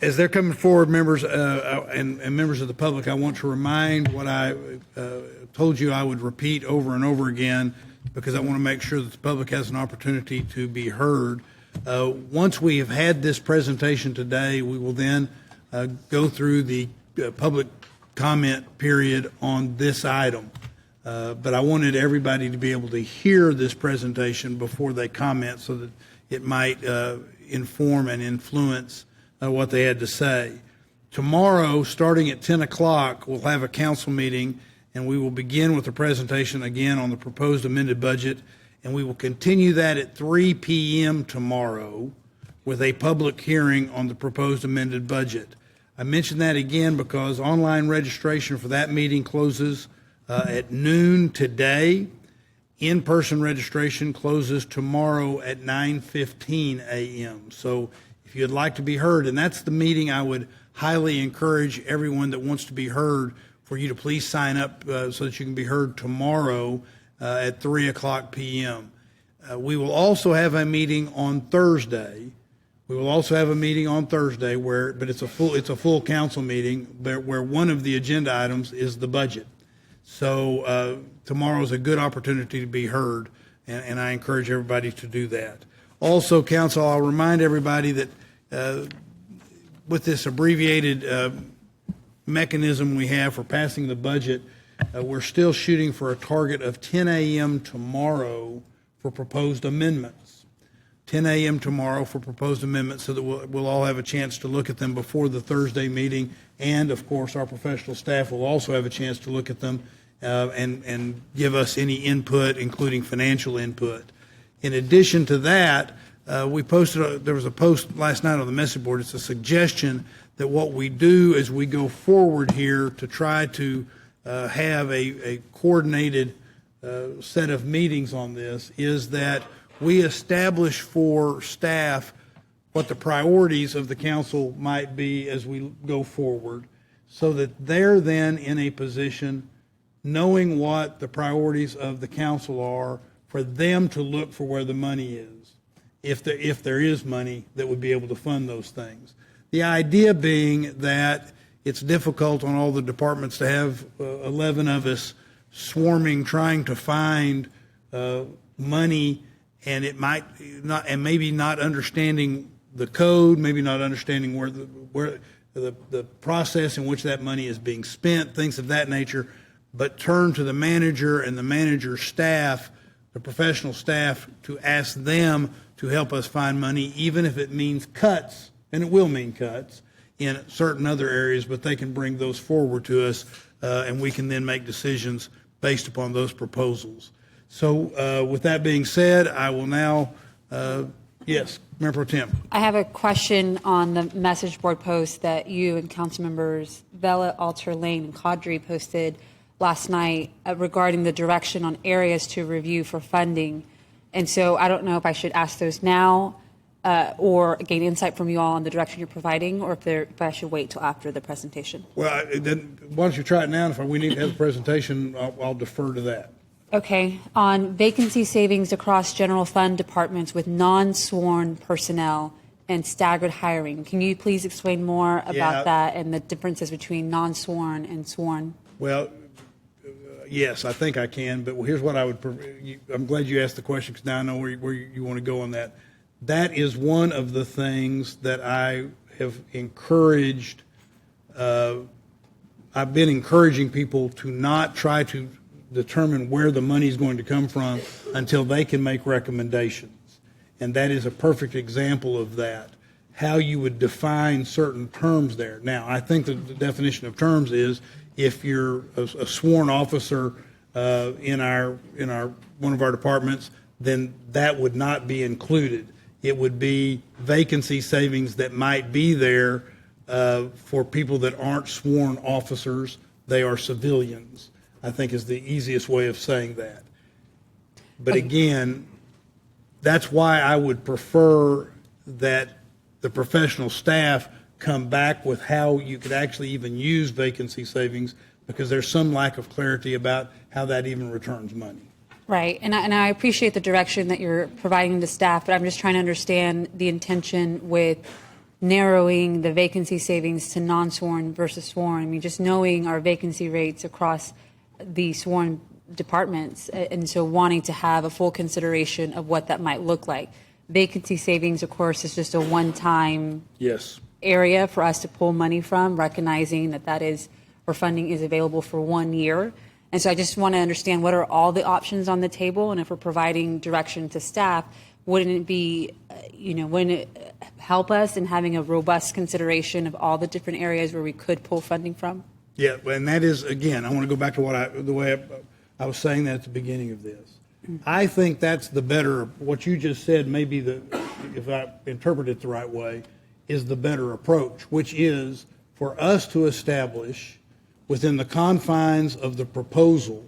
As they're coming forward, members and members of the public, I want to remind what I told you I would repeat over and over again, because I want to make sure that the public has an opportunity to be heard. Once we have had this presentation today, we will then go through the public comment period on this item. But I wanted everybody to be able to hear this presentation before they comment, so that it might inform and influence what they had to say. Tomorrow, starting at 10 o'clock, we'll have a council meeting, and we will begin with a presentation again on the proposed amended budget, and we will continue that at 3 p.m. tomorrow with a public hearing on the proposed amended budget. I mention that again because online registration for that meeting closes at noon today. In-person registration closes tomorrow at 9:15 a.m. So if you'd like to be heard, and that's the meeting I would highly encourage everyone that wants to be heard for you to please sign up so that you can be heard tomorrow at 3 o'clock p.m. We will also have a meeting on Thursday. But it's a full council meeting where one of the agenda items is the budget. So tomorrow is a good opportunity to be heard, and I encourage everybody to do that. Also, council, I'll remind everybody that with this abbreviated mechanism we have for passing the budget, we're still shooting for a target of 10 a.m. tomorrow for proposed amendments. 10 a.m. tomorrow for proposed amendments, so that we'll all have a chance to look at them before the Thursday meeting, and of course our professional staff will also have a chance to look at them and give us any input, including financial input. In addition to that, we posted, there was a post last night on the message board. It's a suggestion that what we do as we go forward here to try to have a coordinated set of meetings on this is that we establish for staff what the priorities of the council might be as we go forward, so that they're then in a position, knowing what the priorities of the council are, for them to look for where the money is, if there is money that would be able to fund those things. The idea being that it's difficult on all the departments to have 11 of us swarming trying to find money, and it might not, and maybe not understanding the code, maybe not understanding where the process in which that money is being spent, things of that nature, but turn to the manager and the manager's staff, the professional staff, to ask them to help us find money, even if it means cuts, and it will mean cuts in certain other areas, but they can bring those forward to us, and we can then make decisions based upon those proposals. So with that being said, I will now, yes, Member Pro Tem. I have a question on the message board post that you and council members Vela, Alter, Lane, and Caudry posted last night regarding the direction on areas to review for funding. And so I don't know if I should ask those now or gain insight from you all on the direction you're providing, or if I should wait till after the presentation. Well, then why don't you try it now? And if we need to have a presentation, I'll defer to that. Okay. On vacancy savings across general fund departments with non-sworn personnel and staggered hiring, can you please explain more about that and the differences between non-sworn and sworn? Well, yes, I think I can, but here's what I would, I'm glad you asked the question, because now I know where you want to go on that. That is one of the things that I have encouraged. I've been encouraging people to not try to determine where the money is going to come from until they can make recommendations. And that is a perfect example of that, how you would define certain terms there. Now, I think that the definition of terms is, if you're a sworn officer in one of our departments, then that would not be included. It would be vacancy savings that might be there for people that aren't sworn officers. They are civilians, I think, is the easiest way of saying that. But again, that's why I would prefer that the professional staff come back with how you could actually even use vacancy savings, because there's some lack of clarity about how that even returns money. Right, and I appreciate the direction that you're providing to staff, but I'm just trying to understand the intention with narrowing the vacancy savings to non-sworn versus sworn. I mean, just knowing our vacancy rates across the sworn departments, and so wanting to have a full consideration of what that might look like. Vacancy savings, of course, is just a one-time Yes. area for us to pull money from, recognizing that that is where funding is available for 1 year. And so I just want to understand what are all the options on the table, and if we're providing direction to staff, wouldn't it be, wouldn't it help us in having a robust consideration of all the different areas where we could pull funding from? Yeah, and that is, again, I want to go back to the way I was saying that at the beginning of this. I think that's the better, what you just said, maybe if I interpret it the right way, is the better approach, which is for us to establish within the confines of the proposal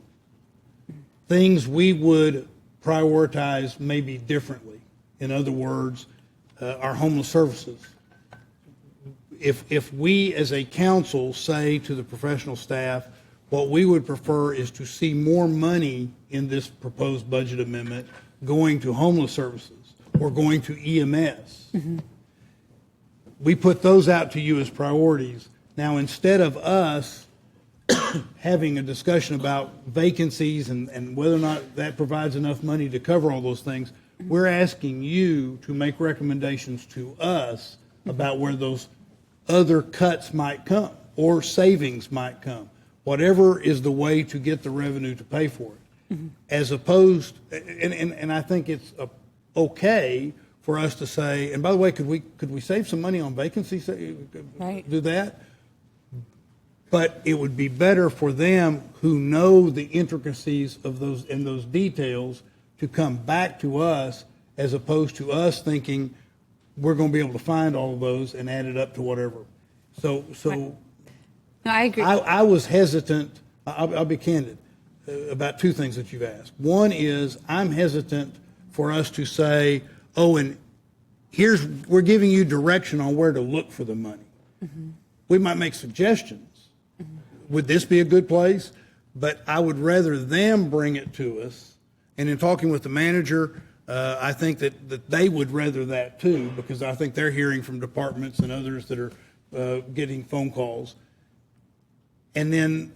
things we would prioritize maybe differently. In other words, our homeless services. If we as a council say to the professional staff, what we would prefer is to see more money in this proposed budget amendment going to homeless services or going to EMS. Mm-hmm. We put those out to you as priorities. Now, instead of us having a discussion about vacancies and whether or not that provides enough money to cover all those things, we're asking you to make recommendations to us about where those other cuts might come or savings might come. Whatever is the way to get the revenue to pay for it, mm-hmm. as opposed, and I think it's okay for us to say, and by the way, could we save some money on vacancies? Right. Do that, but it would be better for them who know the intricacies of those and those details to come back to us, as opposed to us thinking we're going to be able to find all of those and add it up to whatever. So. Right. No, I agree. I was hesitant, I'll be candid, about two things that you've asked. One is I'm hesitant for us to say, oh, and we're giving you direction on where to look for the money. Mm-hmm. We might make suggestions. Mm-hmm. Would this be a good place? But I would rather them bring it to us. And in talking with the manager, I think that they would rather that too, because I think they're hearing from departments and others that are getting phone calls. And then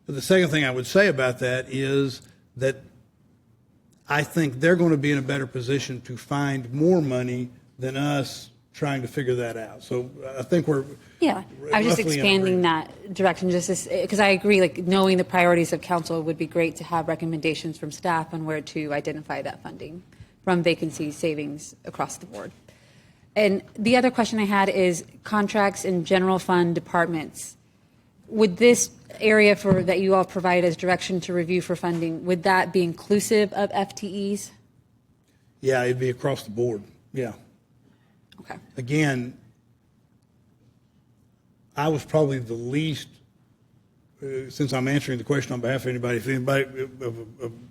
the second thing I would say about that is that I think they're going to be in a better position to find more money than us trying to figure that out. So I think we're I was just expanding that direction, just because I agree. Like, knowing the priorities of council would be great to have recommendations from staff on where to identify that funding from vacancy savings across the board. And the other question I had is contracts and general fund departments. Would this area that you all provide as direction to review for funding, would that be inclusive of FTEs? Yeah, it'd be across the board. Yeah. Okay. Again, I was probably the least, since I'm answering the question on behalf of anybody, if anybody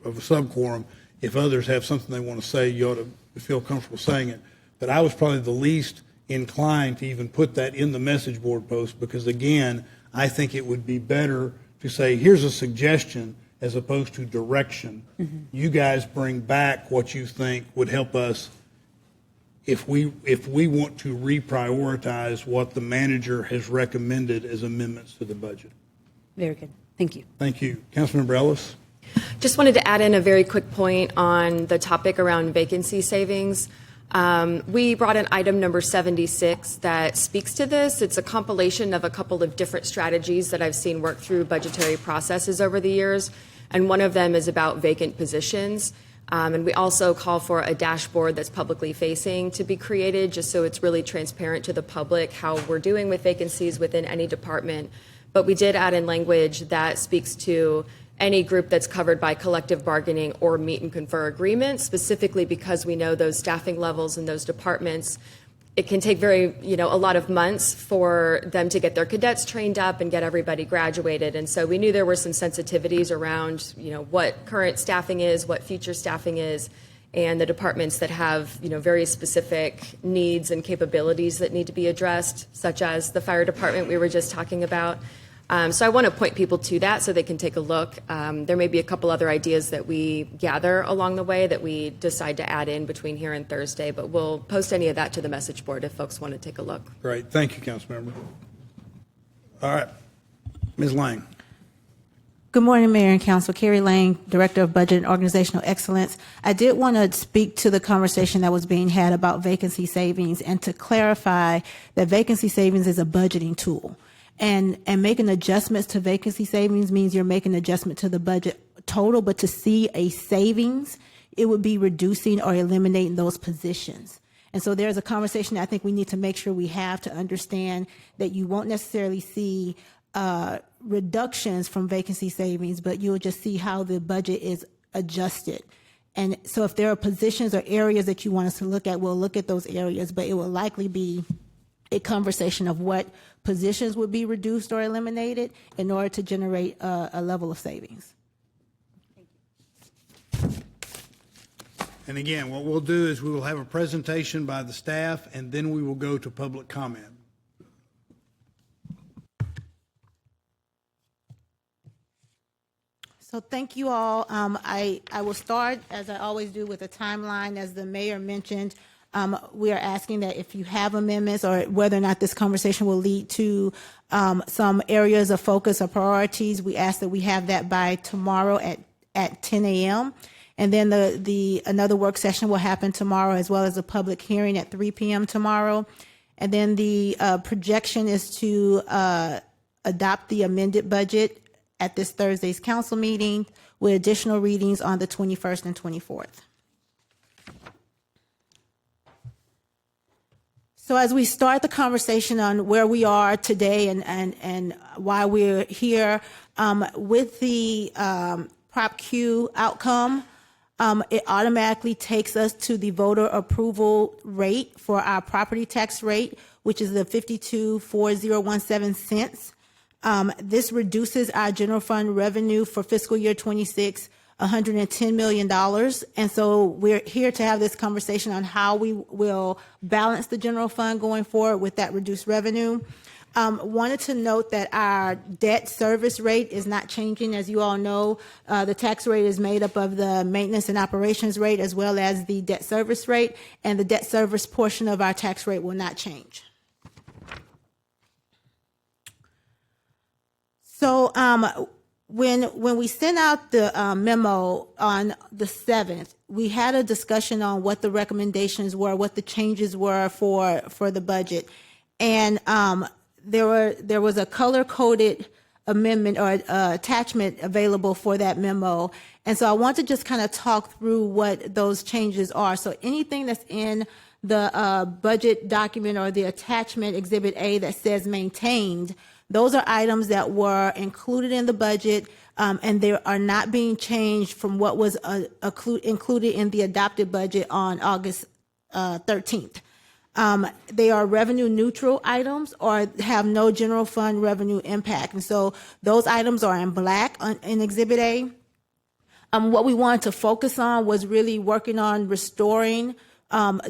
of a sub-quorum, if others have something they want to say, you ought to feel comfortable saying it. But I was probably the least inclined to even put that in the message board post, because again, I think it would be better to say, here's a suggestion as opposed to direction. Mm-hmm. You guys bring back what you think would help us if we want to reprioritize what the manager has recommended as amendments to the budget. Very good. Thank you. Thank you. Councilmember Ellis. Just wanted to add in a very quick point on the topic around vacancy savings. We brought in item number 76 that speaks to this. It's a compilation of a couple of different strategies that I've seen work through budgetary processes over the years, and one of them is about vacant positions. And we also call for a dashboard that's publicly facing to be created, just so it's really transparent to the public how we're doing with vacancies within any department. But we did add in language that speaks to any group that's covered by collective bargaining or meet and confer agreements, specifically because we know those staffing levels in those departments. It can take a lot of months for them to get their cadets trained up and get everybody graduated. And so we knew there were some sensitivities around, what current staffing is, what future staffing is, and the departments that have, very specific needs and capabilities that need to be addressed, such as the fire department we were just talking about. So I want to point people to that so they can take a look. There may be a couple other ideas that we gather along the way that we decide to add in between here and Thursday, but we'll post any of that to the message board if folks want to take a look. Great. Thank you, Councilmember. All right. Ms. Lang. Good morning, Mayor and Council. Kerri Lang, Director of Budget and Organizational Excellence. I did want to speak to the conversation that was being had about vacancy savings and to clarify that vacancy savings is a budgeting tool. And making adjustments to vacancy savings means you're making an adjustment to the budget total, but to see a savings, it would be reducing or eliminating those positions. And so there's a conversation that I think we need to make sure we have to understand that you won't necessarily see reductions from vacancy savings, but you'll just see how the budget is adjusted. And so if there are positions or areas that you want us to look at, we'll look at those areas, but it will likely be a conversation of what positions would be reduced or eliminated in order to generate a level of savings. And again, what we'll do is we will have a presentation by the staff, and then we will go to public comment. So thank you all. I will start, as I always do, with a timeline. As the mayor mentioned, we are asking that if you have amendments or whether or not this conversation will lead to some areas of focus or priorities, we ask that we have that by tomorrow at 10 a.m. And then another work session will happen tomorrow, as well as a public hearing at 3 p.m. tomorrow. And then the projection is to adopt the amended budget at this Thursday's council meeting with additional readings on the 21st and 24th. So as we start the conversation on where we are today and why we're here, with the Prop Q outcome, it automatically takes us to the voter approval rate for our property tax rate, which is the 52.4017 cents. This reduces our general fund revenue for fiscal year 26, $110 million. And so we're here to have this conversation on how we will balance the general fund going forward with that reduced revenue. Wanted to note that our debt service rate is not changing. As you all know, the tax rate is made up of the maintenance and operations rate as well as the debt service rate, and the debt service portion of our tax rate will not change. So when we sent out the memo on the 7th, we had a discussion on what the recommendations were, what the changes were for the budget. And there was a color-coded amendment or attachment available for that memo. And so I want to just kind of talk through what those changes are. So anything that's in the budget document or the attachment Exhibit A that says maintained, those are items that were included in the budget, and they are not being changed from what was included in the adopted budget on August 13th. They are revenue neutral items or have no general fund revenue impact. And so those items are in black in Exhibit A. What we wanted to focus on was really working on restoring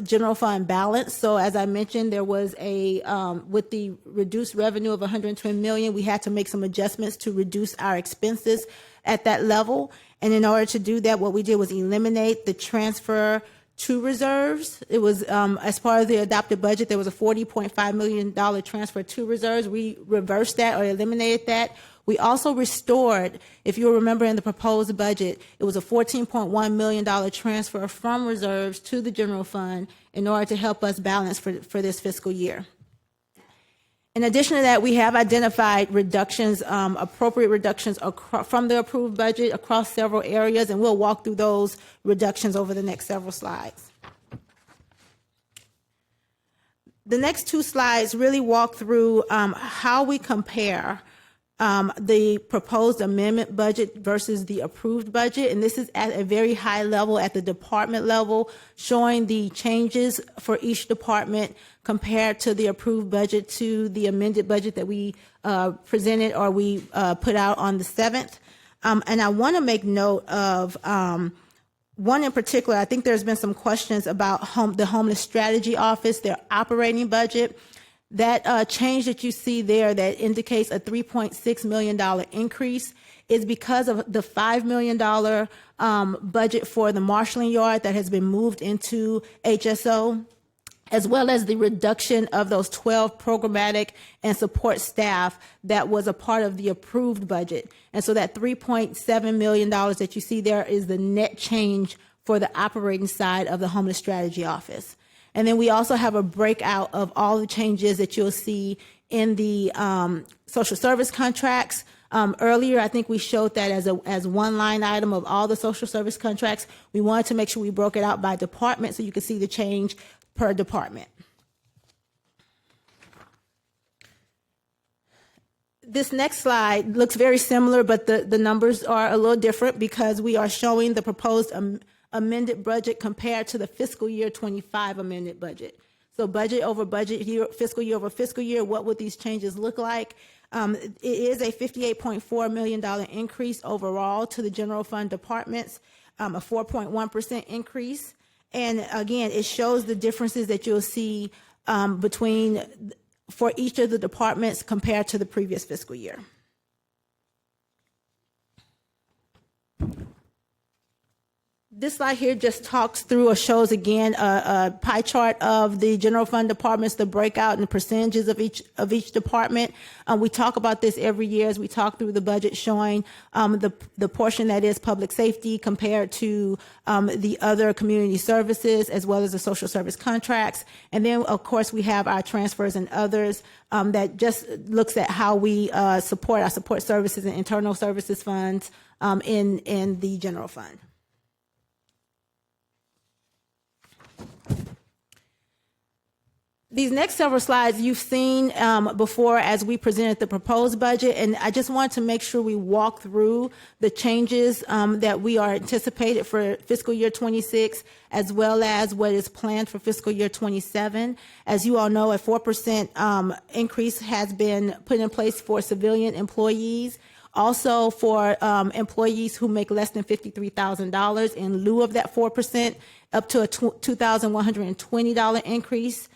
general fund balance. So as I mentioned, there was with the reduced revenue of $120 million, we had to make some adjustments to reduce our expenses at that level. And in order to do that, what we did was eliminate the transfer to reserves. It was, as part of the adopted budget, there was a $40.5 million transfer to reserves. We reversed that or eliminated that. We also restored, if you remember in the proposed budget, it was a $14.1 million transfer from reserves to the general fund in order to help us balance for this fiscal year. In addition to that, we have identified reductions, appropriate reductions from the approved budget across several areas, and we'll walk through those reductions over the next several slides. The next two slides really walk through how we compare the proposed amendment budget versus the approved budget. And this is at a very high level, at the department level, showing the changes for each department compared to the approved budget to the amended budget that we presented or we put out on the 7th. And I want to make note of one in particular. I think there's been some questions about the Homeless Strategy Office, their operating budget. That change that you see there that indicates a $3.6 million increase is because of the $5 million budget for the marshalling yard that has been moved into HSO, as well as the reduction of those 12 programmatic and support staff that was a part of the approved budget. And so that $3.7 million that you see there is the net change for the operating side of the Homeless Strategy Office. And then we also have a breakout of all the changes that you'll see in the social service contracts. Earlier, I think we showed that as one line item of all the social service contracts. We wanted to make sure we broke it out by department so you could see the change per department. This next slide looks very similar, but the numbers are a little different because we are showing the proposed amended budget compared to the fiscal year 25 amended budget. So budget over budget year, fiscal year over fiscal year, what would these changes look like? It is a $58.4 million increase overall to the general fund departments, a 4.1% increase. And again, it shows the differences that you'll see for each of the departments compared to the previous fiscal year. This slide here just talks through or shows again a pie chart of the general fund departments, the breakout and the percentages of each department. We talk about this every year as we talk through the budget, showing the portion that is public safety compared to the other community services, as well as the social service contracts. And then, of course, we have our transfers and others that just looks at how we support our support services and internal services funds in the general fund. These next several slides you've seen before as we presented the proposed budget, and I just want to make sure we walk through the changes that we are anticipated for fiscal year 26, as well as what is planned for fiscal year 27. As you all know, a 4% increase has been put in place for civilian employees. Also for employees who make less than $53,000 in lieu of that 4%, up to a $2,120 increase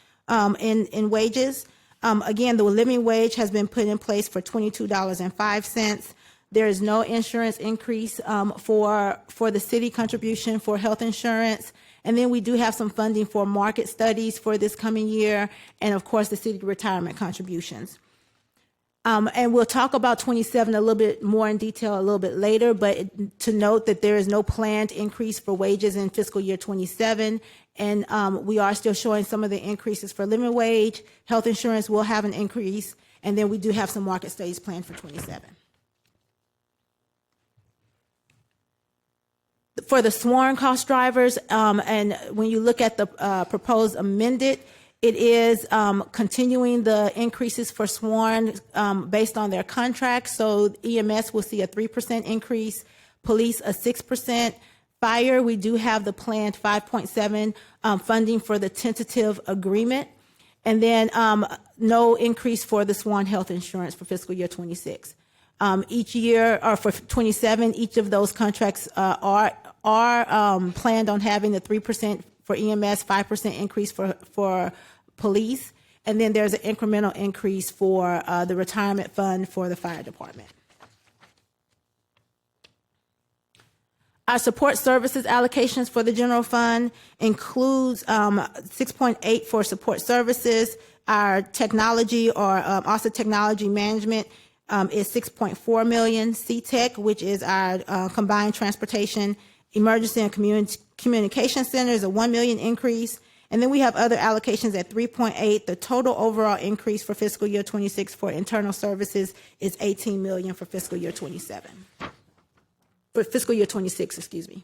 in wages. Again, the living wage has been put in place for $22.05. There is no insurance increase for the city contribution for health insurance. And then we do have some funding for market studies for this coming year, and of course the city retirement contributions. And we'll talk about 27 a little bit more in detail a little bit later, but to note that there is no planned increase for wages in fiscal year 27. And we are still showing some of the increases for living wage. Health insurance will have an increase. And then we do have some market studies planned for 27. For the sworn cost drivers, and when you look at the proposed amended, it is continuing the increases for sworn based on their contracts. So EMS will see a 3% increase, police a 6%. Fire, we do have the planned 5.7 funding for the tentative agreement. And then no increase for the sworn health insurance for fiscal year 26. Each year, or for 27, each of those contracts are planned on having the 3% for EMS, 5% increase for police, and then there's an incremental increase for the retirement fund for the fire department. Our support services allocations for the general fund includes 6.8 for support services. Our technology or also technology management is 6.4 million. CTEC, which is our combined transportation, emergency and communication center, is a 1 million increase. And then we have other allocations at 3.8. The total overall increase for fiscal year 26 for internal services is 18 million for fiscal year 27. For fiscal year 26, excuse me.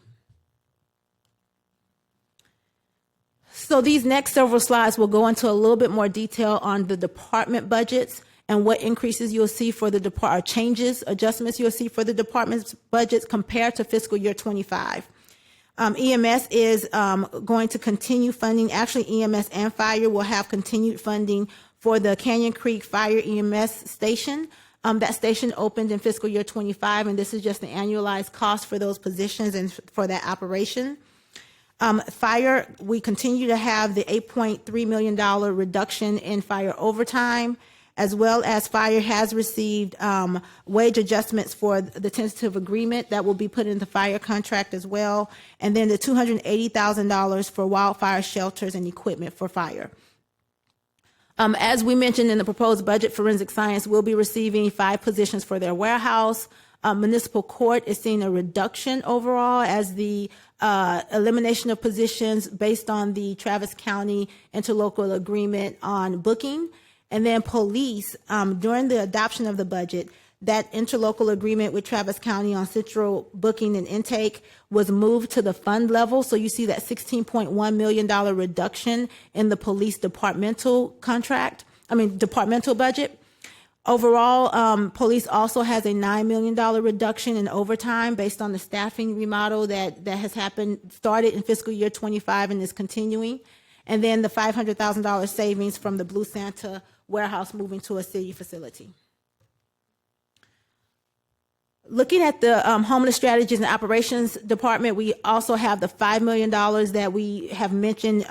So these next several slides will go into a little bit more detail on the department budgets and what increases you'll see for the changes, adjustments you'll see for the department's budgets compared to fiscal year 25. EMS is going to continue funding. Actually, EMS and fire will have continued funding for the Canyon Creek Fire EMS station. That station opened in fiscal year 25, and this is just the annualized cost for those positions and for that operation. Fire, we continue to have the $8.3 million reduction in fire overtime, as well as fire has received wage adjustments for the tentative agreement that will be put in the fire contract as well, and then the $280,000 for wildfire shelters and equipment for fire. As we mentioned in the proposed budget, forensic science will be receiving 5 positions for their warehouse. Municipal court is seeing a reduction overall as the elimination of positions based on the Travis County interlocal agreement on booking. And then police, during the adoption of the budget, that interlocal agreement with Travis County on central booking and intake was moved to the fund level. So you see that $16.1 million reduction in the police departmental departmental budget. Overall, police also has a $9 million reduction in overtime based on the staffing remodel that has started in fiscal year 25 and is continuing. And then the $500,000 savings from the Blue Santa warehouse moving to a city facility. Looking at the Homeless Strategies and Operations Department, we also have the $5 million that we have mentioned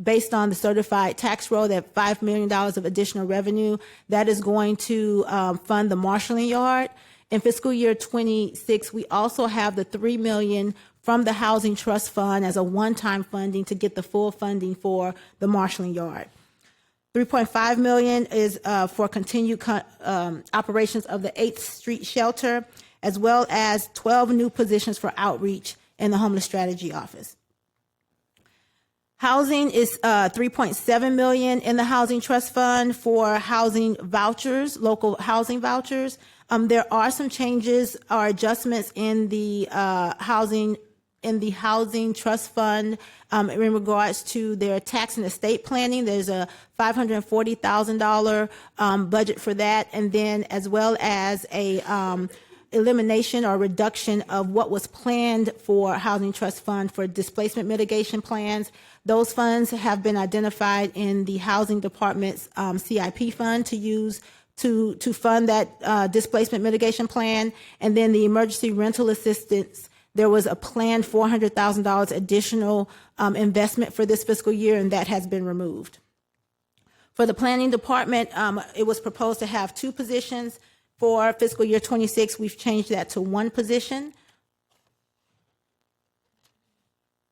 based on the certified tax roll, that $5 million of additional revenue that is going to fund the marshalling yard. In fiscal year 26, we also have the $3 million from the Housing Trust Fund as a one-time funding to get the full funding for the marshalling yard. $3.5 million is for continued operations of the 8th Street Shelter, as well as 12 new positions for outreach in the Homeless Strategy Office. Housing is $3.7 million in the Housing Trust Fund for housing vouchers, local housing vouchers. There are some changes or adjustments in the Housing Trust Fund in regards to their tax and estate planning. There's a $540,000 budget for that, and then as well as a elimination or reduction of what was planned for Housing Trust Fund for displacement mitigation plans. Those funds have been identified in the Housing Department's CIP fund to use to fund that displacement mitigation plan, and then the emergency rental assistance. There was a planned $400,000 additional investment for this fiscal year, and that has been removed. For the planning department, it was proposed to have 2 positions. For fiscal year 26, we've changed that to 1 position.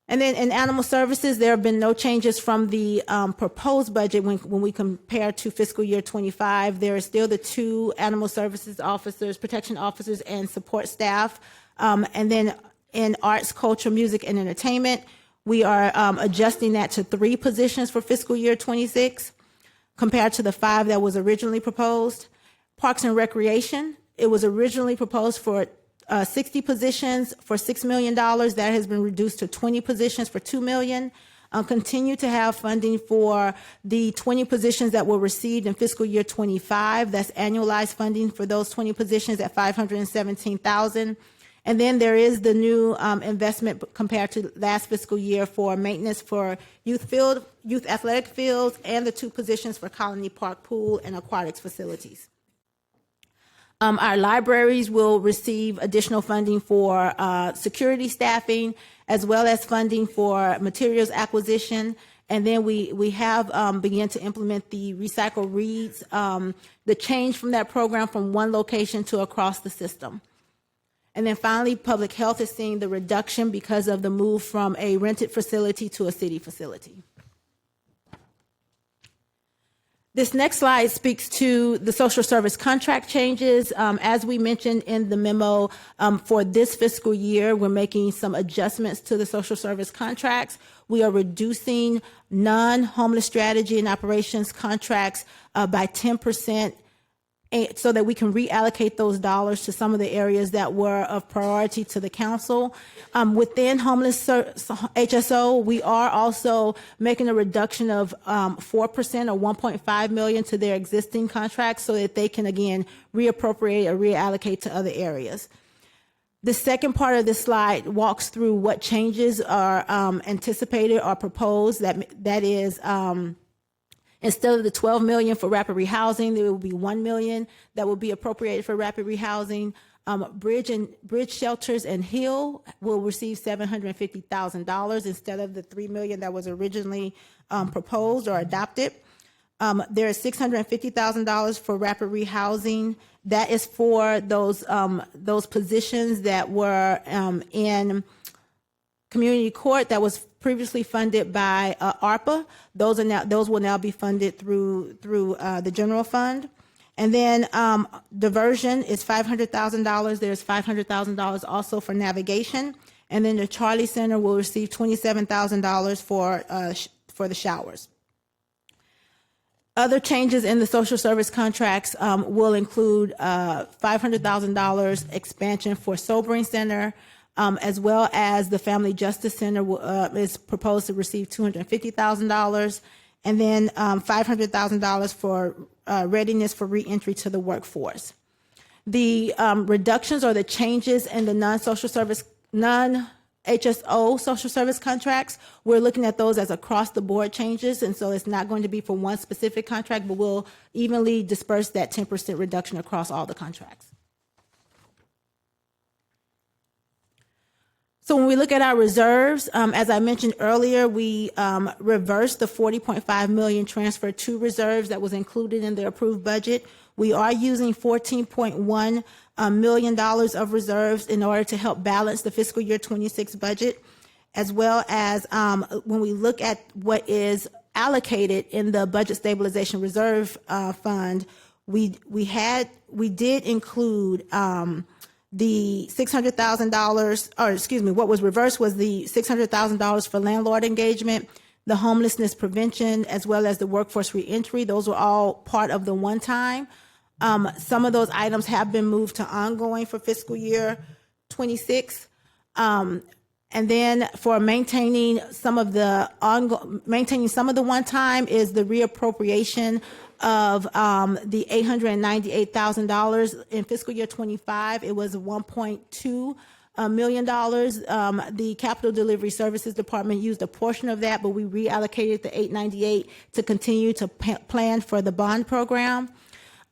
And then in animal services, there have been no changes from the proposed budget when we compare to fiscal year 25. There are still the 2 animal services officers, protection officers, and support staff. And then in arts, culture, music, and entertainment, we are adjusting that to 3 positions for fiscal year 26 compared to the 5 that was originally proposed. Parks and Recreation, it was originally proposed for 60 positions for $6 million. That has been reduced to 20 positions for $2 million. Continue to have funding for the 20 positions that were received in fiscal year 25. That's annualized funding for those 20 positions at $517,000. And then there is the new investment compared to last fiscal year for maintenance for youth athletic fields, and the 2 positions for Colony Park pool and aquatics facilities. Our libraries will receive additional funding for security staffing, as well as funding for materials acquisition. And then we have begun to implement the Recycle Reads, the change from that program from one location to across the system. And then finally, public health is seeing the reduction because of the move from a rented facility to a city facility. This next slide speaks to the social service contract changes. As we mentioned in the memo, for this fiscal year, we're making some adjustments to the social service contracts. We are reducing non-homeless strategy and operations contracts by 10%, so that we can reallocate those dollars to some of the areas that were of priority to the council. Within homeless HSO, we are also making a reduction of 4% or $1.5 million to their existing contracts so that they can, again, reappropriate or reallocate to other areas. The second part of this slide walks through what changes are anticipated or proposed. That is, instead of the $12 million for rapid rehousing, there will be $1 million that will be appropriated for rapid rehousing. Bridge Shelters and Hill will receive $750,000 instead of the $3 million that was originally proposed or adopted. There is $650,000 for rapid rehousing. That is for those positions that were in community court that was previously funded by ARPA. Those will now be funded through the general fund. And then diversion is $500,000. There's $500,000 also for navigation. And then the Charlie Center will receive $27,000 for the showers. Other changes in the social service contracts will include $500,000 expansion for Sobering Center, as well as the Family Justice Center is proposed to receive $250,000, and then $500,000 for readiness for reentry to the workforce. The reductions or the changes in the non-HSO social service contracts, we're looking at those as across the board changes, and so it's not going to be for one specific contract, but we'll evenly disperse that 10% reduction across all the contracts. So when we look at our reserves, as I mentioned earlier, we reversed the $40.5 million transfer to reserves that was included in the approved budget. We are using $14.1 million of reserves in order to help balance the fiscal year 26 budget, as well as when we look at what is allocated in the budget stabilization reserve fund, we did include the $600,000, or excuse me, what was reversed was the $600,000 for landlord engagement, the homelessness prevention, as well as the workforce reentry. Those were all part of the one time. Some of those items have been moved to ongoing for fiscal year 26. And then for maintaining some of the one time is the reappropriation of the $898,000 in fiscal year 25. It was $1.2 million. The Capital Delivery Services Department used a portion of that, but we reallocated the $898 to continue to plan for the bond program.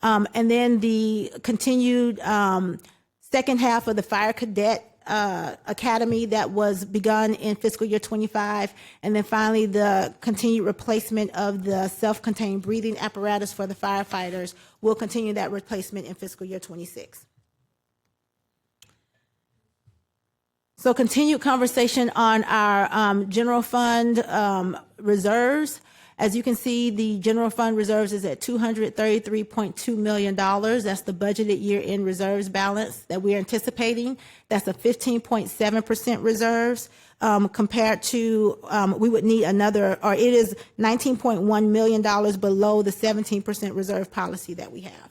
And then the continued second half of the Fire Cadet Academy that was begun in fiscal year 25, and then finally the continued replacement of the self-contained breathing apparatus for the firefighters. We'll continue that replacement in fiscal year 26. So continued conversation on our general fund reserves. As you can see, the general fund reserves is at $233.2 million. That's the budgeted year-end reserves balance that we're anticipating. That's a 15.7% reserves compared to, we would need another, or it is $19.1 million below the 17% reserve policy that we have.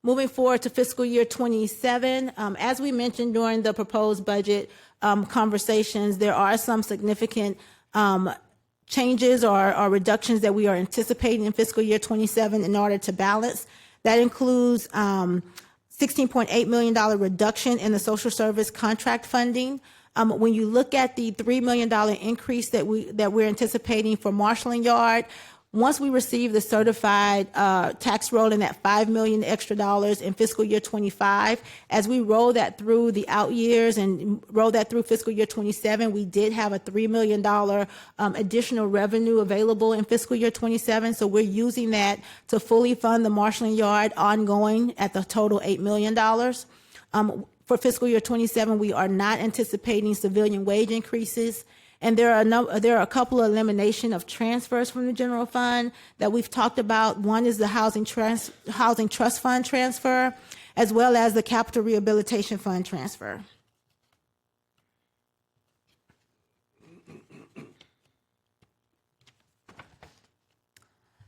Moving forward to fiscal year 27, as we mentioned during the proposed budget conversations, there are some significant changes or reductions that we are anticipating in fiscal year 27 in order to balance. That includes $16.8 million reduction in the social service contract funding. When you look at the $3 million increase that we're anticipating for marshalling yard, once we receive the certified tax roll and that $5 million extra dollars in fiscal year 25, as we roll that through the out years and roll that through fiscal year 27, we did have a $3 million additional revenue available in fiscal year 27. So we're using that to fully fund the marshalling yard ongoing at the total $8 million. For fiscal year 27, we are not anticipating civilian wage increases. And there are a couple of elimination of transfers from the general fund that we've talked about. One is the housing trust fund transfer, as well as the capital rehabilitation fund transfer.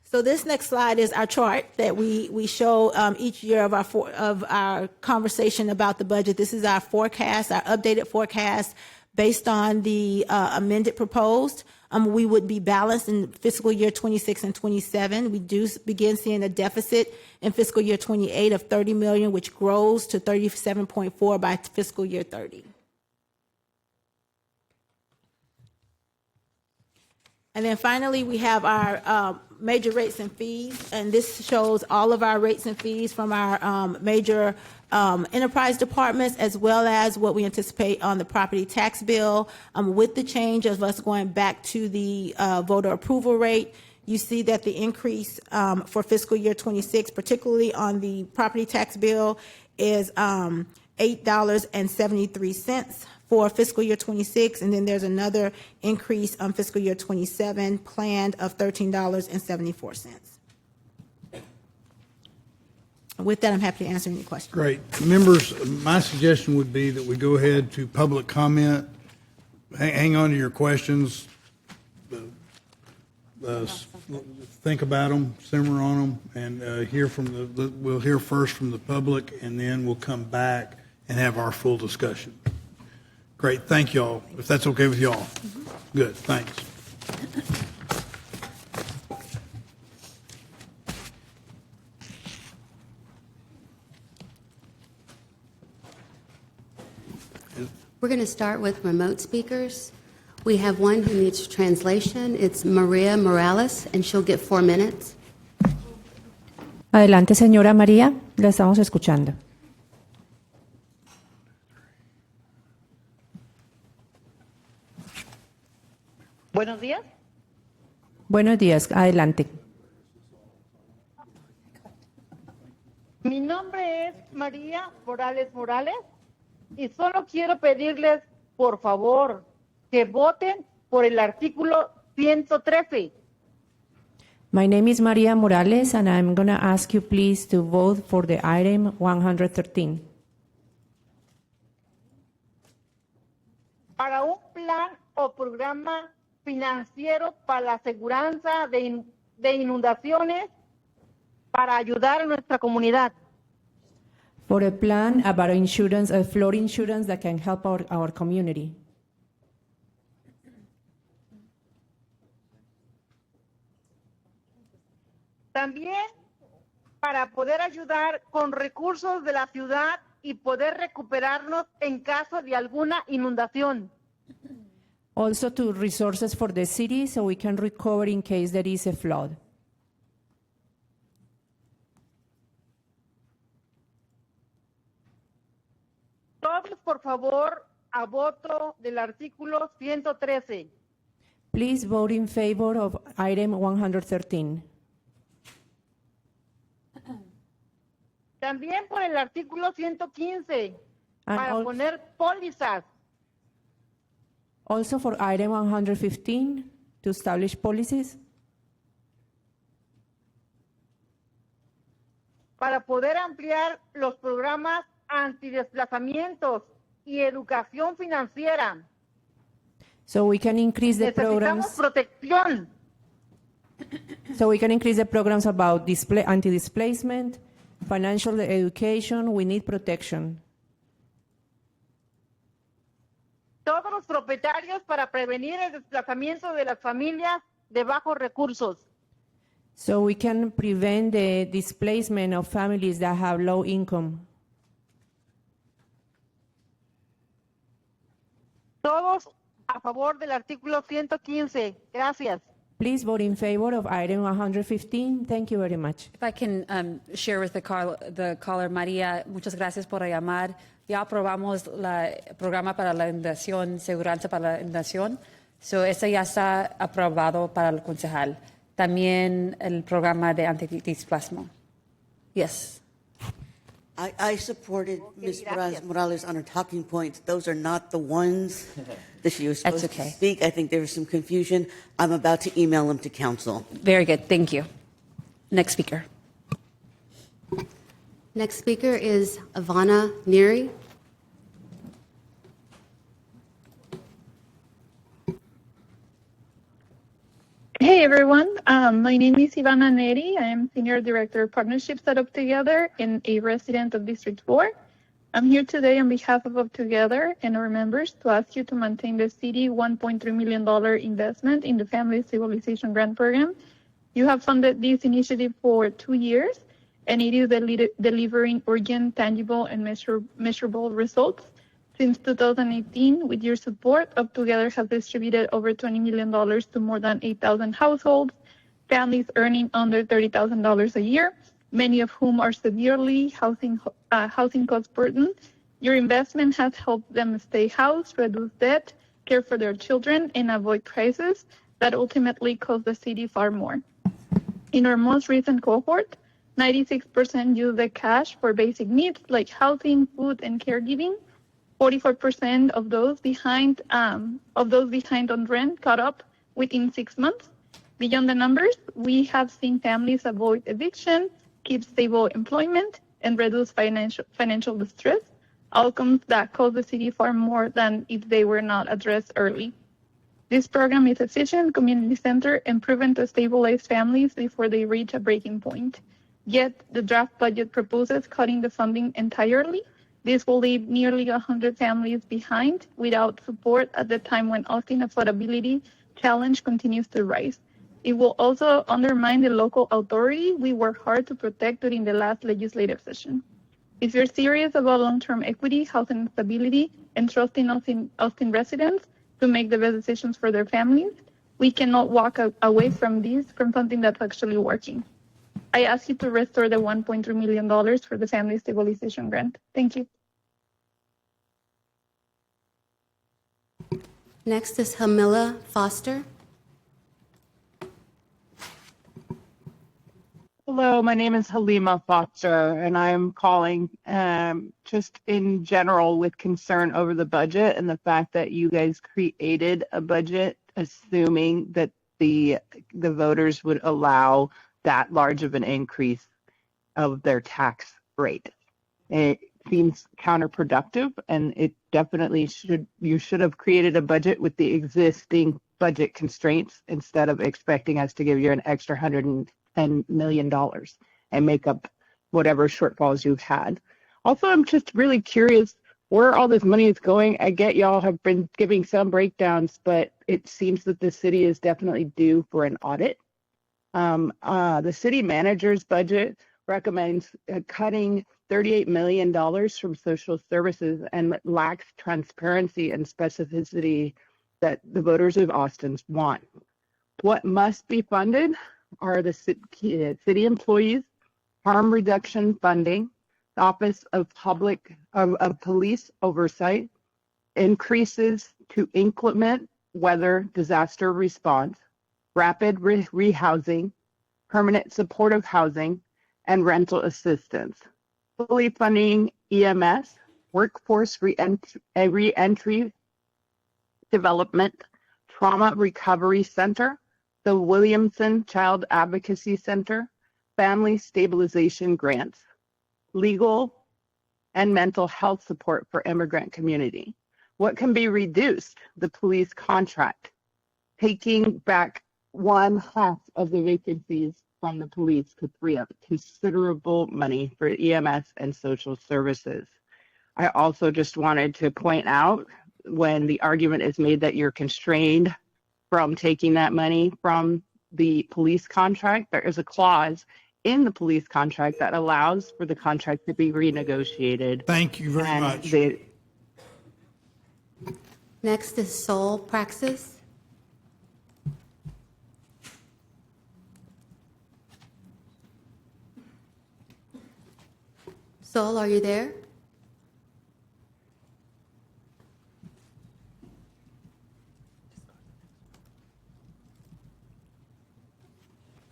So this next slide is our chart that we show each year of our conversation about the budget. This is our forecast, our updated forecast based on the amended proposed. We would be balanced in fiscal year 26 and 27. We do begin seeing a deficit in fiscal year 28 of $30 million, which grows to 37.4 by fiscal year 30. And then finally, we have our major rates and fees, and this shows all of our rates and fees from our major enterprise departments, as well as what we anticipate on the property tax bill. With the change of us going back to the voter approval rate, you see that the increase for fiscal year 26, particularly on the property tax bill, is $8.73 for fiscal year 26, and then there's another increase on fiscal year 27 planned of $13.74. With that, I'm happy to answer any questions. Great. Members, my suggestion would be that we go ahead to public comment. Hang on to your questions. Think about them, simmer on them, and we'll hear first from the public, and then we'll come back and have our full discussion. Great, thank y'all, if that's okay with y'all. Good, thanks. We're going to start with remote speakers. We have one who needs translation. It's Maria Morales, and she'll get 4 minutes. Adelante, señora María, la estamos escuchando. Buenos días. Buenos días, adelante. Mi nombre es María Morales y solo quiero pedirles, por favor, que voten por el artículo 113. My name is Maria Morales, and I'm going to ask you please to vote for the item 113. Para un plan o programa financiero para la aseguranza de inundaciones para ayudar a nuestra comunidad. For a plan about insurance, flood insurance that can help our community. También para poder ayudar con recursos de la ciudad y poder recuperarnos en caso de alguna inundación. Also to resources for the city so we can recover in case there is a flood. Todos, por favor, a voto del artículo 113. Please vote in favor of item 113. También por el artículo 115, para poner pólizas. Also for item 115, to establish policies. Para poder ampliar los programas antidesplazamientos y educación financiera. So we can increase the Necesitamos programs. protección. So we can increase the programs about anti-displacement, financial education. We need protection. Todos los propietarios para prevenir el desplazamiento de las familias de bajos recursos. So we can prevent the displacement of families that have low income. Todos a favor del artículo 115. Gracias. Please vote in favor of item 115. Thank you very much. If I can share with the caller, María, muchas gracias por llamar. Ya aprobamos el programa para la inundación, seguridad para la inundación. So, ese ya está aprobado para el concejal. También el programa de antidisplacement. Yes. I supported Ms. Morales on her talking points. Those are not the ones that she was supposed to speak. I think there was some confusion. I'm about to email them to council. Very good. Thank you. Next speaker. Next speaker is Ivana Neary. Hey everyone, my name is Ivana Neri. I am Senior Director of Partnerships at Up Together and a resident of District 4. I'm here today on behalf of Up Together and our members to ask you to maintain the city $1.3 million investment in the Family Civilization Grant Program. You have funded this initiative for 2 years, and it is delivering urgent, tangible, and measurable results Since 2018, with your support, Up Together has distributed over $20 million to more than 8,000 households, families earning under $30,000 a year, many of whom are severely housing cost burdened. Your investment has helped them stay housed, reduce debt, care for their children, and avoid crises that ultimately cost the city far more. In our most recent cohort, 96% use the cash for basic needs like housing, food, and caregiving. 44% of those behind on rent caught up within 6 months. Beyond the numbers, we have seen families avoid eviction, keep stable employment, and reduce financial distress, outcomes that cost the city far more than if they were not addressed early. This program is efficient, community-centered, and proven to stabilize families before they reach a breaking point. Yet, the draft budget proposes cutting the funding entirely. This will leave nearly 100 families behind without support at the time when Austin affordability challenge continues to rise. It will also undermine the local authority we worked hard to protect during the last legislative session. If you're serious about long-term equity, housing stability, and trusting Austin residents to make the best decisions for their families, we cannot walk away from something that's actually working. I ask you to restore the $1.3 million for the Family Stabilization Grant. Thank you. Next is Hamila Foster. Hello, my name is Halima Foster, and I am calling just in general with concern over the budget and the fact that you guys created a budget assuming that the voters would allow that large of an increase of their tax rate. It seems counterproductive, and it definitely you should have created a budget with the existing budget constraints instead of expecting us to give you an extra $110 million and make up whatever shortfalls you've had. Also, I'm just really curious where all this money is going. I get y'all have been giving some breakdowns, but it seems that the city is definitely due for an audit. The city manager's budget recommends cutting $38 million from social services and lacks transparency and specificity that the voters of Austin want. What must be funded are the city employees, harm reduction funding, the Office of Police Oversight, increases to inclement weather disaster response, rapid rehousing, permanent supportive housing, and rental assistance. Fully funding EMS, workforce reentry development, trauma recovery center, the Williamson Child Advocacy Center, family stabilization grants, legal and mental health support for immigrant community. What can be reduced? The police contract, taking back 1/2 of the vacancies from the police could free up considerable money for EMS and social services. I also just wanted to point out when the argument is made that you're constrained from taking that money from the police contract, there is a clause in the police contract that allows for the contract to be renegotiated. Thank you very much. Next is Sol Praxis. Sol, are you there?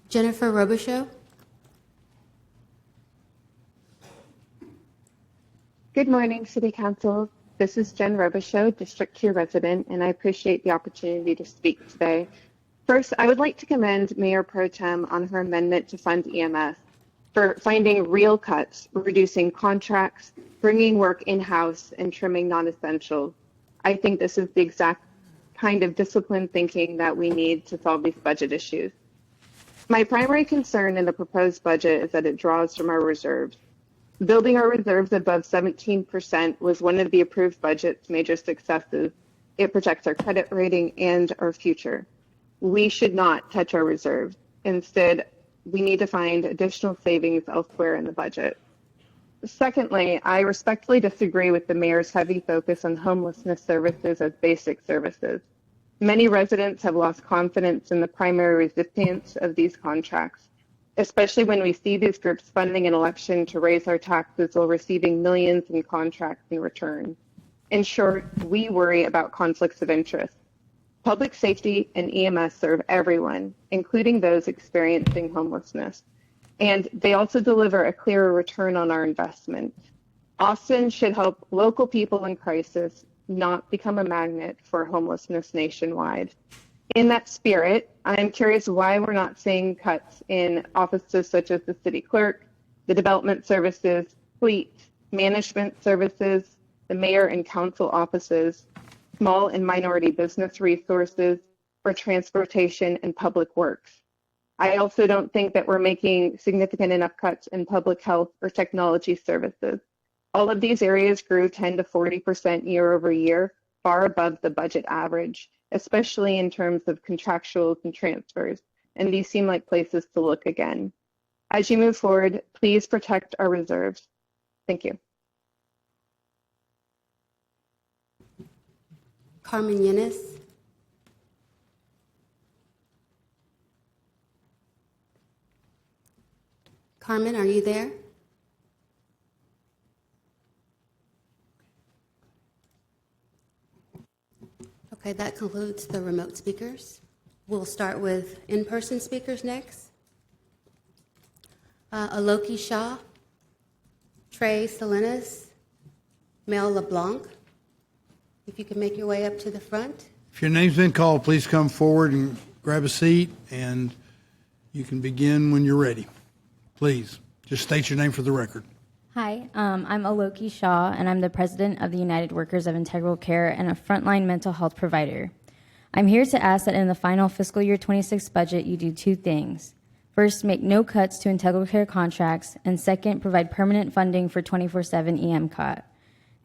Jennifer Robichaud. Good morning, City Council. This is Jen Robichaud, District 2 resident, and I appreciate the opportunity to speak today. First, I would like to commend Mayor Pro Tem on her amendment to fund EMS for finding real cuts, reducing contracts, bringing work in-house, and trimming non-essentials. I think this is the exact kind of disciplined thinking that we need to solve these budget issues. My primary concern in the proposed budget is that it draws from our reserves. Building our reserves above 17% was one of the approved budget's major successes. It protects our credit rating and our future. We should not touch our reserves. Instead, we need to find additional savings elsewhere in the budget. Secondly, I respectfully disagree with the mayor's heavy focus on homelessness services as basic services. Many residents have lost confidence in the primary recipients of these contracts, especially when we see these groups funding an election to raise our taxes while receiving millions in contracts in return. In short, we worry about conflicts of interest. Public safety and EMS serve everyone, including those experiencing homelessness, and they also deliver a clearer return on our investment. Austin should help local people in crisis not become a magnet for homelessness nationwide. In that spirit, I am curious why we're not seeing cuts in offices such as the city clerk, the development services, fleet, management services, the mayor and council offices, small and minority business resources, or transportation and public works. I also don't think that we're making significant enough cuts in public health or technology services. All of these areas grew 10 to 40% year over year, far above the budget average, especially in terms of contractuals and transfers, and these seem like places to look again. As you move forward, please protect our reserves. Thank you. Carmen Yunus. Carmen, are you there? Okay, that concludes the remote speakers. We'll start with in-person speakers next. Aloki Shah, Trey Salinas, Mel LeBlanc. If you can make your way up to the front. If your name's been called, please come forward and grab a seat, and you can begin when you're ready. Please, just state your name for the record. Hi, I'm Aloki Shah, and I'm the president of the United Workers of Integral Care and a frontline mental health provider. I'm here to ask that in the final fiscal year 26 budget, you do two things. First, make no cuts to Integral Care contracts, and second, provide permanent funding for 24/7 EMCOT.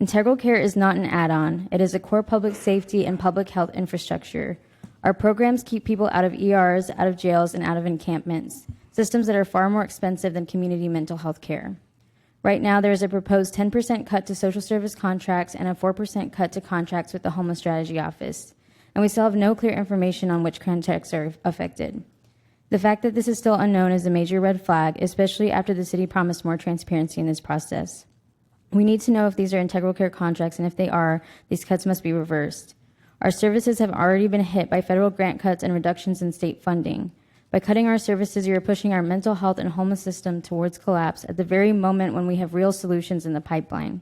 Integral Care is not an add-on. It is a core public safety and public health infrastructure. Our programs keep people out of ERs, out of jails, and out of encampments, systems that are far more expensive than community mental health care. Right now, there is a proposed 10% cut to social service contracts and a 4% cut to contracts with the Homeless Strategy Office, and we still have no clear information on which contracts are affected. The fact that this is still unknown is a major red flag, especially after the city promised more transparency in this process. We need to know if these are Integral Care contracts, and if they are, these cuts must be reversed. Our services have already been hit by federal grant cuts and reductions in state funding. By cutting our services, you are pushing our mental health and homeless system towards collapse at the very moment when we have real solutions in the pipeline.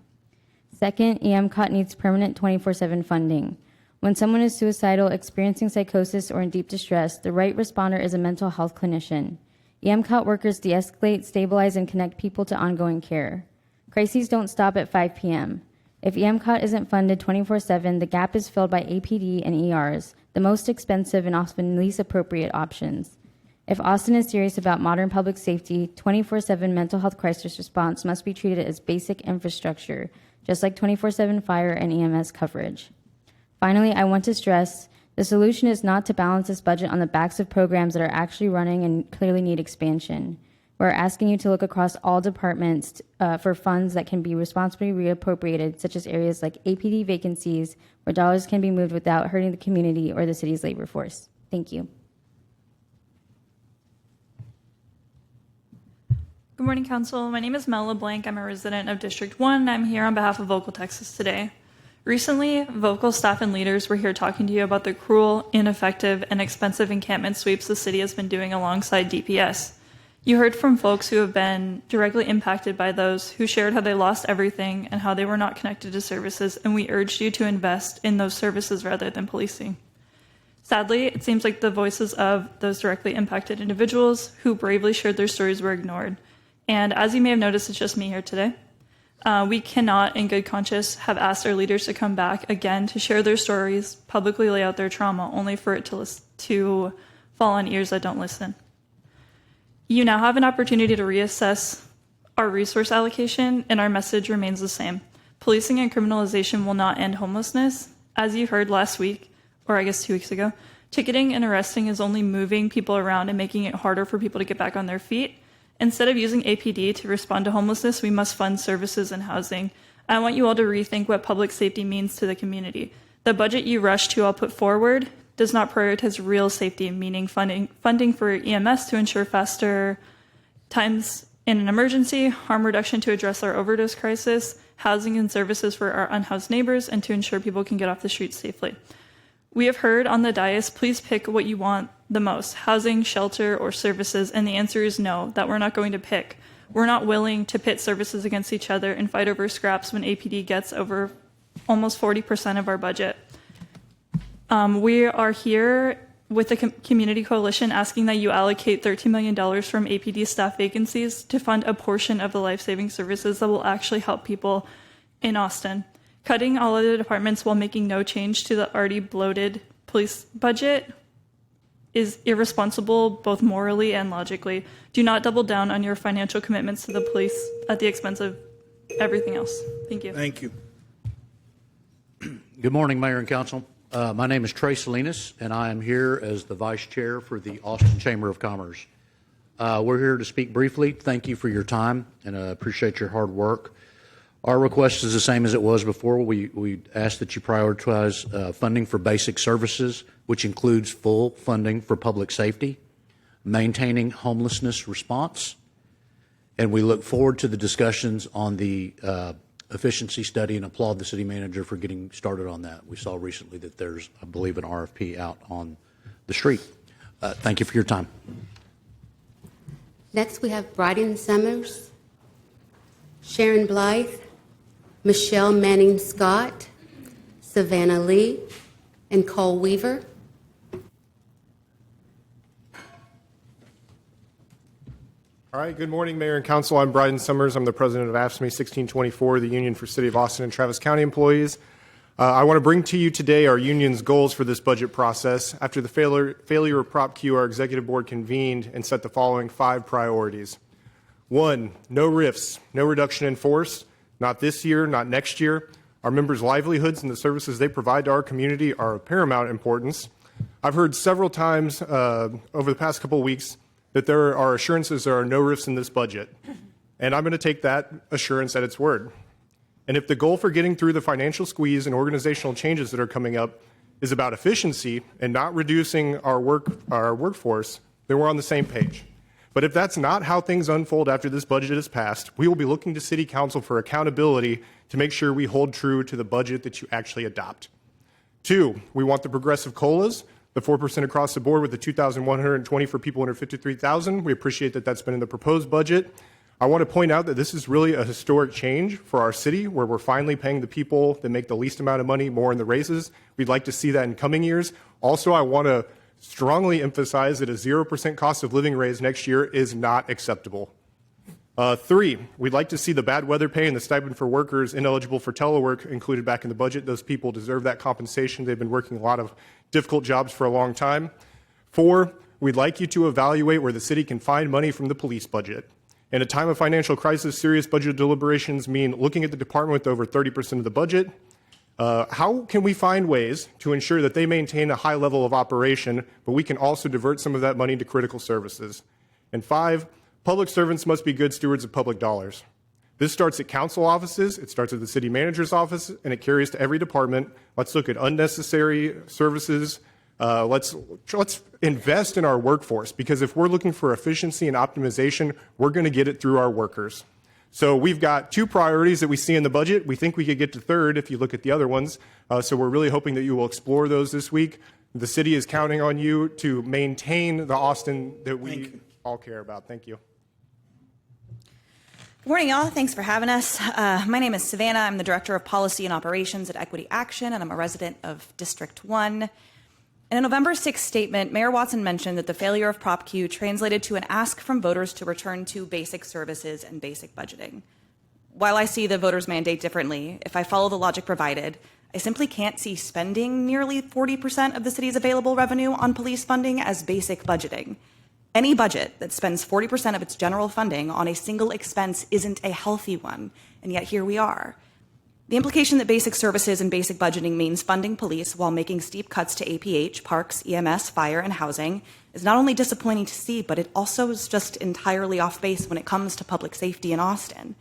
Second, EMCOT needs permanent 24/7 funding. When someone is suicidal, experiencing psychosis, or in deep distress, the right responder is a mental health clinician. EMCOT workers de-escalate, stabilize, and connect people to ongoing care. Crises don't stop at 5 p.m. If EMCOT isn't funded 24/7, the gap is filled by APD and ERs, the most expensive and often least appropriate options. If Austin is serious about modern public safety, 24/7 mental health crisis response must be treated as basic infrastructure, just like 24/7 fire and EMS coverage. Finally, I want to stress the solution is not to balance this budget on the backs of programs that are actually running and clearly need expansion. We're asking you to look across all departments for funds that can be responsibly reappropriated, such as areas like APD vacancies, where dollars can be moved without hurting the community or the city's labor force. Thank you. Good morning, Council. My name is Mel LeBlanc. I'm a resident of District 1. I'm here on behalf of Vocal Texas today. Recently, Vocal staff and leaders were here talking to you about the cruel, ineffective, and expensive encampment sweeps the city has been doing alongside DPS. You heard from folks who have been directly impacted by those, who shared how they lost everything and how they were not connected to services, and we urged you to invest in those services rather than policing. Sadly, it seems like the voices of those directly impacted individuals who bravely shared their stories were ignored. And as you may have noticed, it's just me here today. We cannot, in good conscience, have asked our leaders to come back again to share their stories, publicly lay out their trauma, only for it to fall on ears that don't listen. You now have an opportunity to reassess our resource allocation, and our message remains the same. Policing and criminalization will not end homelessness. As you heard last week, or I guess 2 weeks ago, ticketing and arresting is only moving people around and making it harder for people to get back on their feet. Instead of using APD to respond to homelessness, we must fund services and housing. I want you all to rethink what public safety means to the community. The budget you rush to all put forward does not prioritize real safety, meaning funding for EMS to ensure faster times in an emergency, harm reduction to address our overdose crisis, housing and services for our unhoused neighbors, and to ensure people can get off the streets safely. We have heard on the dais, please pick what you want the most, housing, shelter, or services, and the answer is no, that we're not going to pick. We're not willing to pit services against each other and fight over scraps when APD gets over almost 40% of our budget. We are here with the Community Coalition asking that you allocate $13 million from APD staff vacancies to fund a portion of the life-saving services that will actually help people in Austin. Cutting all other departments while making no change to the already bloated police budget is irresponsible both morally and logically. Do not double down on your financial commitments to the police at the expense of everything else. Thank you. Thank you. Good morning, Mayor and Council. My name is Trey Salinas, and I am here as the Vice Chair for the Austin Chamber of Commerce. We're here to speak briefly. Thank you for your time, and I appreciate your hard work. Our request is the same as it was before. We ask that you prioritize funding for basic services, which includes full funding for public safety, maintaining homelessness response, and we look forward to the discussions on the efficiency study and applaud the city manager for getting started on that. We saw recently that there's, I believe, an RFP out on the street. Thank you for your time. Next, we have Bryden Summers, Sharon Blythe, Michelle Manning Scott, Savannah Lee, and Cole Weaver. All right, good morning, Mayor and Council. I'm Bryden Summers. I'm the president of AFSCME 1624, the Union for City of Austin and Travis County Employees. I want to bring to you today our union's goals for this budget process. After the failure of Prop Q, our executive board convened and set the following 5 priorities. 1, no RIFs, no reduction in force, not this year, not next year. Our members' livelihoods and the services they provide to our community are of paramount importance. I've heard several times over the past couple of weeks that there are assurances there are no RIFs in this budget. And I'm going to take that assurance at its word. And if the goal for getting through the financial squeeze and organizational changes that are coming up is about efficiency and not reducing our workforce, then we're on the same page. But if that's not how things unfold after this budget is passed, we will be looking to City Council for accountability to make sure we hold true to the budget that you actually adopt. 2, we want the progressive COLAs, the 4% across the board with the $2,120 for people under $53,000. We appreciate that that's been in the proposed budget. I want to point out that this is really a historic change for our city, where we're finally paying the people that make the least amount of money more in the raises. We'd like to see that in coming years. Also, I want to strongly emphasize that a 0% cost of living raise next year is not acceptable. 3, we'd like to see the bad weather pay and the stipend for workers ineligible for telework included back in the budget. Those people deserve that compensation. They've been working a lot of difficult jobs for a long time. 4, we'd like you to evaluate where the city can find money from the police budget. In a time of financial crisis, serious budget deliberations mean looking at the department with over 30% of the budget. How can we find ways to ensure that they maintain a high level of operation, but we can also divert some of that money to critical services? And 5, public servants must be good stewards of public dollars. This starts at council offices, it starts at the city manager's office, and it carries to every department. Let's look at unnecessary services. Let's invest in our workforce, because if we're looking for efficiency and optimization, we're going to get it through our workers. So we've got 2 priorities that we see in the budget. We think we could get to 3rd if you look at the other ones. So we're really hoping that you will explore those this week. The city is counting on you to maintain the Austin that we all care about. Thank you. Good morning, y'all. Thanks for having us. My name is Savannah. I'm the Director of Policy and Operations at Equity Action, and I'm a resident of District 1. In a November 6th statement, Mayor Watson mentioned that the failure of Prop Q translated to an ask from voters to return to basic services and basic budgeting. While I see the voters' mandate differently, if I follow the logic provided, I simply can't see spending nearly 40% of the city's available revenue on police funding as basic budgeting. Any budget that spends 40% of its general funding on a single expense isn't a healthy one, and yet here we are. The implication that basic services and basic budgeting means funding police while making steep cuts to APH, parks, EMS, fire, and housing is not only disappointing to see, but it also is just entirely off base when it comes to public safety in Austin.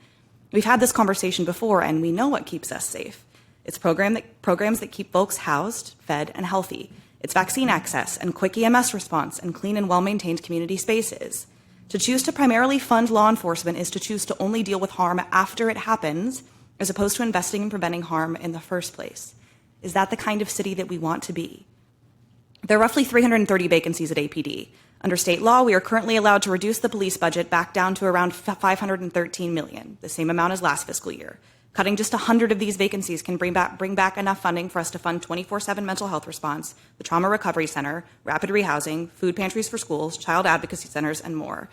We've had this conversation before, and we know what keeps us safe. It's programs that keep folks housed, fed, and healthy. It's vaccine access and quick EMS response and clean and well-maintained community spaces. To choose to primarily fund law enforcement is to choose to only deal with harm after it happens, as opposed to investing in preventing harm in the first place. Is that the kind of city that we want to be? There are roughly 330 vacancies at APD. Under state law, we are currently allowed to reduce the police budget back down to around $513 million, the same amount as last fiscal year. Cutting just 100 of these vacancies can bring back enough funding for us to fund 24/7 mental health response, the Trauma Recovery Center, rapid rehousing, food pantries for schools, child advocacy centers, and more.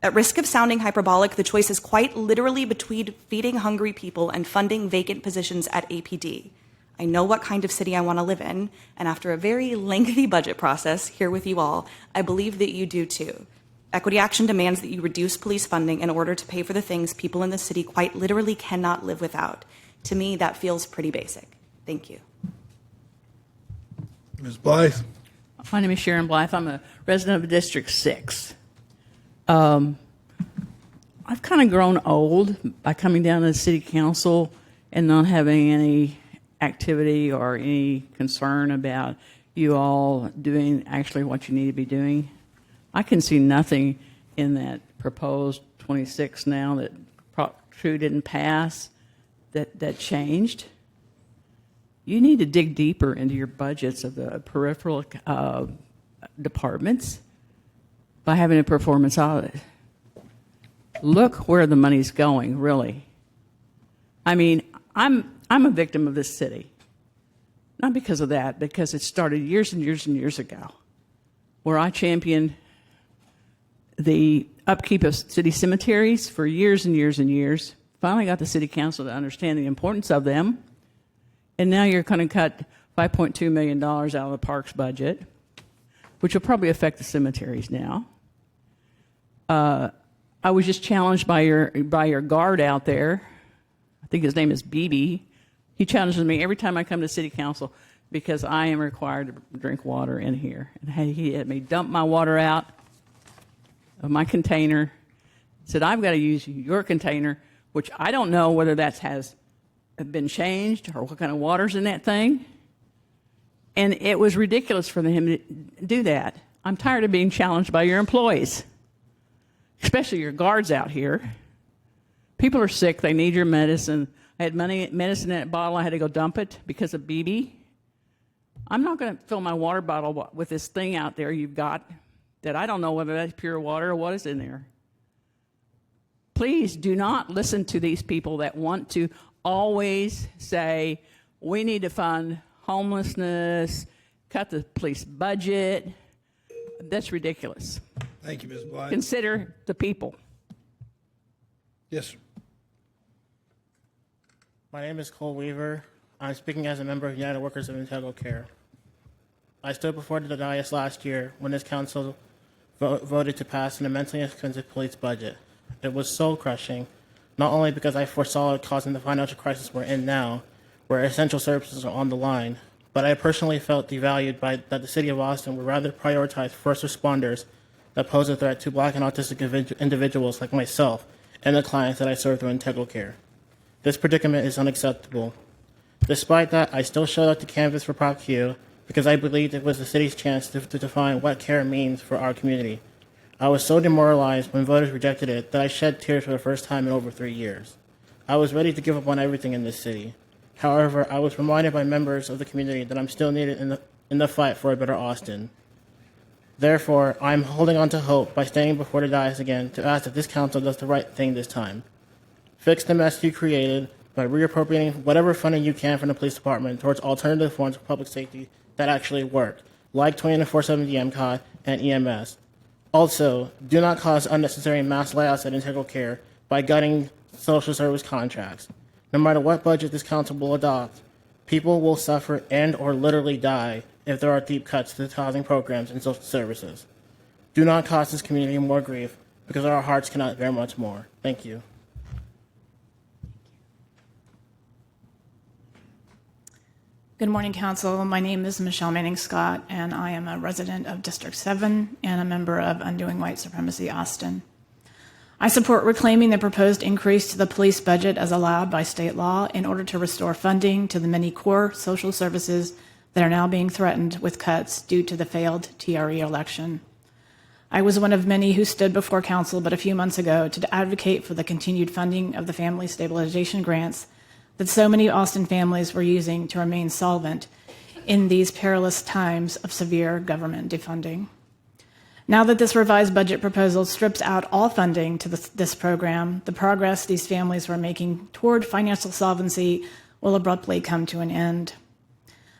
At risk of sounding hyperbolic, the choice is quite literally between feeding hungry people and funding vacant positions at APD. I know what kind of city I want to live in, and after a very lengthy budget process here with you all, I believe that you do too. Equity Action demands that you reduce police funding in order to pay for the things people in the city quite literally cannot live without. To me, that feels pretty basic. Thank you. Ms. Blythe? My name is Sharon Blythe. I'm a resident of District 6. I've kind of grown old by coming down to the city council and not having any activity or any concern about you all doing actually what you need to be doing. I can see nothing in that proposed 26 now that Prop 2 didn't pass that changed. You need to dig deeper into your budgets of the peripheral departments by having a performance audit. Look where the money's going, really. I mean, I'm a victim of this city. Not because of that, because it started years and years and years ago, where I championed the upkeep of city cemeteries for years and years and years. Finally got the city council to understand the importance of them. And now you're going to cut $5.2 million out of the parks budget, which will probably affect the cemeteries now. I was just challenged by your guard out there. I think his name is BB. He challenges me every time I come to city council because I am required to drink water in here. And he had me dump my water out of my container. Said, I've got to use your container, which I don't know whether that has been changed or what kind of water's in that thing. And it was ridiculous for him to do that. I'm tired of being challenged by your employees, especially your guards out here. People are sick. They need your medicine. I had medicine in that bottle. I had to go dump it because of BB. I'm not going to fill my water bottle with this thing out there you've got that I don't know whether that's pure water or what is in there. Please do not listen to these people that want to always say, we need to fund homelessness, cut the police budget. That's ridiculous. Thank you, Ms. Blythe. Consider the people. Yes, sir. My name is Cole Weaver. I'm speaking as a member of United Workers of Integral Care. I stood before the dais last year when this council voted to pass an immensely expensive police budget. It was soul-crushing, not only because I foresaw it causing the financial crisis we're in now, where essential services are on the line, but I personally felt devalued by that the city of Austin would rather prioritize first responders that pose a threat to Black and autistic individuals like myself and the clients that I serve through Integral Care. This predicament is unacceptable. Despite that, I still showed up to canvass for Prop Q because I believed it was the city's chance to define what care means for our community. I was so demoralized when voters rejected it that I shed tears for the first time in over 3 years. I was ready to give up on everything in this city. However, I was reminded by members of the community that I'm still needed in the fight for a better Austin. Therefore, I'm holding on to hope by standing before the dais again to ask that this council does the right thing this time. Fix the mess you created by reappropriating whatever funding you can from the police department towards alternative forms of public safety that actually work, like 24/7 DMCOD and EMS. Also, do not cause unnecessary mass layouts at Integral Care by gutting social service contracts. No matter what budget this council will adopt, people will suffer and or literally die if there are deep cuts to housing programs and social services. Do not cause this community more grief because our hearts cannot bear much more. Thank you. Good morning, Council. My name is Michelle Manning Scott, and I am a resident of District 7 and a member of Undoing White Supremacy Austin. I support reclaiming the proposed increase to the police budget as allowed by state law in order to restore funding to the many core social services that are now being threatened with cuts due to the failed TRE election. I was one of many who stood before Council but a few months ago to advocate for the continued funding of the family stabilization grants that so many Austin families were using to remain solvent in these perilous times of severe government defunding. Now that this revised budget proposal strips out all funding to this program, the progress these families were making toward financial solvency will abruptly come to an end.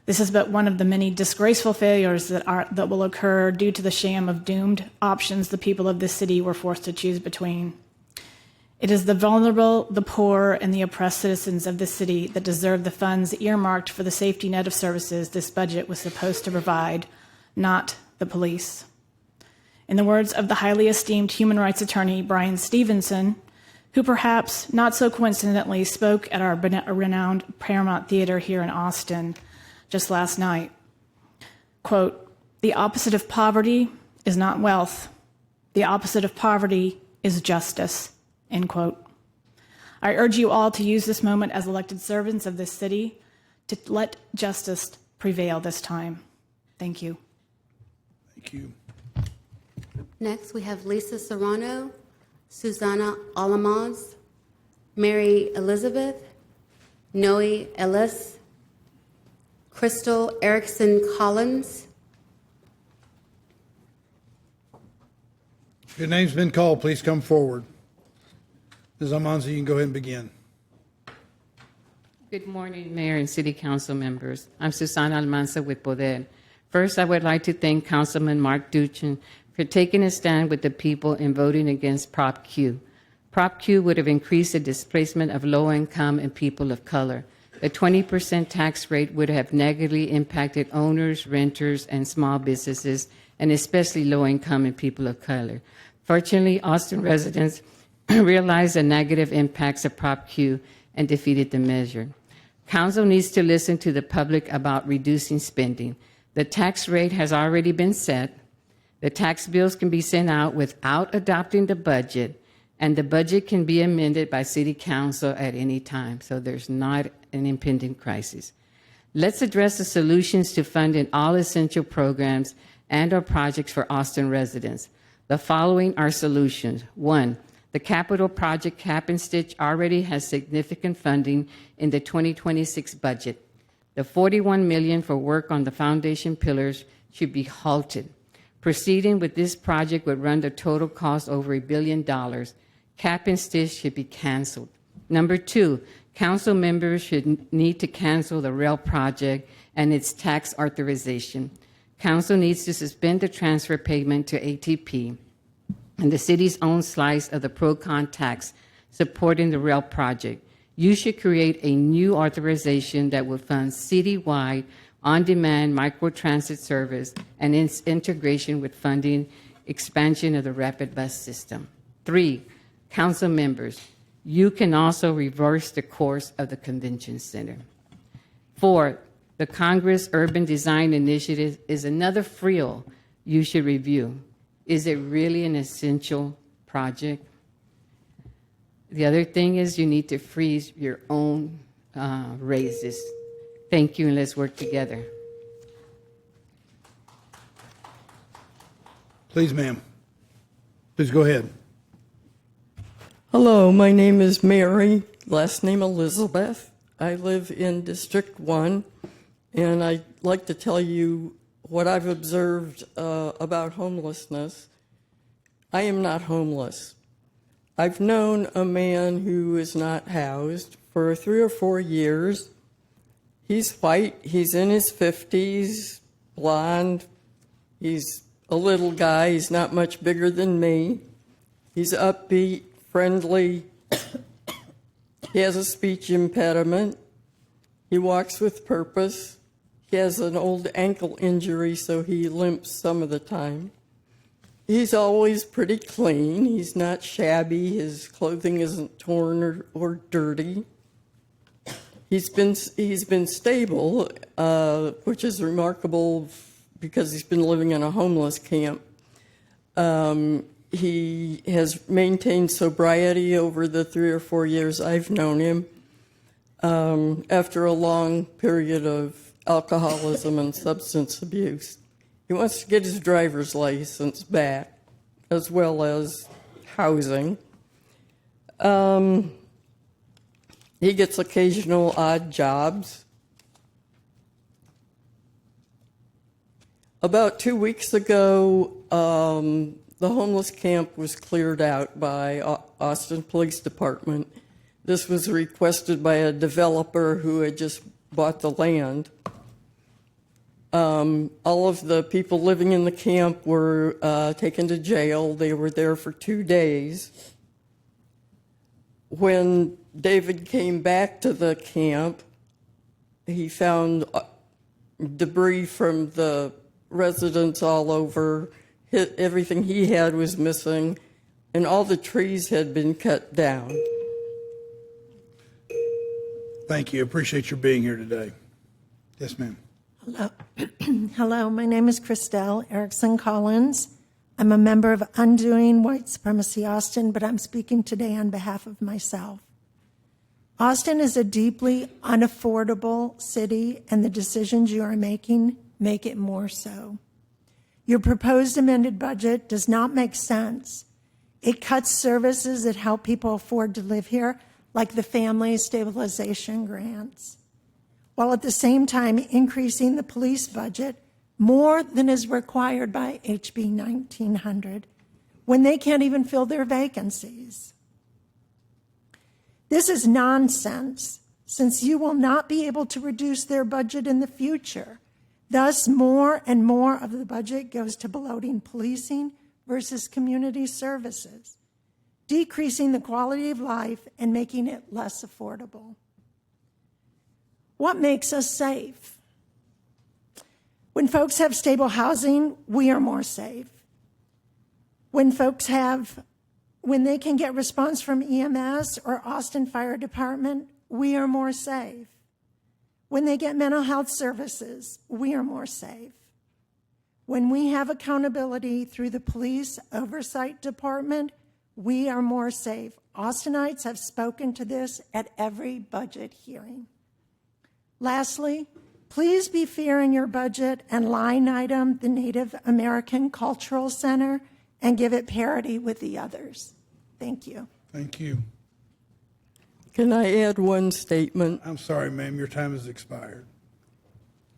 This is but one of the many disgraceful failures that will occur due to the sham of doomed options the people of this city were forced to choose between. It is the vulnerable, the poor, and the oppressed citizens of this city that deserve the funds earmarked for the safety net of services this budget was supposed to provide, not the police. In the words of the highly esteemed human rights attorney Brian Stevenson, who perhaps not so coincidentally spoke at our renowned Paramount Theater here in Austin just last night, quote, "The opposite of poverty is not wealth. The opposite of poverty is justice." End quote. I urge you all to use this moment as elected servants of this city to let justice prevail this time. Thank you. Thank you. Next, we have Lisa Serrano, Susanna Alamaz, Mary Elizabeth, Noe Ellis, Crystal Erickson Collins. If your name's been called, please come forward. Ms. Almanza, you can go ahead and begin. Good morning, Mayor and City Council members. I'm Susana Almanza with Poder. First, I would like to thank Councilman Mark Duchin for taking a stand with the people and voting against Prop Q. Prop Q would have increased the displacement of low-income and people of color. The 20% tax rate would have negatively impacted owners, renters, and small businesses, and especially low-income and people of color. Fortunately, Austin residents realized the negative impacts of Prop Q and defeated the measure. Council needs to listen to the public about reducing spending. The tax rate has already been set. The tax bills can be sent out without adopting the budget, and the budget can be amended by City Council at any time, so there's not an impending crisis. Let's address the solutions to funding all essential programs and/or projects for Austin residents. The following are solutions. 1, the capital project Cap and Stitch already has significant funding in the 2026 budget. The $41 million for work on the foundation pillars should be halted. Proceeding with this project would run the total cost over $1 billion. Cap and Stitch should be canceled. Number 2, council members should need to cancel the rail project and its tax authorization. Council needs to suspend the transfer payment to ATP and the city's own slice of the pro-con tax supporting the rail project. You should create a new authorization that would fund citywide on-demand microtransit service and its integration with funding expansion of the rapid bus system. 3, council members, you can also reverse the course of the convention center. 4, the Congress Urban Design Initiative is another frill you should review. Is it really an essential project? The other thing is you need to freeze your own raises. Thank you, and let's work together. Please, ma'am. Please go ahead. Hello, my name is Mary, last name Elizabeth. I live in District 1, and I'd like to tell you what I've observed about homelessness. I am not homeless. I've known a man who is not housed for 3 or 4 years. He's white, he's in his 50s, blonde, he's a little guy, he's not much bigger than me. He's upbeat, friendly, he has a speech impediment, he walks with purpose, he has an old ankle injury so he limps some of the time. He's always pretty clean, he's not shabby, his clothing isn't torn or dirty. He's been stable, which is remarkable because he's been living in a homeless camp. He has maintained sobriety over the 3 or 4 years I've known him, after a long period of alcoholism and substance abuse. He wants to get his driver's license back, as well as housing. He gets occasional odd jobs. About 2 weeks ago, the homeless camp was cleared out by Austin Police Department. This was requested by a developer who had just bought the land. All of the people living in the camp were taken to jail. They were there for 2 days. When David came back to the camp, he found debris from the residents all over. Everything he had was missing, and all the trees had been cut down. Thank you. Appreciate your being here today. Yes, ma'am. Hello. Hello, my name is Christelle Erickson Collins. I'm a member of Undoing White Supremacy Austin, but I'm speaking today on behalf of myself. Austin is a deeply unaffordable city, and the decisions you are making make it more so. Your proposed amended budget does not make sense. It cuts services that help people afford to live here, like the family stabilization grants, while at the same time increasing the police budget more than is required by HB 1900, when they can't even fill their vacancies. This is nonsense, since you will not be able to reduce their budget in the future. Thus, more and more of the budget goes to bloating policing versus community services, decreasing the quality of life and making it less affordable. What makes us safe? When folks have stable housing, we are more safe. When they can get response from EMS or Austin Fire Department, we are more safe. When they get mental health services, we are more safe. When we have accountability through the Police Oversight Department, we are more safe. Austinites have spoken to this at every budget hearing. Lastly, please be fair in your budget and line item the Native American Cultural Center and give it parity with the others. Thank you. Thank you. Can I add one statement? I'm sorry, ma'am, your time has expired.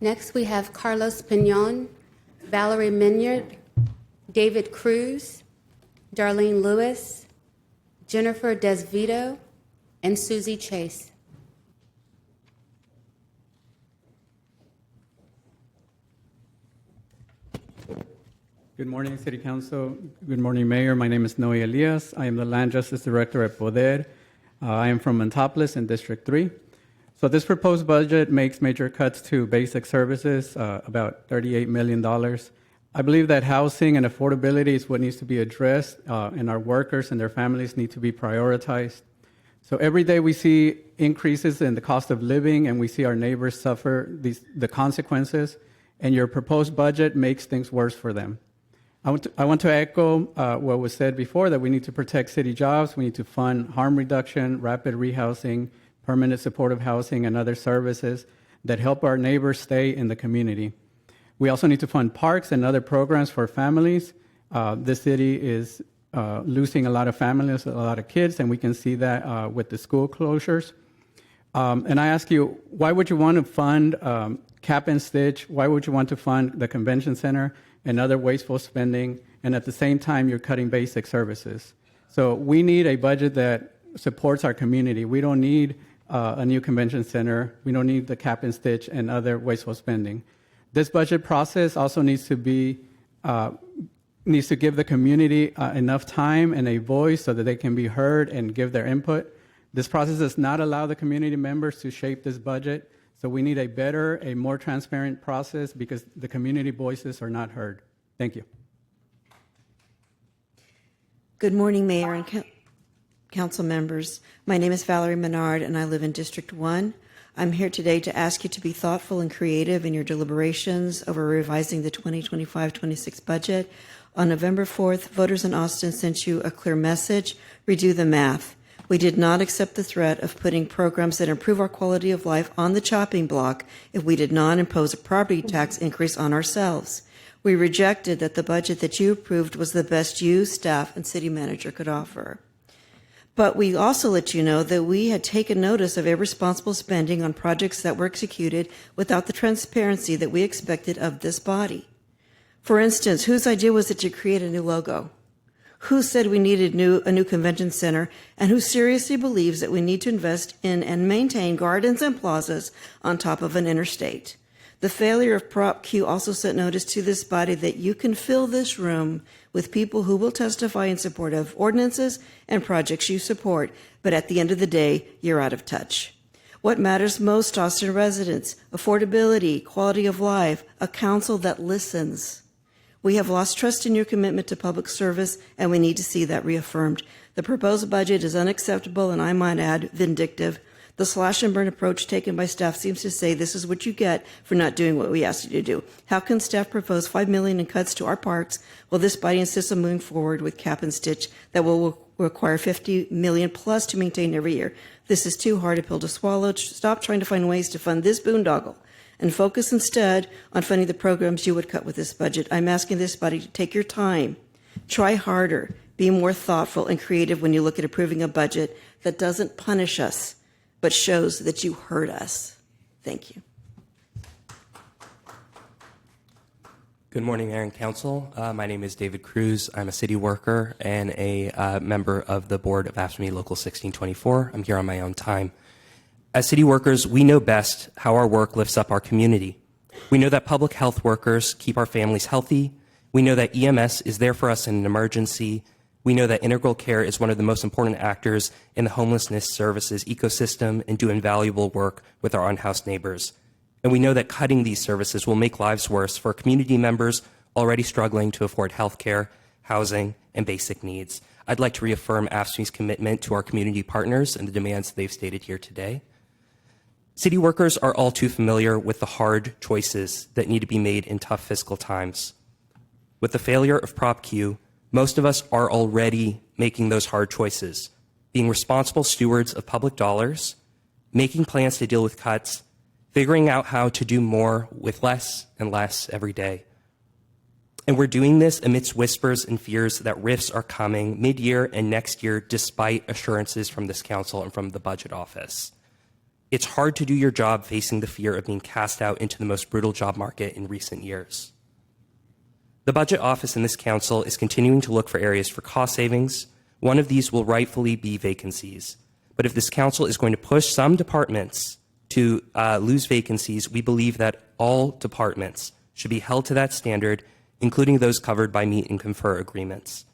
Next, we have Carlos Pignon, Valerie Minyard, David Cruz, Darlene Lewis, Jennifer Desvito, and Susie Chase. Good morning, City Council. Good morning, Mayor. My name is Noe Elias. I am the Land Justice Director at Poder. I am from Antopolis in District 3. So this proposed budget makes major cuts to basic services, about $38 million. I believe that housing and affordability is what needs to be addressed, and our workers and their families need to be prioritized. So every day we see increases in the cost of living, and we see our neighbors suffer the consequences, and your proposed budget makes things worse for them. I want to echo what was said before, that we need to protect city jobs, we need to fund harm reduction, rapid rehousing, permanent supportive housing, and other services that help our neighbors stay in the community. We also need to fund parks and other programs for families. This city is losing a lot of families, a lot of kids, and we can see that with the school closures. And I ask you, why would you want to fund Cap and Stitch? Why would you want to fund the convention center and other wasteful spending, and at the same time you're cutting basic services? So we need a budget that supports our community. We don't need a new convention center. We don't need the Cap and Stitch and other wasteful spending. This budget process also needs to give the community enough time and a voice so that they can be heard and give their input. This process does not allow the community members to shape this budget. So we need a better, a more transparent process because the community voices are not heard. Thank you. Good morning, Mayor and Council members. My name is Valerie Menard, and I live in District 1. I'm here today to ask you to be thoughtful and creative in your deliberations over revising the 2025-26 budget. On November 4th, voters in Austin sent you a clear message: redo the math. We did not accept the threat of putting programs that improve our quality of life on the chopping block if we did not impose a property tax increase on ourselves. We rejected that the budget that you approved was the best you, staff, and city manager could offer. But we also let you know that we had taken notice of irresponsible spending on projects that were executed without the transparency that we expected of this body. For instance, whose idea was it to create a new logo? Who said we needed a new convention center? And who seriously believes that we need to invest in and maintain gardens and plazas on top of an interstate? The failure of Prop Q also sent notice to this body that you can fill this room with people who will testify in support of ordinances and projects you support, but at the end of the day, you're out of touch. What matters most to Austin residents? Affordability, quality of life, a council that listens. We have lost trust in your commitment to public service, and we need to see that reaffirmed. The proposed budget is unacceptable, and I might add, vindictive. The slash and burn approach taken by staff seems to say this is what you get for not doing what we asked you to do. How can staff propose $5 million in cuts to our parks while this body insists on moving forward with cap and stitch that will require $50 million plus to maintain every year? This is too hard a pill to swallow. Stop trying to find ways to fund this boondoggle and focus instead on funding the programs you would cut with this budget. I'm asking this body to take your time, try harder, be more thoughtful and creative when you look at approving a budget that doesn't punish us, but shows that you heard us. Thank you. Good morning, Mayor and Council. My name is David Cruz. I'm a city worker and a member of the board of AFSCME Local 1624. I'm here on my own time. As city workers, we know best how our work lifts up our community. We know that public health workers keep our families healthy. We know that EMS is there for us in an emergency. We know that integral care is one of the most important actors in the homelessness services ecosystem and do invaluable work with our unhoused neighbors. And we know that cutting these services will make lives worse for community members already struggling to afford health care, housing, and basic needs. I'd like to reaffirm AFSCME's commitment to our community partners and the demands they've stated here today. City workers are all too familiar with the hard choices that need to be made in tough fiscal times. With the failure of Prop Q, most of us are already making those hard choices, being responsible stewards of public dollars, making plans to deal with cuts, figuring out how to do more with less and less every day. And we're doing this amidst whispers and fears that rifts are coming mid-year and next year, despite assurances from this council and from the budget office. It's hard to do your job facing the fear of being cast out into the most brutal job market in recent years. The budget office in this council is continuing to look for areas for cost savings. One of these will rightfully be vacancies. But if this council is going to push some departments to lose vacancies, we believe that all departments should be held to that standard, including those covered by meet and confer agreements.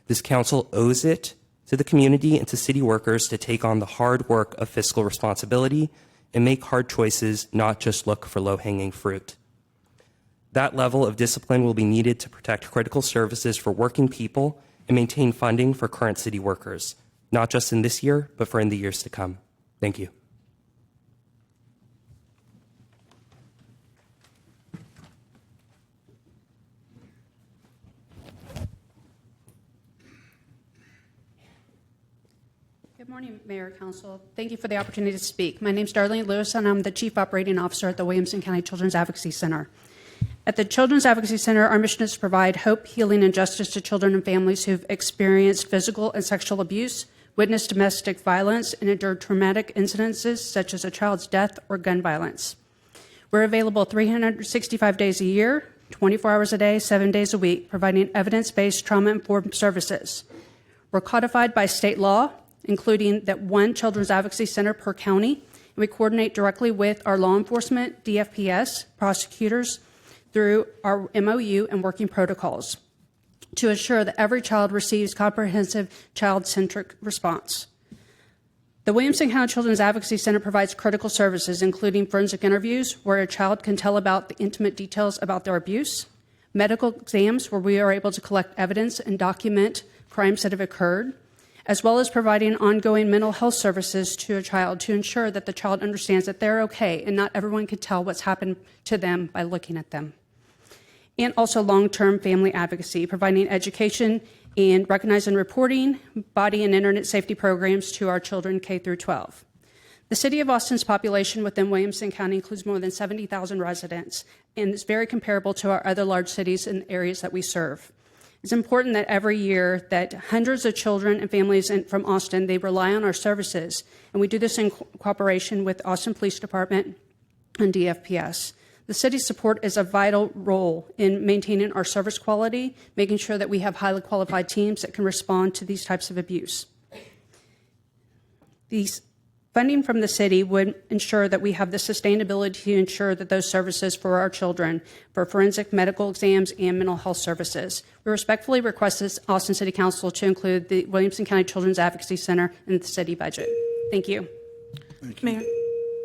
This council owes it to the community and to city workers to take on the hard work of fiscal responsibility and make hard choices, not just look for low-hanging fruit. That level of discipline will be needed to protect critical services for working people and maintain funding for current city workers, not just in this year, but for in the years to come. Thank you. Good morning, Mayor, Council. Thank you for the opportunity to speak. My name is Darlene Lewis, and I'm the Chief Operating Officer at the Williamson County Children's Advocacy Center. At the Children's Advocacy Center, our mission is to provide hope, healing, and justice to children and families who've experienced physical and sexual abuse, witnessed domestic violence, and endured traumatic incidences such as a child's death or gun violence. We're available 365 days a year, 24 hours a day, 7 days a week, providing evidence-based trauma-informed services. We're codified by state law, including that one Children's Advocacy Center per county, and we coordinate directly with our law enforcement, DFPS, prosecutors, through our MOU and working protocols to assure that every child receives comprehensive child-centric response. The Williamson County Children's Advocacy Center provides critical services, including forensic interviews where a child can tell about the intimate details about their abuse, medical exams where we are able to collect evidence and document crimes that have occurred, as well as providing ongoing mental health services to a child to ensure that the child understands that they're okay and not everyone can tell what's happened to them by looking at them. And also long-term family advocacy, providing education and recognizing reporting, body and internet safety programs to our children K through 12. The City of Austin's population within Williamson County includes more than 70,000 residents, and it's very comparable to our other large cities and areas that we serve. It's important that every year that hundreds of children and families from Austin, they rely on our services, and we do this in cooperation with Austin Police Department and DFPS. The city's support is a vital role in maintaining our service quality, making sure that we have highly qualified teams that can respond to these types of abuse. These funding from the city would ensure that we have the sustainability to ensure that those services for our children, for forensic medical exams and mental health services. We respectfully request this Austin City Council to include the Williamson County Children's Advocacy Center in the city budget. Thank you. Mayor,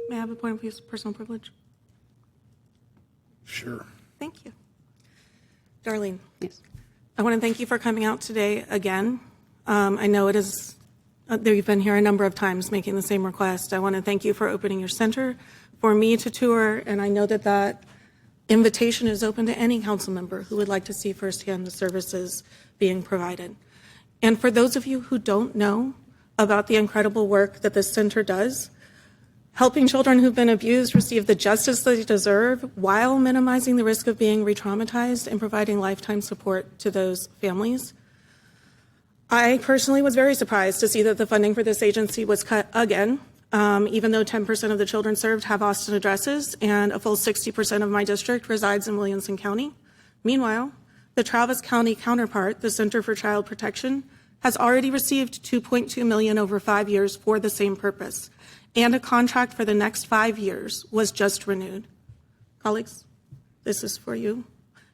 may I have a point of personal privilege? Sure. Thank you. Darlene. Yes. I want to thank you for coming out today again. I know it is, you've been here a number of times making the same request. I want to thank you for opening your center for me to tour, and I know that that invitation is open to any council member who would like to see firsthand the services being provided. And for those of you who don't know about the incredible work that this center does, helping children who've been abused receive the justice they deserve while minimizing the risk of being re-traumatized and providing lifetime support to those families. I personally was very surprised to see that the funding for this agency was cut again, even though 10% of the children served have Austin addresses and a full 60% of my district resides in Williamson County. Meanwhile, the Travis County counterpart, the Center for Child Protection, has already received $2.2 million over 5 years for the same purpose, and a contract for the next 5 years was just renewed. Colleagues, this is for you.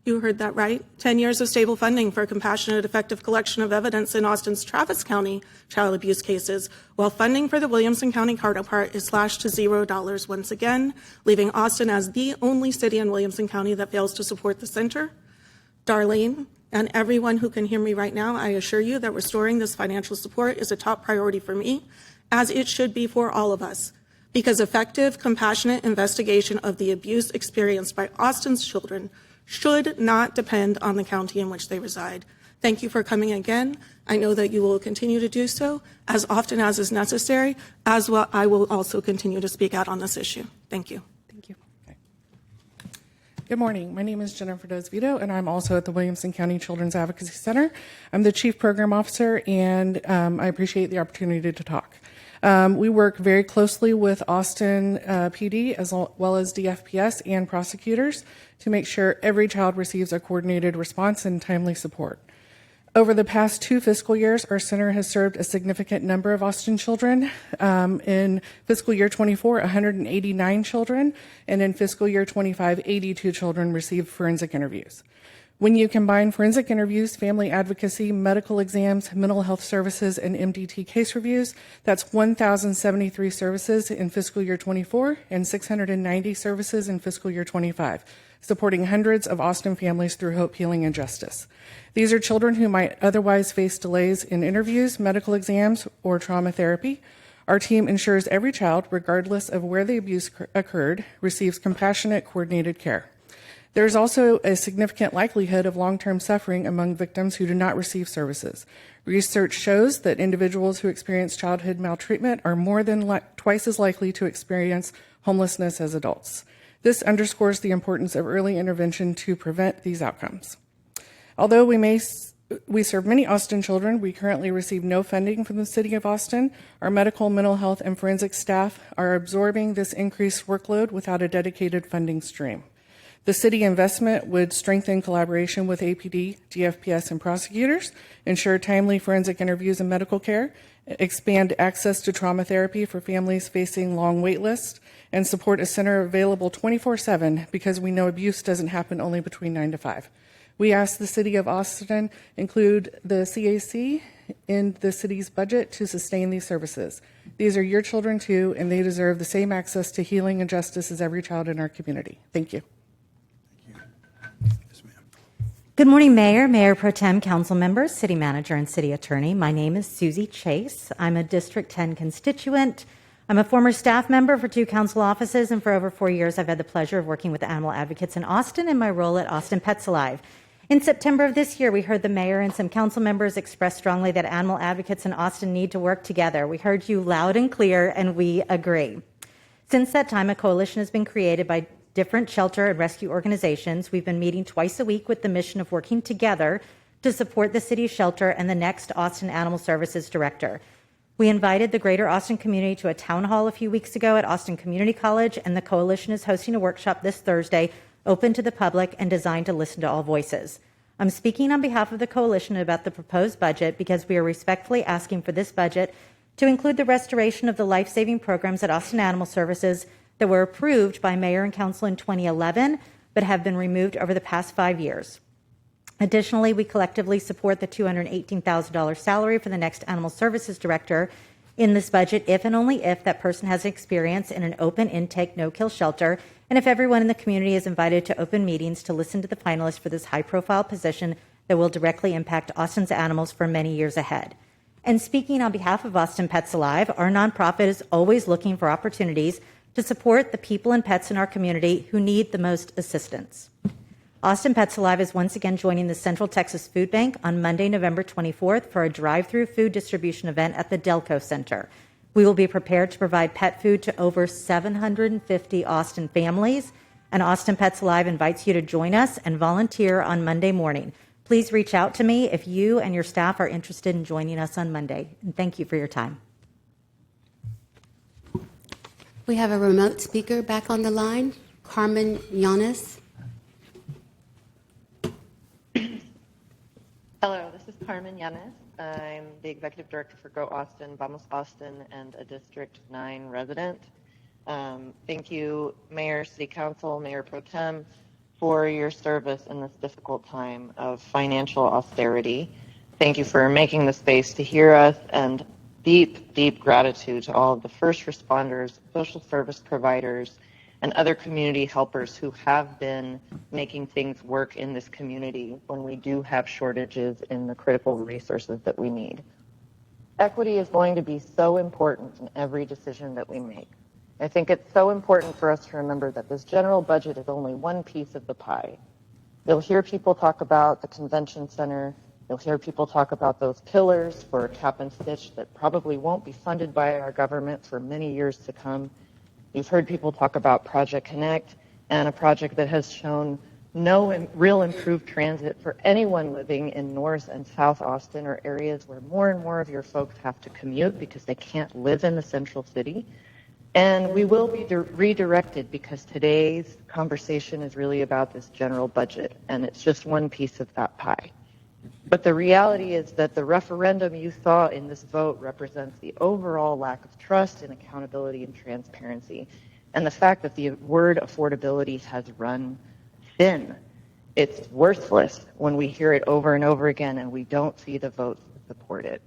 You heard that right. 10 years of stable funding for compassionate, effective collection of evidence in Austin's Travis County child abuse cases, while funding for the Williamson County counterpart is slashed to $0 once again, leaving Austin as the only city in Williamson County that fails to support the center. Darlene, and everyone who can hear me right now, I assure you that restoring this financial support is a top priority for me, as it should be for all of us, because effective, compassionate investigation of the abuse experienced by Austin's children should not depend on the county in which they reside. Thank you for coming again. I know that you will continue to do so as often as is necessary, as well I will also continue to speak out on this issue. Thank you. Thank you. Good morning. My name is Jennifer Desvito, and I'm also at the Williamson County Children's Advocacy Center. I'm the Chief Program Officer, and I appreciate the opportunity to talk. We work very closely with Austin PD as well as DFPS and prosecutors to make sure every child receives a coordinated response and timely support. Over the past 2 fiscal years, our center has served a significant number of Austin children. In fiscal year 24, 189 children, and in fiscal year 25, 82 children received forensic interviews. When you combine forensic interviews, family advocacy, medical exams, mental health services, and MDT case reviews, that's 1,073 services in fiscal year 24 and 690 services in fiscal year 25, supporting hundreds of Austin families through hope, healing, and justice. These are children who might otherwise face delays in interviews, medical exams, or trauma therapy. Our team ensures every child, regardless of where the abuse occurred, receives compassionate, coordinated care. There is also a significant likelihood of long-term suffering among victims who do not receive services. Research shows that individuals who experience childhood maltreatment are more than twice as likely to experience homelessness as adults. This underscores the importance of early intervention to prevent these outcomes. Although we serve many Austin children, we currently receive no funding from the City of Austin. Our medical, mental health, and forensic staff are absorbing this increased workload without a dedicated funding stream. The city investment would strengthen collaboration with APD, DFPS, and prosecutors, ensure timely forensic interviews and medical care, expand access to trauma therapy for families facing long wait lists, and support a center available 24/7 because we know abuse doesn't happen only between 9 to 5. We ask the City of Austin include the CAC in the city's budget to sustain these services. These are your children too, and they deserve the same access to healing and justice as every child in our community. Thank you. Good morning, Mayor, Mayor Pro Tem, council members, city manager, and city attorney. My name is Susie Chase. I'm a District 10 constituent. I'm a former staff member for 2 council offices, and for over 4 years, I've had the pleasure of working with animal advocates in Austin in my role at Austin Pets Alive. In September of this year, we heard the mayor and some council members express strongly that animal advocates in Austin need to work together. We heard you loud and clear, and we agree. Since that time, a coalition has been created by different shelter and rescue organizations. We've been meeting twice a week with the mission of working together to support the city's shelter and the next Austin Animal Services Director. We invited the greater Austin community to a town hall a few weeks ago at Austin Community College, and the coalition is hosting a workshop this Thursday, open to the public and designed to listen to all voices. I'm speaking on behalf of the coalition about the proposed budget because we are respectfully asking for this budget to include the restoration of the life-saving programs at Austin Animal Services that were approved by Mayor and Council in 2011, but have been removed over the past 5 years. Additionally, we collectively support the $218,000 salary for the next Animal Services Director in this budget if and only if that person has experience in an open intake no-kill shelter, and if everyone in the community is invited to open meetings to listen to the finalists for this high-profile position that will directly impact Austin's animals for many years ahead. And speaking on behalf of Austin Pets Alive, our nonprofit is always looking for opportunities to support the people and pets in our community who need the most assistance. Austin Pets Alive is once again joining the Central Texas Food Bank on Monday, November 24th for a drive-through food distribution event at the Delco Center. We will be prepared to provide pet food to over 750 Austin families, and Austin Pets Alive invites you to join us and volunteer on Monday morning. Please reach out to me if you and your staff are interested in joining us on Monday. And thank you for your time. We have a remote speaker back on the line, Carmen Llanes. Hello, this is Carmen Llanes. I'm the Executive Director for Go Austin, Vamos Austin, and a District 9 resident. Thank you, Mayor, City Council, Mayor Pro Tem, for your service in this difficult time of financial austerity. Thank you for making the space to hear us, and deep, deep gratitude to all of the first responders, social service providers, and other community helpers who have been making things work in this community when we do have shortages in the critical resources that we need. Equity is going to be so important in every decision that we make. I think it's so important for us to remember that this general budget is only one piece of the pie. You'll hear people talk about the convention center. You'll hear people talk about those pillars for cap and stitch that probably won't be funded by our government for many years to come. You've heard people talk about Project Connect, and a project that has shown no real improved transit for anyone living in North and South Austin, or areas where more and more of your folks have to commute because they can't live in the central city. And we will be redirected because today's conversation is really about this general budget, and it's just one piece of that pie. But the reality is that the referendum you saw in this vote represents the overall lack of trust and accountability and transparency, and the fact that the word affordability has run thin. It's worthless when we hear it over and over again and we don't see the votes to support it.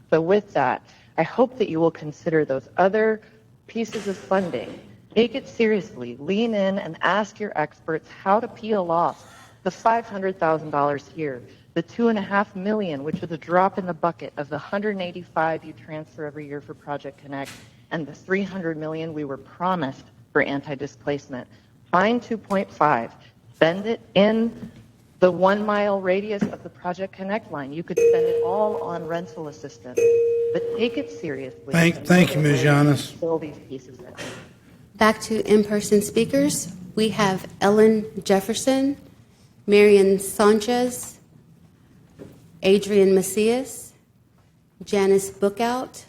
So with that, I hope that you will consider those other pieces of funding. Take it seriously, lean in and ask your experts how to peel off the $500,000 here, the $2.5 million, which is a drop in the bucket of the $185 you transfer every year for Project Connect, and the $300 million we were promised for anti-displacement. Find 2.5, spend it in the 1 mile radius of the Project Connect line. You could spend it all on rental assistance, but take it seriously. Thank you, Ms. Llanes. Fill these pieces in. Back to in-person speakers. We have Ellen Jefferson, Marian Sanchez, Adrian Macias, Janice Bookout,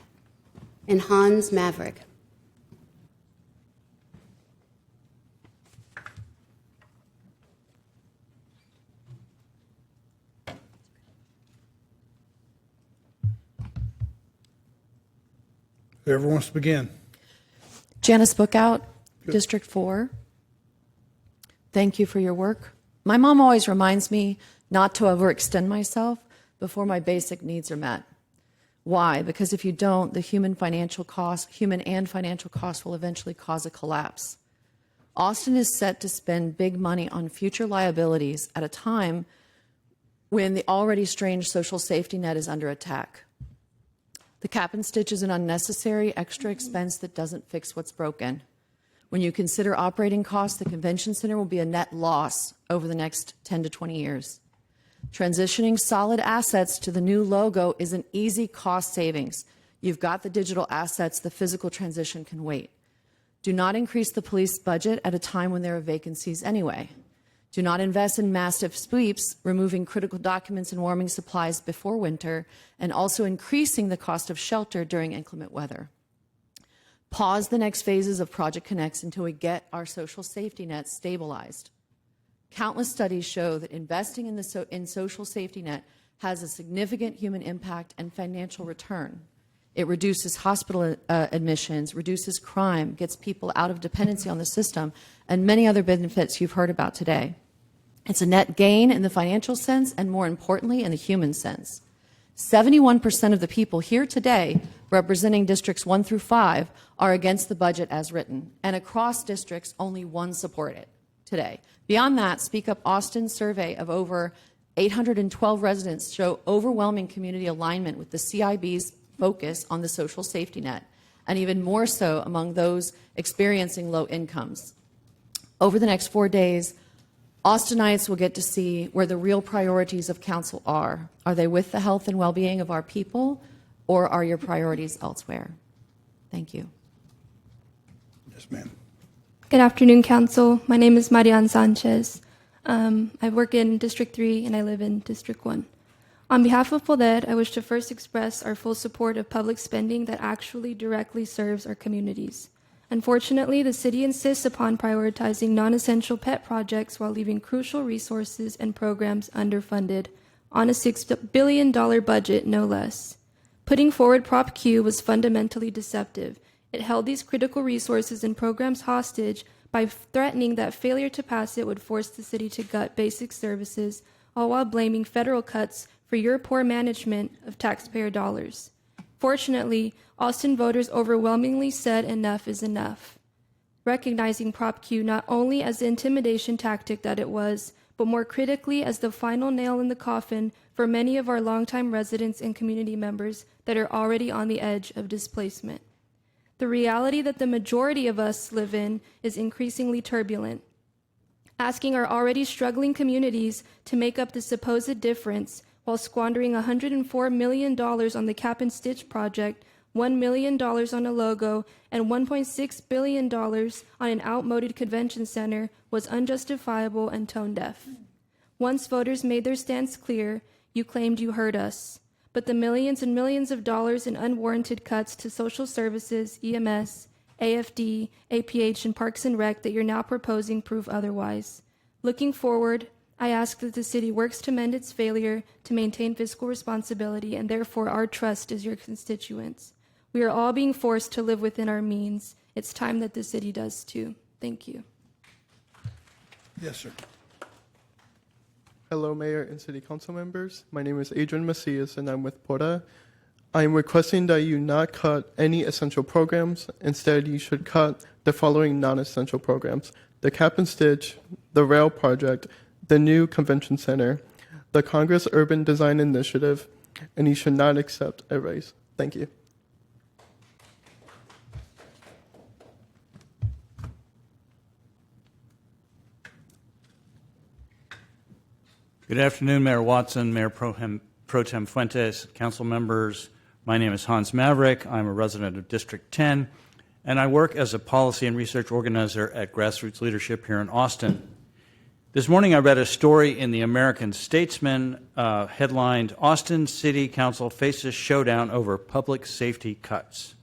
and Hans Maverick. Whoever wants to begin. Janice Bookout, District 4. Thank you for your work. My mom always reminds me not to overextend myself before my basic needs are met. Why? Because if you don't, the human and financial cost will eventually cause a collapse. Austin is set to spend big money on future liabilities at a time when the already strained social safety net is under attack. The cap and stitch is an unnecessary extra expense that doesn't fix what's broken. When you consider operating costs, the convention center will be a net loss over the next 10 to 20 years. Transitioning solid assets to the new logo is an easy cost savings. You've got the digital assets, the physical transition can wait. Do not increase the police budget at a time when there are vacancies anyway. Do not invest in massive sweeps, removing critical documents and warming supplies before winter, and also increasing the cost of shelter during inclement weather. Pause the next phases of Project Connects until we get our social safety net stabilized. Countless studies show that investing in social safety net has a significant human impact and financial return. It reduces hospital admissions, reduces crime, gets people out of dependency on the system, and many other benefits you've heard about today. It's a net gain in the financial sense and, more importantly, in the human sense. 71% of the people here today, representing districts 1 through 5, are against the budget as written, and across districts, only 1 support it today. Beyond that, Speak Up Austin's survey of over 812 residents show overwhelming community alignment with the CIB's focus on the social safety net, and even more so among those experiencing low incomes. Over the next 4 days, Austinites will get to see where the real priorities of council are. Are they with the health and well-being of our people, or are your priorities elsewhere? Thank you. Yes, ma'am. Good afternoon, Council. My name is Marian Sanchez. I work in District 3 and I live in District 1. On behalf of Poder, I wish to first express our full support of public spending that actually directly serves our communities. Unfortunately, the city insists upon prioritizing non-essential pet projects while leaving crucial resources and programs underfunded on a $6 billion budget, no less. Putting forward Prop Q was fundamentally deceptive. It held these critical resources and programs hostage by threatening that failure to pass it would force the city to gut basic services, all while blaming federal cuts for your poor management of taxpayer dollars. Fortunately, Austin voters overwhelmingly said enough is enough, recognizing Prop Q not only as the intimidation tactic that it was, but more critically as the final nail in the coffin for many of our longtime residents and community members that are already on the edge of displacement. The reality that the majority of us live in is increasingly turbulent. Asking our already struggling communities to make up the supposed difference while squandering $104 million on the Cap and Stitch project, $1 million on a logo, and $1.6 billion on an outmoded convention center was unjustifiable and tone deaf. Once voters made their stance clear, you claimed you heard us. But the millions and millions of dollars in unwarranted cuts to social services, EMS, AFD, APH, and Parks and Rec that you're now proposing prove otherwise. Looking forward, I ask that the city works to mend its failure to maintain fiscal responsibility, and therefore our trust is your constituents. We are all being forced to live within our means. It's time that the city does too. Thank you. Yes, sir. Hello, Mayor and City Council members. My name is Adrian Macias, and I'm with PORTA. I am requesting that you not cut any essential programs. Instead, you should cut the following non-essential programs: the Cap and Stitch, the Rail Project, the new Convention Center, the Congress Urban Design Initiative, and you should not accept a raise. Thank you. Good afternoon, Mayor Watson, Mayor Pro Tem Fuentes, council members. My name is Hans Maverick. I'm a resident of District 10, and I work as a policy and research organizer at Grassroots Leadership here in Austin. This morning I read a story in the American Statesman headlined, "Austin City Council Faces Showdown Over Public Safety Cuts."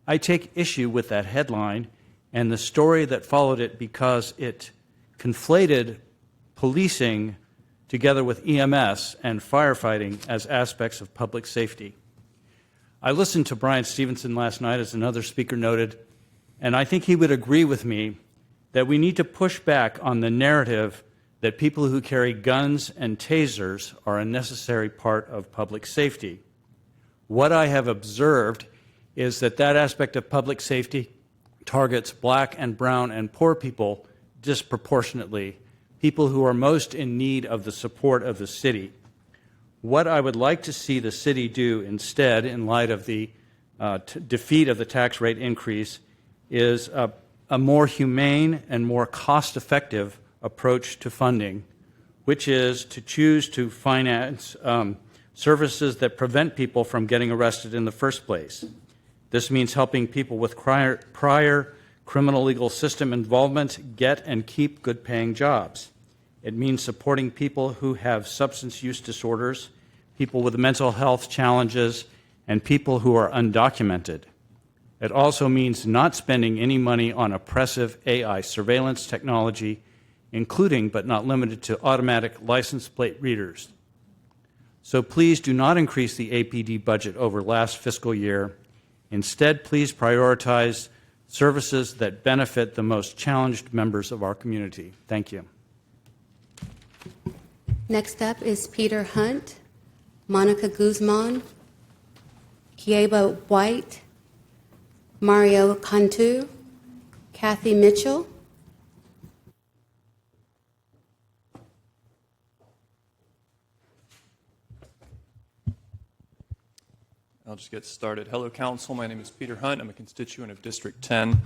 I take issue with that headline and the story that followed it because it conflated policing together with EMS and firefighting as aspects of public safety. I listened to Brian Stevenson last night, as another speaker noted, and I think he would agree with me that we need to push back on the narrative that people who carry guns and tasers are a necessary part of public safety. What I have observed is that that aspect of public safety targets black and brown and poor people disproportionately people who are most in need of the support of the city. What I would like to see the city do instead, in light of the defeat of the tax rate increase, is a more humane and more cost-effective approach to funding, which is to choose to finance services that prevent people from getting arrested in the first place. This means helping people with prior criminal legal system involvement get and keep good-paying jobs. It means supporting people who have substance use disorders, people with mental health challenges, and people who are undocumented. It also means not spending any money on oppressive AI surveillance technology, including but not limited to automatic license plate readers. So please do not increase the APD budget over last fiscal year. Instead, please prioritize services that benefit the most challenged members of our community. Thank you. Next up is Peter Hunt, Monica Guzman, Kieba White, Mario Cantu, Kathy Mitchell. I'll just get started. Hello, Council. My name is Peter Hunt. I'm a constituent of District 10.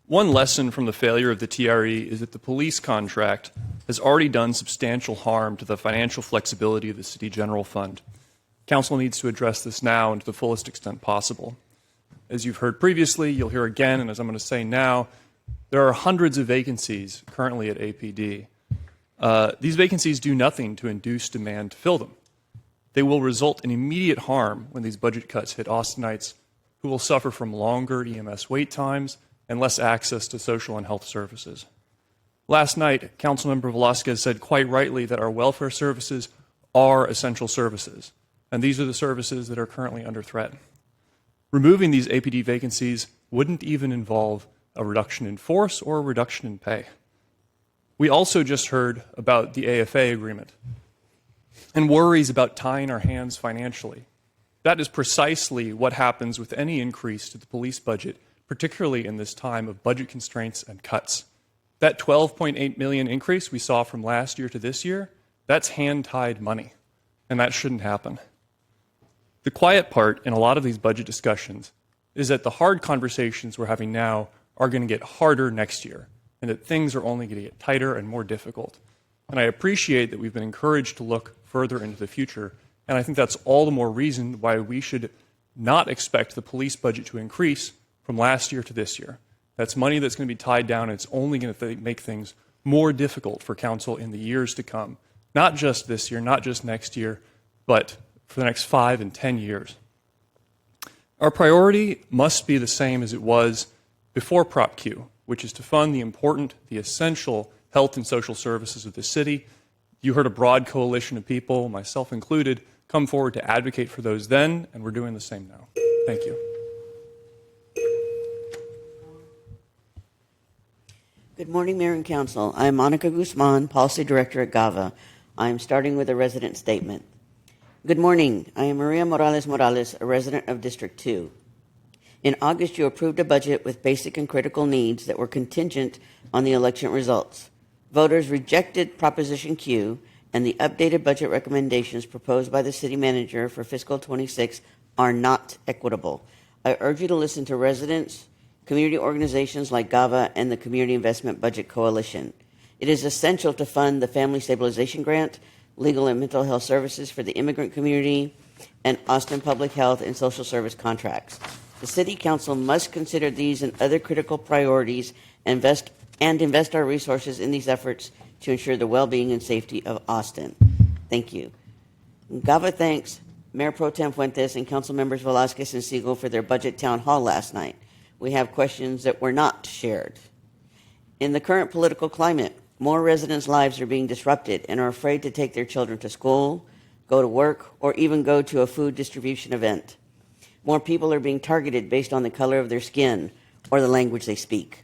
One lesson from the failure of the TRE is that the police contract has already done substantial harm to the financial flexibility of the City General Fund. Council needs to address this now and to the fullest extent possible. As you've heard previously, you'll hear again, and as I'm going to say now, there are hundreds of vacancies currently at APD. These vacancies do nothing to induce demand to fill them. They will result in immediate harm when these budget cuts hit Austinites, who will suffer from longer EMS wait times and less access to social and health services. Last night, Councilmember Velasquez said quite rightly that our welfare services are essential services, and these are the services that are currently under threat. Removing these APD vacancies wouldn't even involve a reduction in force or a reduction in pay. We also just heard about the AFA agreement and worries about tying our hands financially. That is precisely what happens with any increase to the police budget, particularly in this time of budget constraints and cuts. That $12.8 million increase we saw from last year to this year, that's hand-tied money, and that shouldn't happen. The quiet part in a lot of these budget discussions is that the hard conversations we're having now are going to get harder next year, and that things are only going to get tighter and more difficult. And I appreciate that we've been encouraged to look further into the future, and I think that's all the more reason why we should not expect the police budget to increase from last year to this year. That's money that's going to be tied down, and it's only going to make things more difficult for council in the years to come. Not just this year, not just next year, but for the next 5 and 10 years. Our priority must be the same as it was before Prop Q, which is to fund the important, the essential health and social services of the city. You heard a broad coalition of people, myself included, come forward to advocate for those then, and we're doing the same now. Thank you. Good morning, Mayor and Council. I'm Monica Guzman, Policy Director at GAVA. I'm starting with a resident statement. Good morning. I am Maria Morales Morales, a resident of District 2. In August, you approved a budget with basic and critical needs that were contingent on the election results. Voters rejected Proposition Q, and the updated budget recommendations proposed by the City Manager for Fiscal 26 are not equitable. I urge you to listen to residents, community organizations like GAVA, and the Community Investment Budget Coalition. It is essential to fund the Family Stabilization Grant, legal and mental health services for the immigrant community, and Austin Public Health and Social Service contracts. The City Council must consider these and other critical priorities and invest our resources in these efforts to ensure the well-being and safety of Austin. Thank you. GAVA thanks Mayor Pro Tem Fuentes and Council Members Velasquez and Siegel for their budget town hall last night. We have questions that were not shared. In the current political climate, more residents' lives are being disrupted and are afraid to take their children to school, go to work, or even go to a food distribution event. More people are being targeted based on the color of their skin or the language they speak.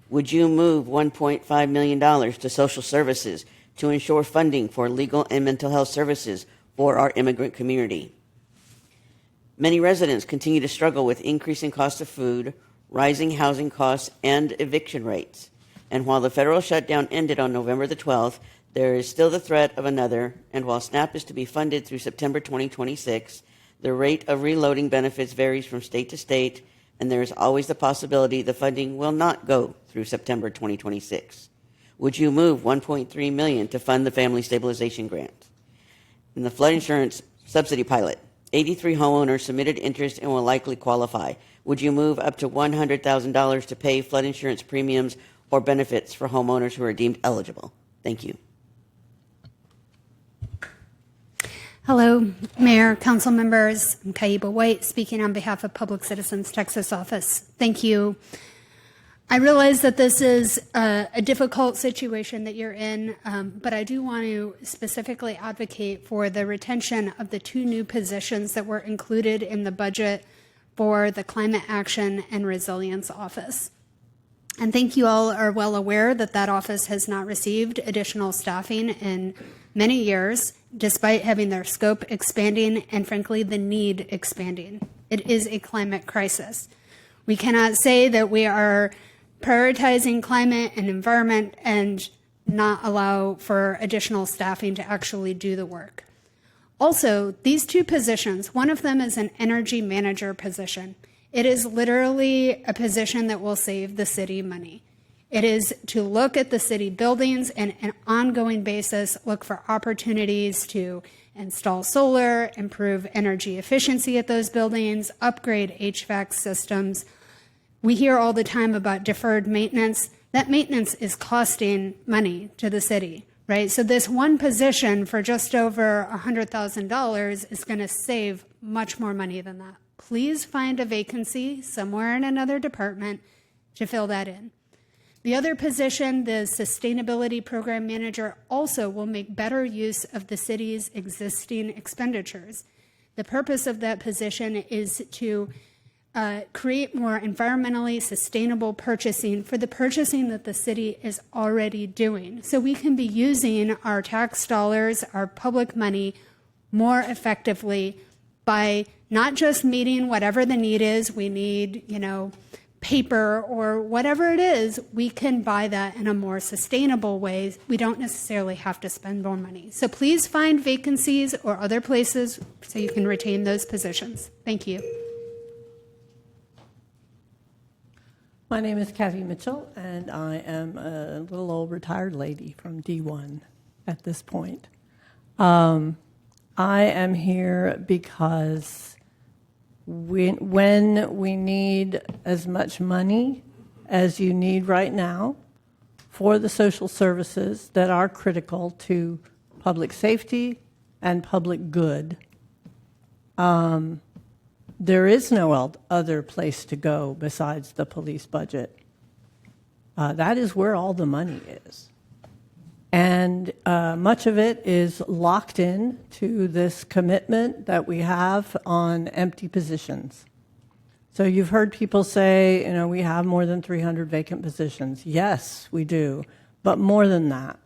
Would you move $1.5 million to social services to ensure funding for legal and mental health services for our immigrant community? Many residents continue to struggle with increasing costs of food, rising housing costs, and eviction rates. And while the federal shutdown ended on November the 12th, there is still the threat of another. And while SNAP is to be funded through September 2026, the rate of reloading benefits varies from state to state, and there is always the possibility the funding will not go through September 2026. Would you move $1.3 million to fund the Family Stabilization Grant? In the flood insurance subsidy pilot, 83 homeowners submitted interest and will likely qualify. Would you move up to $100,000 to pay flood insurance premiums or benefits for homeowners who are deemed eligible? Thank you. Hello, Mayor, council members. I'm Kaiba White, speaking on behalf of Public Citizens Texas Office. Thank you. I realize that this is a difficult situation that you're in, but I do want to specifically advocate for the retention of the 2 new positions that were included in the budget for the Climate Action and Resilience Office. And think you all are well aware that that office has not received additional staffing in many years, despite having their scope expanding and, frankly, the need expanding. It is a climate crisis. We cannot say that we are prioritizing climate and environment and not allow for additional staffing to actually do the work. Also, these 2 positions, one of them is an energy manager position. It is literally a position that will save the city money. It is to look at the city buildings and on an ongoing basis, look for opportunities to install solar, improve energy efficiency at those buildings, upgrade HVAC systems. We hear all the time about deferred maintenance. That maintenance is costing money to the city, right? So this one position for just over $100,000 is going to save much more money than that. Please find a vacancy somewhere in another department to fill that in. The other position, the Sustainability Program Manager, also will make better use of the city's existing expenditures. The purpose of that position is to create more environmentally sustainable purchasing for the purchasing that the city is already doing. So we can be using our tax dollars, our public money, more effectively by not just meeting whatever the need is. We need, paper or whatever it is, we can buy that in a more sustainable way. We don't necessarily have to spend more money. So please find vacancies or other places so you can retain those positions. Thank you. My name is Kathy Mitchell, and I am a little old retired lady from D1 at this point. I am here because when we need as much money as you need right now for the social services that are critical to public safety and public good, there is no other place to go besides the police budget. That is where all the money is. And much of it is locked in to this commitment that we have on empty positions. So you've heard people say, we have more than 300 vacant positions. Yes, we do. But more than that,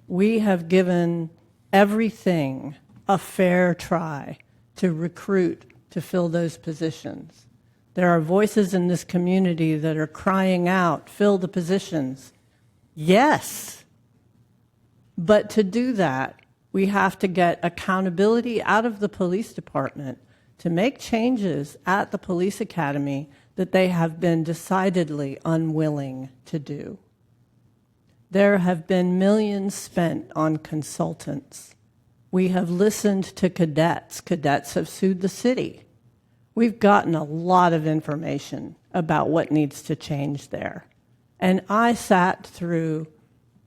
we have given everything a fair try to recruit to fill those positions. There are voices in this community that are crying out, fill the positions. Yes. But to do that, we have to get accountability out of the police department to make changes at the police academy that they have been decidedly unwilling to do. There have been millions spent on consultants. We have listened to cadets. Cadets have sued the city. We've gotten a lot of information about what needs to change there. And I sat through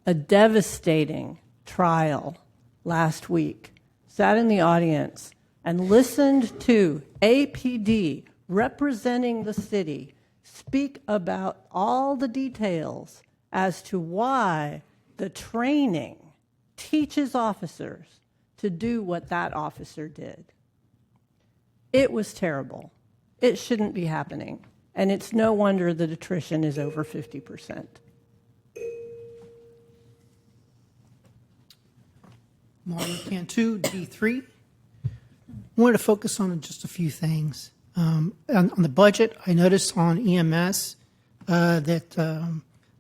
a devastating trial last week, sat in the audience and listened to APD representing the city speak about all the details as to why the training teaches officers to do what that officer did. It was terrible. It shouldn't be happening. And it's no wonder that attrition is over 50%. Mario Cantu, D3. I wanted to focus on just a few things. On the budget, I noticed on EMS that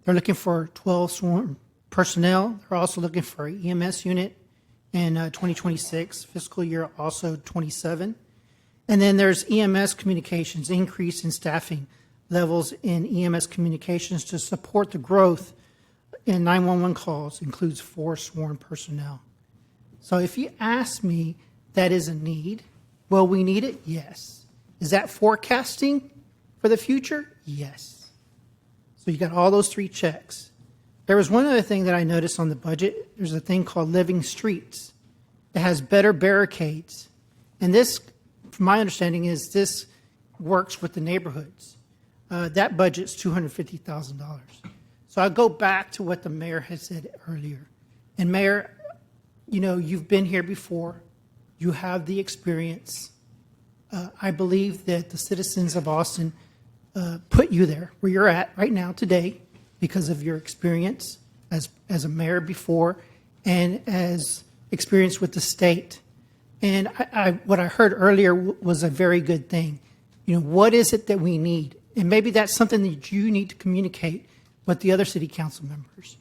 there They're looking for 12 sworn personnel. They're also looking for an EMS unit in 2026, fiscal year also 27. And then there's EMS communications, increase in staffing levels in EMS communications to support the growth in 911 calls, includes 4 sworn personnel. So if you ask me, that is a need. Will we need it? Yes. Is that forecasting for the future? Yes. So you got all those 3 checks. There was one other thing that I noticed on the budget. There's a thing called Living Streets. It has better barricades. And this, from my understanding, is this works with the neighborhoods. That budget's $250,000. So I go back to what the mayor had said earlier. And Mayor, you know, you've been here before. You have the experience. I believe that the citizens of Austin put you there where you're at right now today because of your experience as a mayor before and as experience with the state. And what I heard earlier was a very good thing. You know, what is it that we need? And maybe that's something that you need to communicate with the other city council members.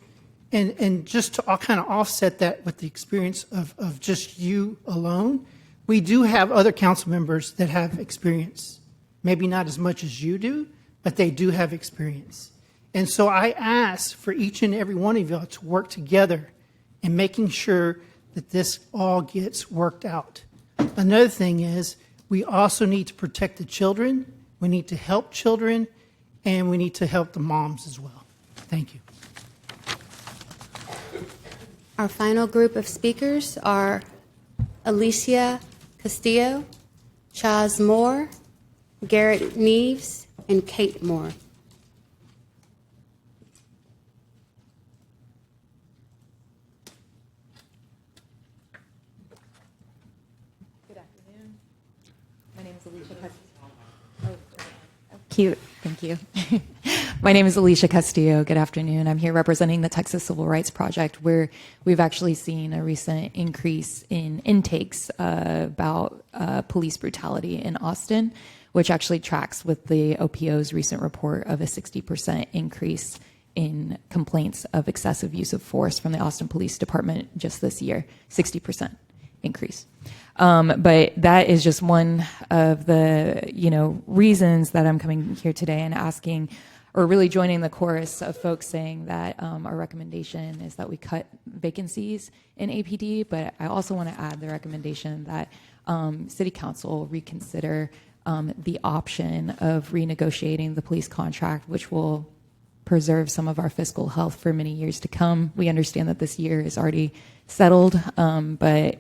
And just to kind of offset that with the experience of just you alone, we do have other council members that have experience. Maybe not as much as you do, but they do have experience. And so I ask for each and every one of y'all to work together in making sure that this all gets worked out. Another thing is we also need to protect the children. We need to help children, and we need to help the moms as well. Thank you. Our final group of speakers are Alicia Castillo, Chaz Moore, Garrett Neves, and Kate Moore. Good afternoon. My name is Alicia Castillo. Cute. Thank you. My name is Alicia Castillo. Good afternoon. I'm here representing the Texas Civil Rights Project, where we've actually seen a recent increase in intakes about police brutality in Austin, which actually tracks with the OPO's recent report of a 60% increase in complaints of excessive use of force from the Austin Police Department just this year. 60% increase. But that is just one of the, reasons that I'm coming here today and asking, or really joining the chorus of folks saying that our recommendation is that we cut vacancies in APD, but I also want to add the recommendation that City Council reconsider the option of renegotiating the police contract, which will preserve some of our fiscal health for many years to come. We understand that this year is already settled, but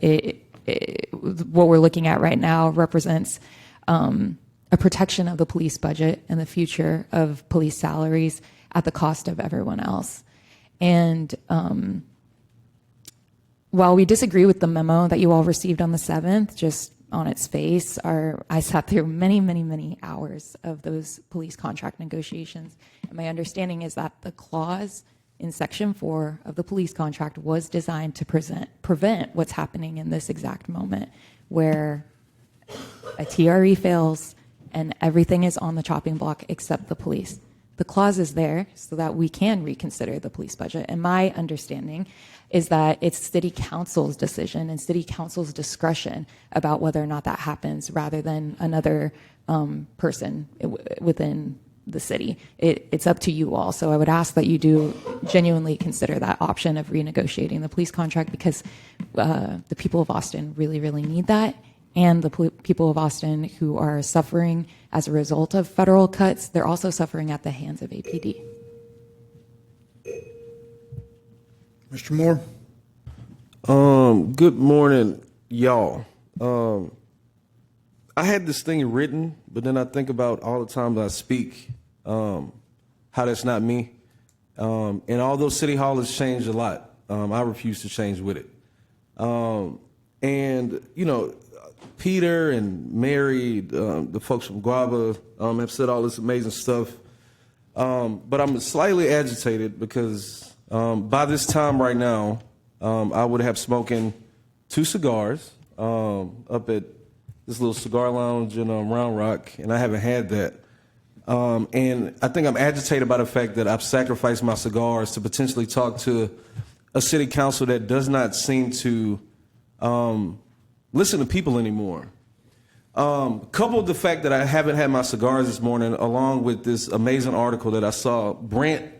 what we're looking at right now represents a protection of the police budget and the future of police salaries at the cost of everyone else. And while we disagree with the memo that you all received on the 7th, just on its face, I sat through many, many, many hours of those police contract negotiations. And my understanding is that the clause in Section 4 of the police contract was designed to prevent what's happening in this exact moment, where a TRE fails and everything is on the chopping block except the police. The clause is there so that we can reconsider the police budget. And my understanding is that it's City Council's decision and City Council's discretion about whether or not that happens, rather than another person within the city. It's up to you all. So I would ask that you do genuinely consider that option of renegotiating the police contract, because the people of Austin really, really need that. And the people of Austin who are suffering as a result of federal cuts, they're also suffering at the hands of APD. Mr. Moore. Good morning, y'all. I had this thing written, but then I think about all the times I speak, how that's not me. And although City Hall has changed a lot, I refuse to change with it. And, Peter and Mary, the folks from Guava, have said all this amazing stuff. But I'm slightly agitated because by this time right now, I would have smoking 2 cigars up at this little cigar lounge in Round Rock, and I haven't had that. And I think I'm agitated by the fact that I've sacrificed my cigars to potentially talk to a city council that does not seem to listen to people anymore. Coupled the fact that I haven't had my cigars this morning, along with this amazing article that I saw Brent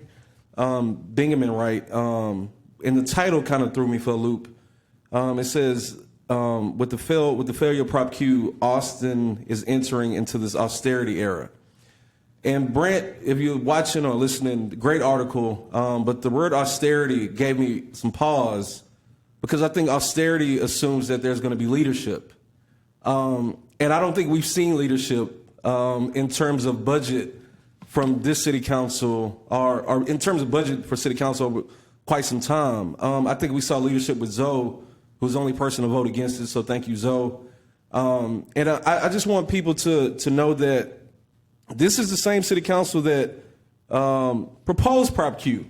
Bingaman write, and the title kind of threw me for a loop. It says, with the failure of Prop Q, Austin is entering into this austerity era. And Brent, if you're watching or listening, great article, but the word austerity gave me some pause because I think austerity assumes that there's going to be leadership. And I don't think we've seen leadership in terms of budget from this city council or in terms of budget for city council over quite some time. I think we saw leadership with Zoe, who's the only person to vote against it, so thank you, Zoe. And I just want people to know that this is the same city council that proposed Prop Q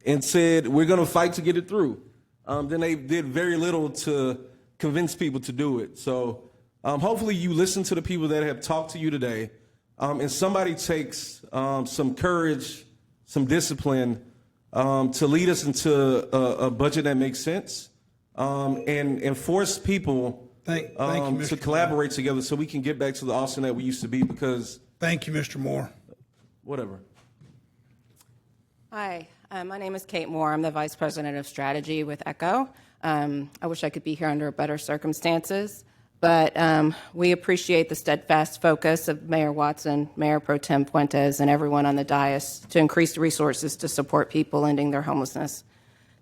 and said, we're going to fight to get it through. Then they did very little to convince people to do it. So hopefully you listen to the people that have talked to you today, and somebody takes some courage, some discipline to lead us into a budget that makes sense and force people Thank you, Mr. to collaborate together so we can get back to the Austin that we used to be because... Thank you, Mr. Moore. Whatever. Hi, my name is Kate Moore. I'm the Vice President of Strategy with ECHO. I wish I could be here under better circumstances, but we appreciate the steadfast focus of Mayor Watson, Mayor Pro Tem Fuentes, and everyone on the dais to increase resources to support people ending their homelessness.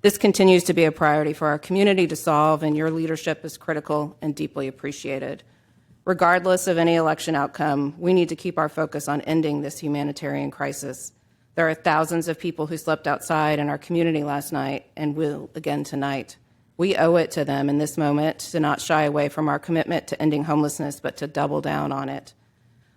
This continues to be a priority for our community to solve, and your leadership is critical and deeply appreciated. Regardless of any election outcome, we need to keep our focus on ending this humanitarian crisis. There are thousands of people who slept outside in our community last night and will again tonight. We owe it to them in this moment to not shy away from our commitment to ending homelessness, but to double down on it.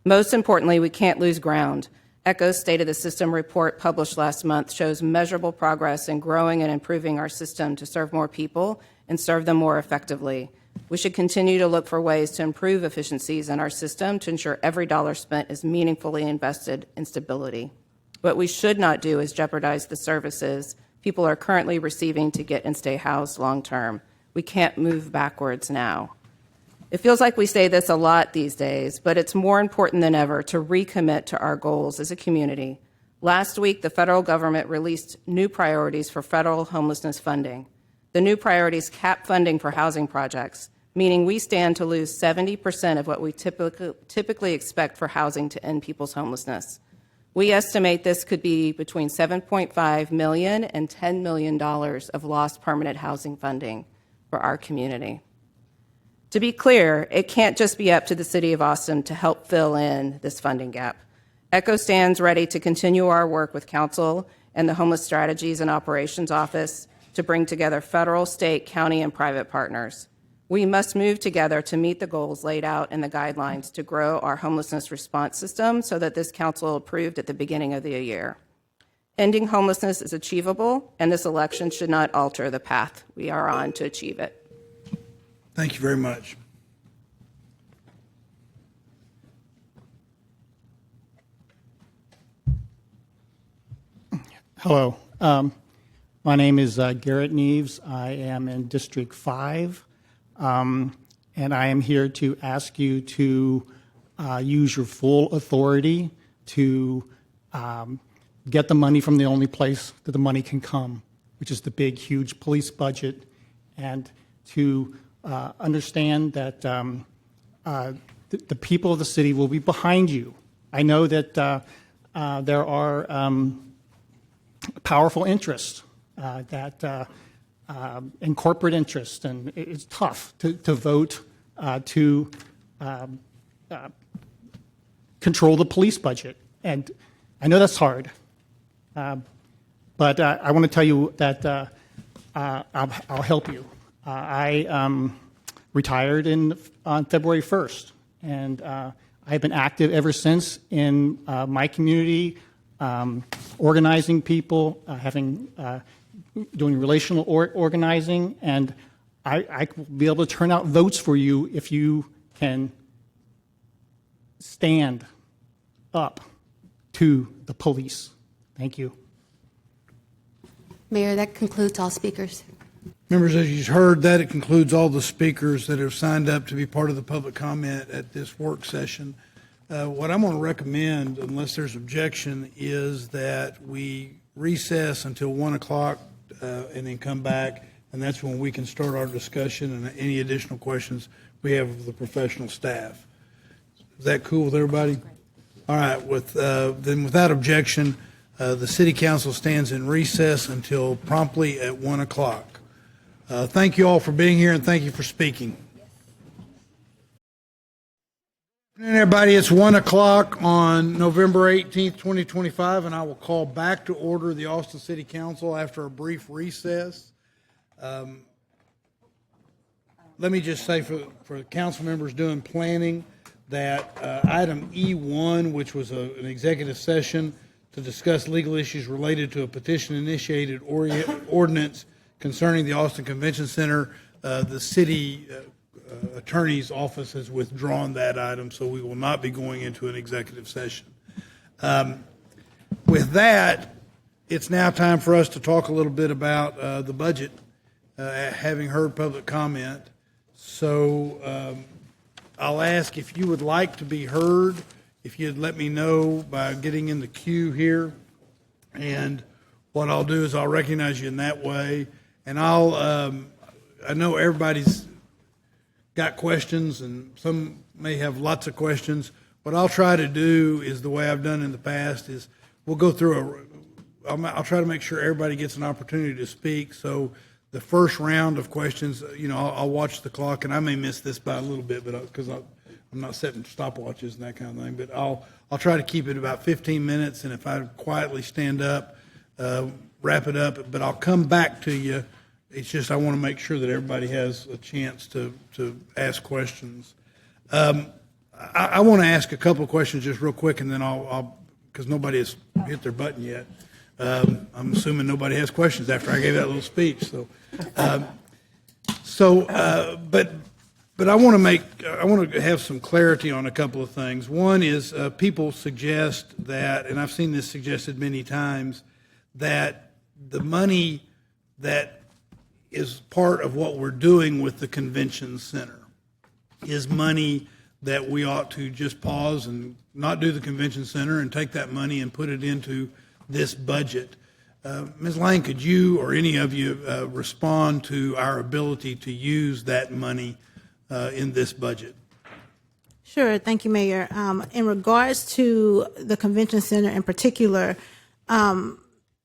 Most importantly, we can't lose ground. ECHO's State of the System report published last month shows measurable progress in growing and improving our system to serve more people and serve them more effectively. We should continue to look for ways to improve efficiencies in our system to ensure every dollar spent is meaningfully invested in stability. What we should not do is jeopardize the services people are currently receiving to get and stay housed long term. We can't move backwards now. It feels like we say this a lot these days, but it's more important than ever to recommit to our goals as a community. Last week, the federal government released new priorities for federal homelessness funding. The new priorities cap funding for housing projects, meaning we stand to lose 70% of what we typically expect for housing to end people's homelessness. We estimate this could be between $7.5 million and $10 million of lost permanent housing funding for our community. To be clear, it can't just be up to the City of Austin to help fill in this funding gap. ECHO stands ready to continue our work with Council and the Homeless Strategies and Operations Office to bring together federal, state, county, and private partners. We must move together to meet the goals laid out in the guidelines to grow our homelessness response system so that this council approved at the beginning of the year. Ending homelessness is achievable, and this election should not alter the path we are on to achieve it. Thank you very much. Hello. My name is Garrett Neves. I am in District 5, and I am here to ask you to use your full authority to get the money from the only place that the money can come, which is the big, huge police budget, and to understand that the people of the city will be behind you. I know that there are powerful interests and corporate interests, and it's tough to vote to control the police budget. And I know that's hard, but I want to tell you that I'll help you. I retired on February 1st, and I've been active ever since in my community, organizing people, doing relational organizing, and I will be able to turn out votes for you if you can stand up to the police. Thank you. Mayor, that concludes all speakers. Members, as you've heard, that it concludes all the speakers that have signed up to be part of the public comment at this work session. What I'm going to recommend, unless there's objection, is that we recess until 1 o'clock and then come back, and that's when we can start our discussion and any additional questions we have of the professional staff. Is that cool with everybody? All right. Then without objection, the City Council stands in recess until promptly at 1 o'clock. Thank you all for being here, and thank you for speaking. Good afternoon, everybody. It's 1 o'clock on November 18th, 2025, and I will call back to order the Austin City Council after a brief recess. Let me just say for the council members doing planning that item E1, which was an executive session to discuss legal issues related to a petition-initiated ordinance concerning the Austin Convention Center, the city attorney's office has withdrawn that item, so we will not be going into an executive session. With that, it's now time for us to talk a little bit about the budget, having heard public comment. So I'll ask if you would like to be heard, if you'd let me know by getting in the queue here. And what I'll do is I'll recognize you in that way. And I know everybody's got questions, and some may have lots of questions. What I'll try to do is the way I've done in the past is we'll go through I'll try to make sure everybody gets an opportunity to speak. So the first round of questions, I'll watch the clock, and I may miss this by a little bit, but because I'm not setting stopwatches and that kind of thing. But I'll try to keep it about 15 minutes, and if I quietly stand up, wrap it up. But I'll come back to you. It's just I want to make sure that everybody has a chance to ask questions. I want to ask a couple of questions just real quick, and then I'll because nobody has hit their button yet. I'm assuming nobody has questions after I gave that little speech. But I want to have some clarity on a couple of things. One is people suggest that, and I've seen this suggested many times, that the money that is part of what we're doing with the convention center is money that we ought to just pause and not do the convention center and take that money and put it into this budget. Ms. Lang, could you or any of you respond to our ability to use that money in this budget? Sure. Thank you, Mayor. In regards to the convention center in particular,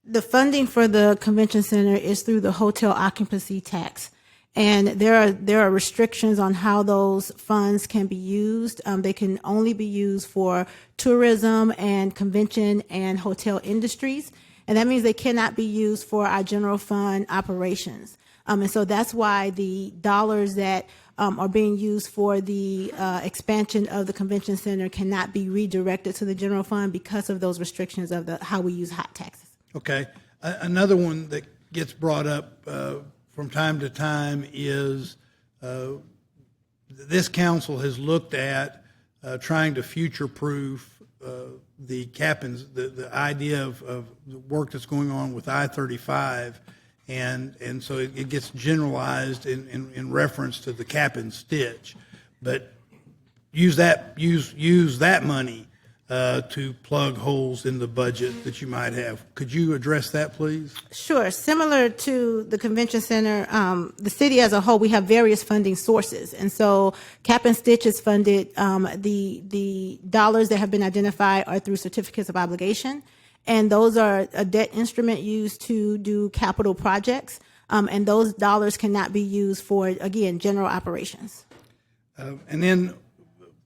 the funding for the convention center is through the hotel occupancy tax. And there are restrictions on how those funds can be used. They can only be used for tourism and convention and hotel industries. And that means they cannot be used for our general fund operations. And so that's why the dollars that are being used for the expansion of the convention center cannot be redirected to the general fund because of those restrictions of how we use hot taxes. Okay. Another one that gets brought up from time to time is this council has looked at trying to future-proof the the idea of the work that's going on with I-35, and so it gets generalized in reference to the cap and stitch, but use that money to plug holes in the budget that you might have. Could you address that, please? Sure. Similar to the convention center, the city as a whole, we have various funding sources. And so Cap and Stitch is funded. The dollars that have been identified are through certificates of obligation. And those are a debt instrument used to do capital projects. And those dollars cannot be used for, again, general operations. And then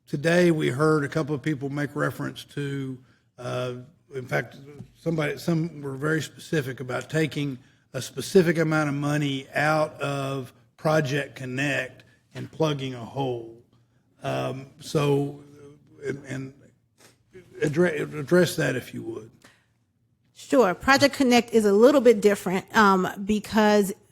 today we heard a couple of people make reference to, in fact, some were very specific about taking a specific amount of money out of Project Connect and plugging a hole. And address that if you would. Sure. Project Connect is a little bit different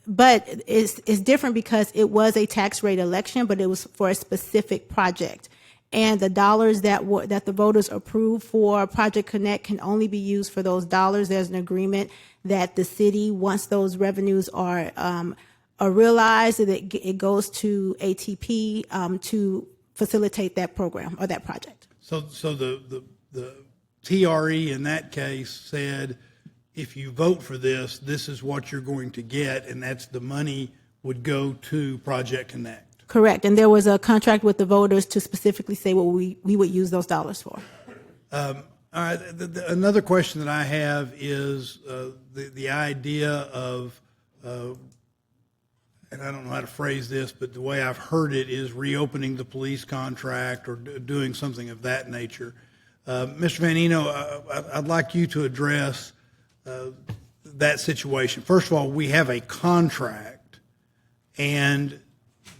but it's different because it was a tax rate election, but it was for a specific project. and the dollars that the voters approve for Project Connect can only be used for those dollars. There's an agreement that the city, once those revenues are realized, that it goes to ATP to facilitate that program or that project. So the TRE in that case said, if you vote for this, this is what you're going to get, and that's the money would go to Project Connect. Correct. And there was a contract with the voters to specifically say what we would use those dollars for. All right. Another question that I have is the idea of, and I don't know how to phrase this, but the way I've heard it is reopening the police contract or doing something of that nature. Mr. Van Eno, I'd like you to address that situation. First of all, we have a contract, and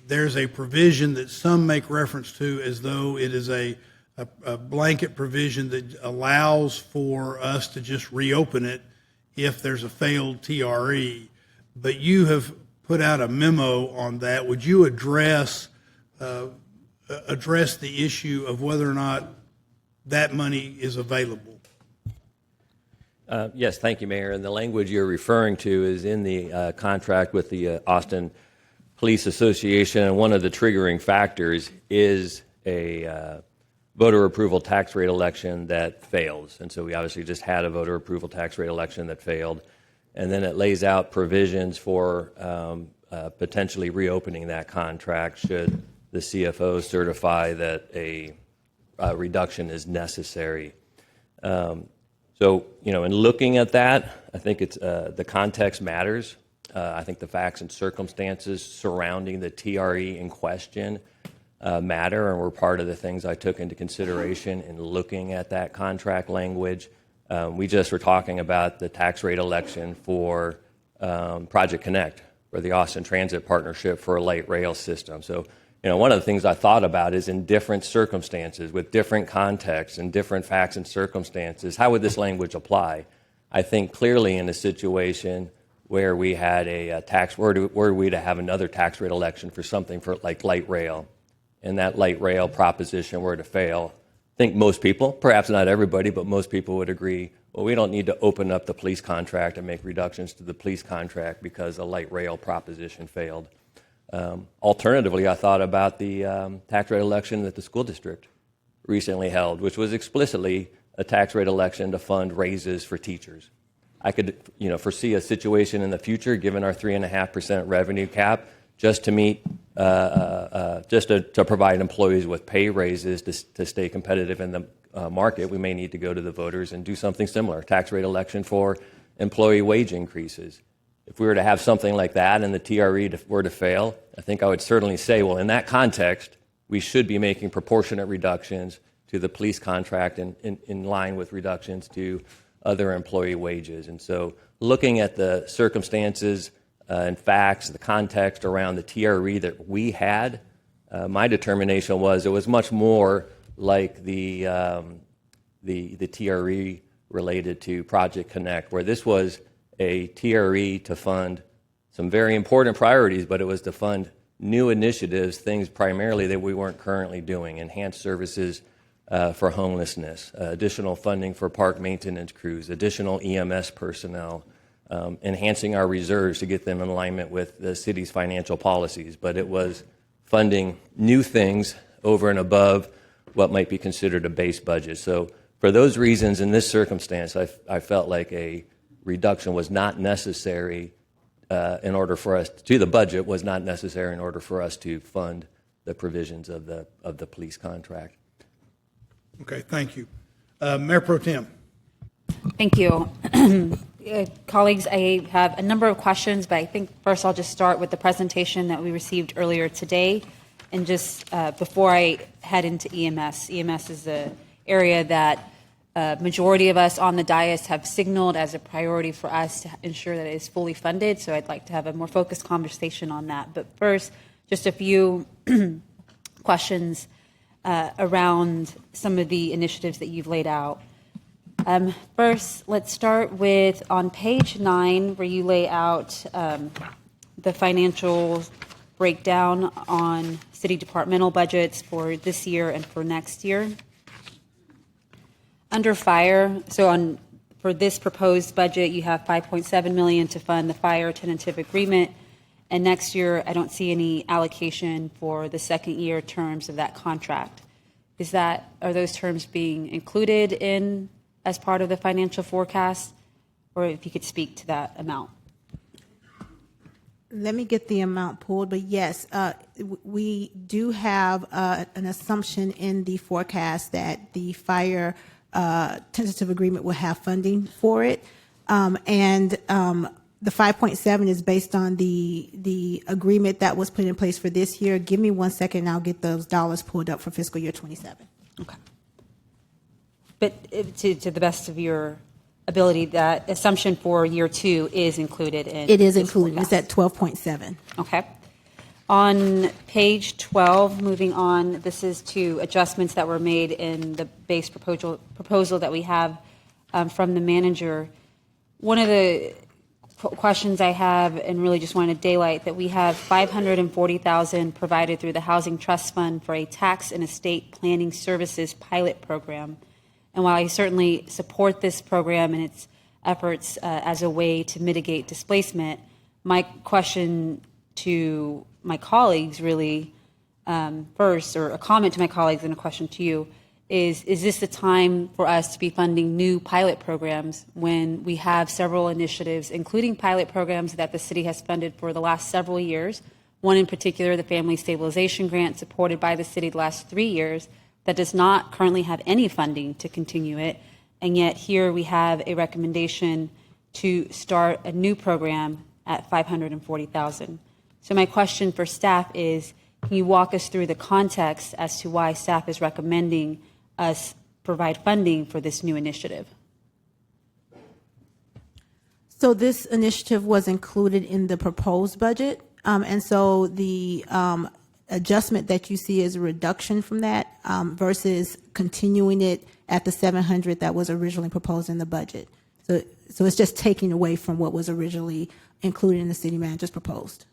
there's a provision that some make reference to as though it is a blanket provision that allows for us to just reopen it if there's a failed TRE. But you have put out a memo on that. Would you address the issue of whether or not that money is available? Yes, thank you, Mayor. And the language you're referring to is in the contract with the Austin Police Association, and one of the triggering factors is a voter approval tax rate election that fails. And so we obviously just had a voter approval tax rate election that failed. And then it lays out provisions for potentially reopening that contract should the CFO certify that a reduction is necessary. So, in looking at that, I think it's the context matters. I think the facts and circumstances surrounding the TRE in question matter, and were part of the things I took into consideration in looking at that contract language. We just were talking about the tax rate election for Project Connect, or the Austin Transit Partnership for a light rail system. So, one of the things I thought about is in different circumstances, with different contexts and different facts and circumstances, how would this language apply? I think clearly in a situation where we had a tax, were we to have another tax rate election for something for like light rail, and that light rail proposition were to fail, I think most people, perhaps not everybody, but most people would agree, well, we don't need to open up the police contract and make reductions to the police contract because a light rail proposition failed. Alternatively, I thought about the tax rate election that the school district recently held, which was explicitly a tax rate election to fund raises for teachers. I could, foresee a situation in the future, given our 3.5% revenue cap, just to meet, to provide employees with pay raises to stay competitive in the market. We may need to go to the voters and do something similar, tax rate election for employee wage increases. If we were to have something like that and the TRE were to fail, I think I would certainly say, well, in that context, we should be making proportionate reductions to the police contract in line with reductions to other employee wages. And so looking at the circumstances and facts, the context around the TRE that we had, my determination was it was much more like the TRE related to Project Connect, where this was a TRE to fund some very important priorities, but it was to fund new initiatives, things primarily that we weren't currently doing, enhanced services for homelessness, additional funding for park maintenance crews, additional EMS personnel, enhancing our reserves to get them in alignment with the city's financial policies. But it was funding new things over and above what might be considered a base budget. So for those reasons, in this circumstance, I felt like a reduction was not necessary in order for us to the budget was not necessary in order for us to fund the provisions of the police contract. Okay, thank you. Mayor Pro Tem. Thank you. Colleagues, I have a number of questions, but I think first I'll just start with the presentation that we received earlier today. And just before I head into EMS, EMS is an area that majority of us on the dais have signaled as a priority for us to ensure that it is fully funded. So I'd like to have a more focused conversation on that. But first, just a few questions around some of the initiatives that you've laid out. First, let's start with on page 9, where you lay out the financial breakdown on city departmental budgets for this year and for next year. Under fire, for this proposed budget, you have $5.7 million to fund the fire tentative agreement, and next year I don't see any allocation for the second year terms of that contract. Are those terms being included in as part of the financial forecast, or if you could speak to that amount? Let me get the amount pulled, but yes, we do have an assumption in the forecast that the fire tentative agreement will have funding for it, and the 5.7 is based on the agreement that was put in place for this year. Give me 1 second, and I'll get those dollars pulled up for fiscal year 27. Okay. But to the best of your ability, that assumption for year 2 is included in. It is included. It's at 12.7. Okay. On page 12, moving on, this is to adjustments that were made in the base proposal that we have from the manager. One of the questions I have, and really just wanted to daylight, that we have $540,000 provided through the Housing Trust Fund for a tax and estate planning services pilot program. And while I certainly support this program and its efforts as a way to mitigate displacement, my question to my colleagues really first, or a comment to my colleagues and a question to you, is this the time for us to be funding new pilot programs when we have several initiatives, including pilot programs that the city has funded for the last several years, one in particular, the Family Stabilization Grant supported by the city the last 3 years, that does not currently have any funding to continue it, and yet here we have a recommendation to start a new program at $540,000. So my question for staff is, can you walk us through the context as to why staff is recommending us provide funding for this new initiative? So this initiative was included in the proposed budget, and so the adjustment that you see is a reduction from that versus continuing it at the 700 that was originally proposed in the budget. So it's just taking away from what was originally included in the city manager's proposed.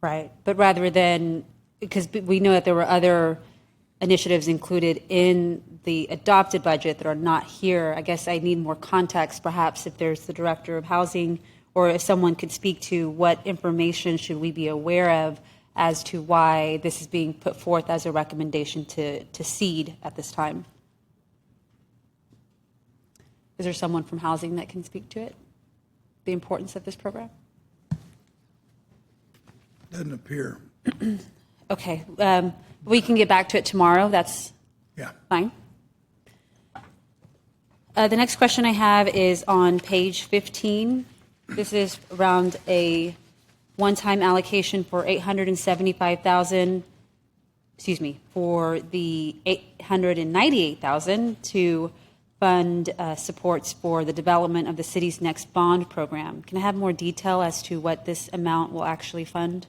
Right, but rather than, because we know that there were other initiatives included in the adopted budget that are not here, I guess I need more context, perhaps if there's the director of housing, or if someone could speak to what information should we be aware of as to why this is being put forth as a recommendation to seed at this time. Is there someone from housing that can speak to it? The importance of this program? Doesn't appear. Okay, we can get back to it tomorrow. That's fine. The next question I have is on page 15. This is around a one-time allocation for $875,000, for the $898,000 to fund supports for the development of the city's next bond program. Can I have more detail as to what this amount will actually fund?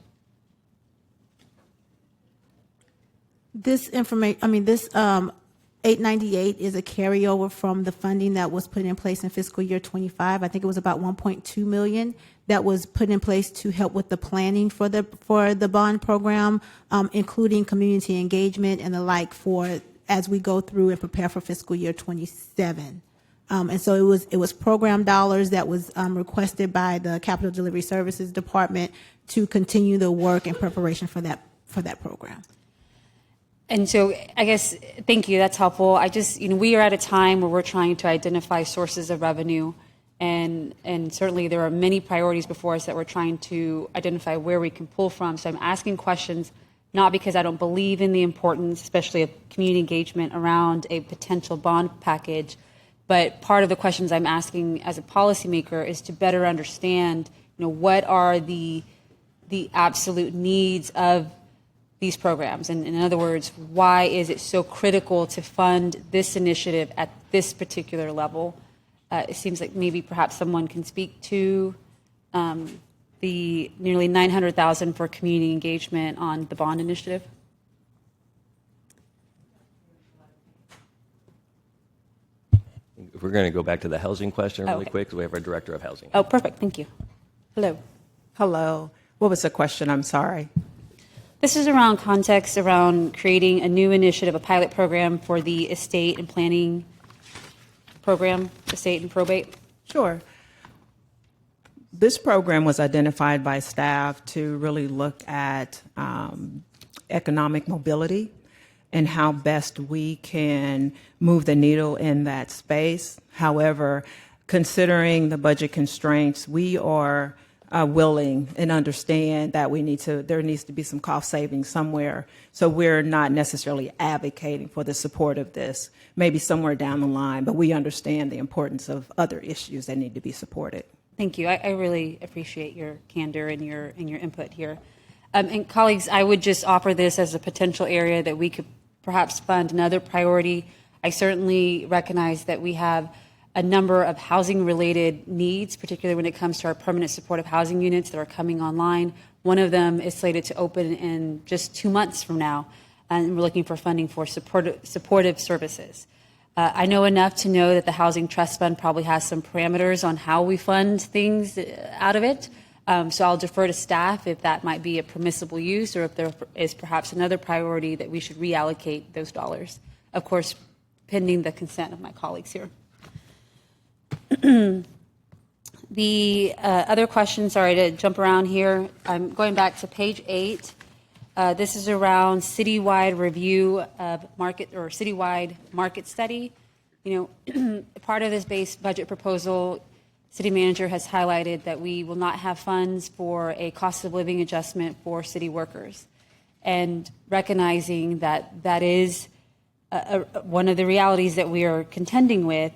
This information, this 898 is a carryover from the funding that was put in place in fiscal year 25. I think it was about 1.2 million that was put in place to help with the planning for the bond program, including community engagement and the like as we go through and prepare for fiscal year 27. And so it was program dollars that was requested by the Capital Delivery Services Department to continue the work in preparation for that program. And so I guess, thank you, that's helpful. I just, we are at a time where we're trying to identify sources of revenue, and certainly there are many priorities before us that we're trying to identify where we can pull from. So I'm asking questions not because I don't believe in the importance, especially of community engagement around a potential bond package, but part of the questions I'm asking as a policymaker is to better understand, what are the absolute needs of these programs. And in other words, why is it so critical to fund this initiative at this particular level? It seems like maybe perhaps someone can speak to the nearly $900,000 for community engagement on the bond initiative. If we're going to go back to the housing question really Okay. quick, because we have our director of housing. Oh, perfect. Thank you. Hello. Hello. What was the question? I'm sorry. This is around context around creating a new initiative, a pilot program for the estate and planning program, estate and probate. Sure. This program was identified by staff to really look at economic mobility and how best we can move the needle in that space. However, considering the budget constraints, we are willing and understand that there needs to be some cost savings somewhere. So we're not necessarily advocating for the support of this, maybe somewhere down the line, but we understand the importance of other issues that need to be supported. Thank you. I really appreciate your candor and your input here. And colleagues, I would just offer this as a potential area that we could perhaps fund another priority. I certainly recognize that we have a number of housing-related needs, particularly when it comes to our permanent supportive housing units that are coming online. One of them is slated to open in just 2 months from now, and we're looking for funding for supportive services. I know enough to know that the Housing Trust Fund probably has some parameters on how we fund things out of it. So I'll defer to staff if that might be a permissible use or if there is perhaps another priority that we should reallocate those dollars. Of course, pending the consent of my colleagues here. The other question, sorry to jump around here. I'm going back to page 8. This is around citywide review of market or citywide market study. You know, part of this base budget proposal, city manager has highlighted that we will not have funds for a cost of living adjustment for city workers. And recognizing that that is one of the realities that we are contending with,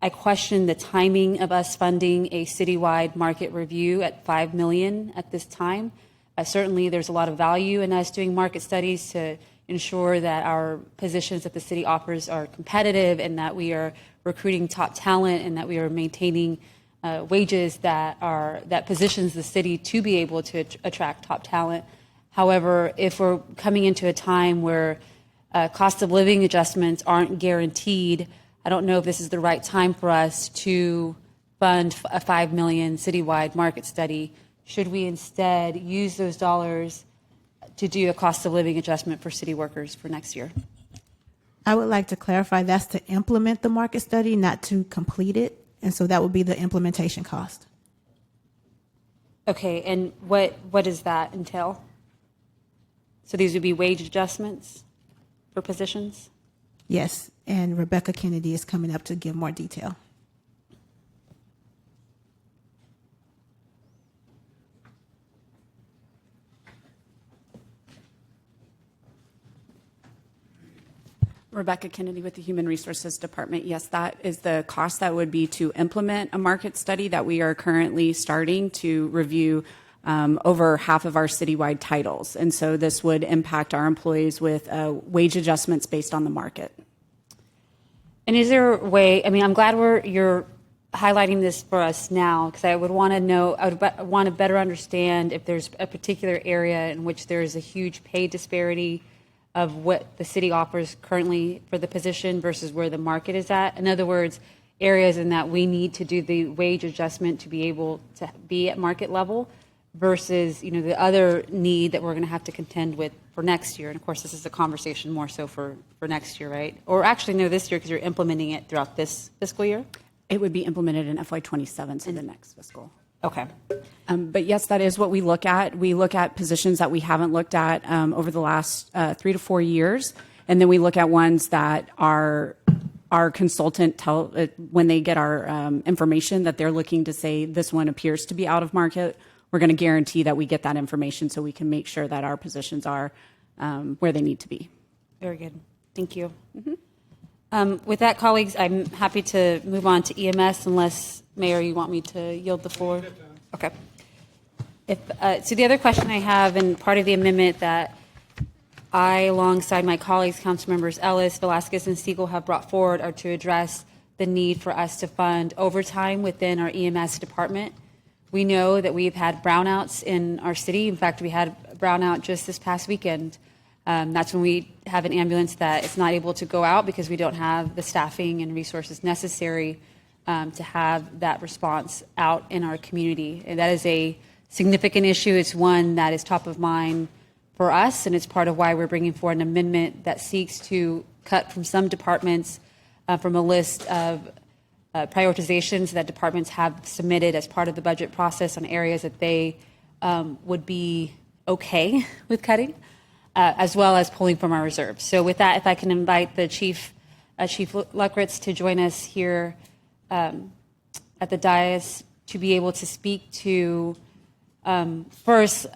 I question the timing of us funding a citywide market review at $5 million at this time. Certainly, there's a lot of value in us doing market studies to ensure that our positions that the city offers are competitive and that we are recruiting top talent and that we are maintaining wages that positions the city to be able to attract top talent. However, if we're coming into a time where cost of living adjustments aren't guaranteed, I don't know if this is the right time for us to fund a $5 million citywide market study. Should we instead use those dollars to do a cost of living adjustment for city workers for next year? I would like to clarify that's to implement the market study, not to complete it. And so that would be the implementation cost. Okay, and what does that entail? So these would be wage adjustments for positions? Yes, and Rebecca Kennedy is coming up to give more detail. Rebecca Kennedy with the Human Resources Department. Yes, that is the cost that would be to implement a market study that we are currently starting to review over half of our citywide titles. And so this would impact our employees with wage adjustments based on the market. And is there a way, I mean, I'm glad you're highlighting this for us now, because I would want to know, I would want to better understand if there's a particular area in which there is a huge pay disparity of what the city offers currently for the position versus where the market is at. In other words, areas in that we need to do the wage adjustment to be able to be at market level versus, you know, the other need that we're going to have to contend with for next year. And of course, this is a conversation more so for next year, right? Or actually, no, this year, because you're implementing it throughout this fiscal year? It would be implemented in FY27, so the next fiscal. Okay. But yes, that is what we look at. We look at positions that we haven't looked at over the last 3 to 4 years. And then we look at ones that our consultant tell when they get our information that they're looking to say this one appears to be out of market. We're going to guarantee that we get that information so we can make sure that our positions are where they need to be. Very good. Thank you. With that, colleagues, I'm happy to move on to EMS unless, Mayor, you want me to yield the floor? Okay. So the other question I have, and part of the amendment that I, alongside my colleagues, council members Ellis, Velasquez, and Siegel, have brought forward are to address the need for us to fund overtime within our EMS department. We know that we've had brownouts in our city. In fact, we had a brownout just this past weekend. That's when we have an ambulance that is not able to go out because we don't have the staffing and resources necessary to have that response out in our community. And that is a significant issue. It's one that is top of mind for us, and it's part of why we're bringing forward an amendment that seeks to cut from some departments from a list of prioritizations that departments have submitted as part of the budget process on areas that they would be okay with cutting, as well as pulling from our reserves. So with that, if I can invite the Chief Luckritz to join us here at the dais to be able to speak to, first,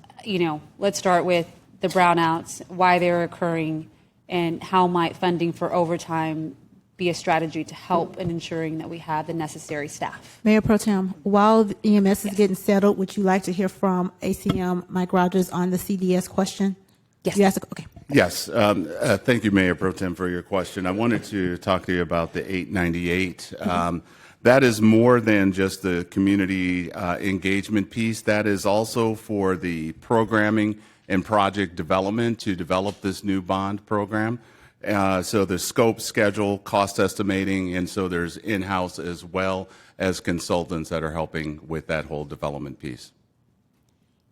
let's start with the brownouts, why they're occurring, and how might funding for overtime be a strategy to help in ensuring that we have the necessary staff. Mayor Pro Tem, while the EMS is getting settled, would you like to hear from ACM Mike Rogers on the CDS question? Yes. Okay. Yes. Thank you, Mayor Pro Tem, for your question. I wanted to talk to you about the 898. That is more than just the community engagement piece. That is also for the programming and project development to develop this new bond program. So the scope, schedule, cost estimating, and so there's in-house as well as consultants that are helping with that whole development piece.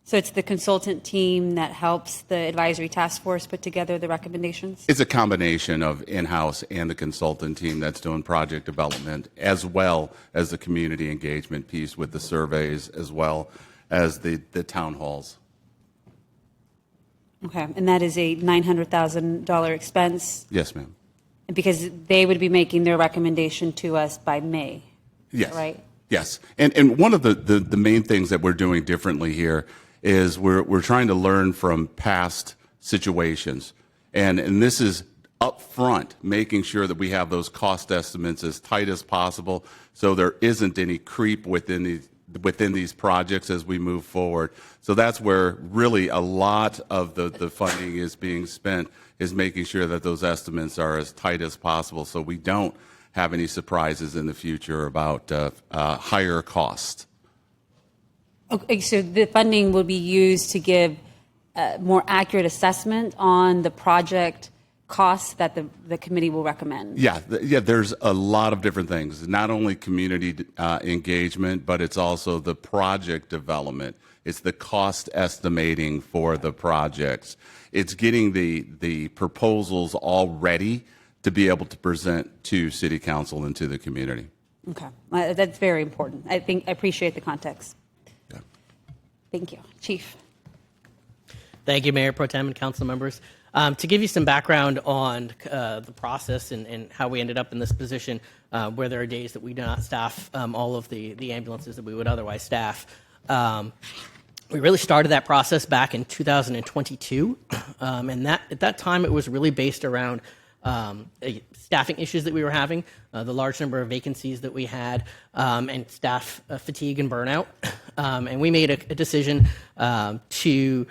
So it's the consultant team that helps the advisory task force put together the recommendations? It's a combination of in-house and the consultant team that's doing project development, as well as the community engagement piece with the surveys, as well as the town halls. Okay, and that is a $900,000 expense? Yes, ma'am. Because they would be making their recommendation to us by May, Yes. right? Yes. And one of the main things that we're doing differently here is we're trying to learn from past situations. And this is up front, making sure that we have those cost estimates as tight as possible so there isn't any creep within these projects as we move forward. So that's where really a lot of the funding is being spent, is making sure that those estimates are as tight as possible so we don't have any surprises in the future about higher cost. Okay, so the funding will be used to give a more accurate assessment on the project costs that the committee will recommend. Yeah, there's a lot of different things. Not only community engagement, but it's also the project development. It's the cost estimating for the projects. It's getting the proposals all ready to be able to present to City Council and to the community. Okay, that's very important. I appreciate the context. Yeah. Thank you. Chief. Thank you, Mayor Pro Tem and council members. To give you some background on the process and how we ended up in this position, where there are days that we do not staff all of the ambulances that we would otherwise staff. We really started that process back in 2022, and at that time it was really based around staffing issues that we were having, the large number of vacancies that we had, and staff fatigue and burnout. And we made a decision to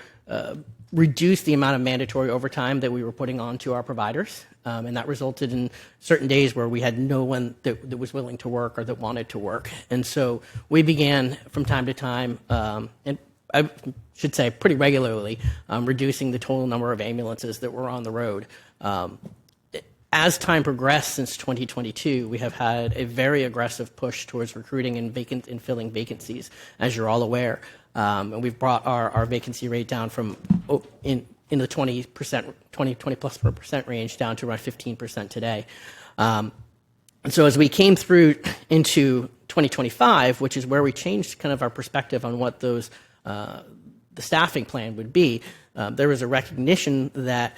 reduce the amount of mandatory overtime that we were putting on to our providers. And that resulted in certain days where we had no one that was willing to work or that wanted to work. And so we began from time to time, and I should say pretty regularly, reducing the total number of ambulances that were on the road. As time progressed since 2022, we have had a very aggressive push towards recruiting and filling vacancies, as you're all aware. And we've brought our vacancy rate down from in the 20+ % range down to around 15% today. And so as we came through into 2025, which is where we changed kind of our perspective on what the staffing plan would be, there was a recognition that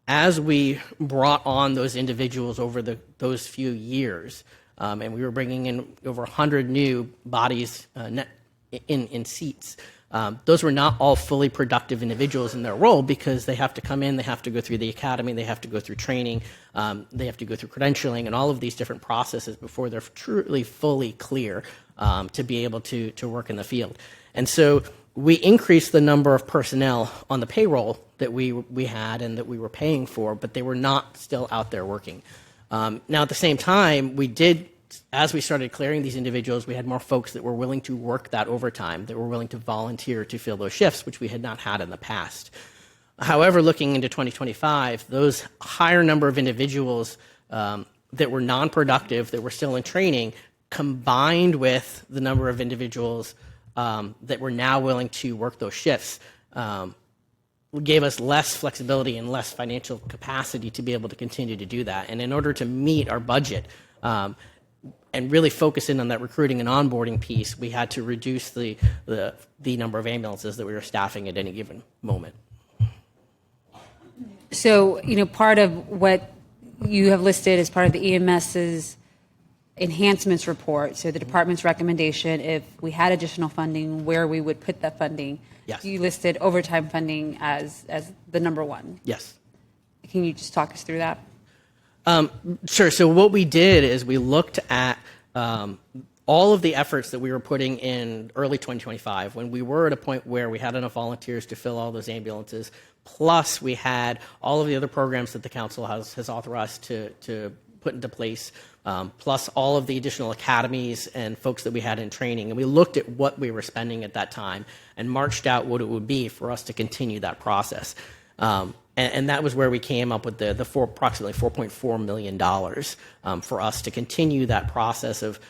as we brought on those individuals over those few years, and we were bringing in over 100 new bodies in seats, those were not all fully productive individuals in their role because they have to come in, they have to go through the academy, they have to go through training, they have to go through credentialing and all of these different processes before they're truly fully clear to be able to work in the field. And so we increased the number of personnel on the payroll that we had and that we were paying for, but they were not still out there working. Now, at the same time, as we started clearing these individuals, we had more folks that were willing to work that overtime, that were willing to volunteer to fill those shifts, which we had not had in the past. However, looking into 2025, those higher number of individuals that were non-productive, that were still in training, combined with the number of individuals that were now willing to work those shifts, gave us less flexibility and less financial capacity to be able to continue to do that. And in order to meet our budget and really focus in on that recruiting and onboarding piece, we had to reduce the number of ambulances that we were staffing at any given moment. So, part of what you have listed as part of the EMS's enhancements report, so the department's recommendation, if we had additional funding, where we would put that funding. Yes. You listed overtime funding as the number one. Yes. Can you just talk us through that? Sure. So what we did is we looked at all of the efforts that we were putting in early 2025 when we were at a point where we had enough volunteers to fill all those ambulances, plus we had all of the other programs that the council has authorized to put into place, plus all of the additional academies and folks that we had in training. And we looked at what we were spending at that time and marched out what it would be for us to continue that process. And that was where we came up with the approximately $4.4 million for us to continue that process of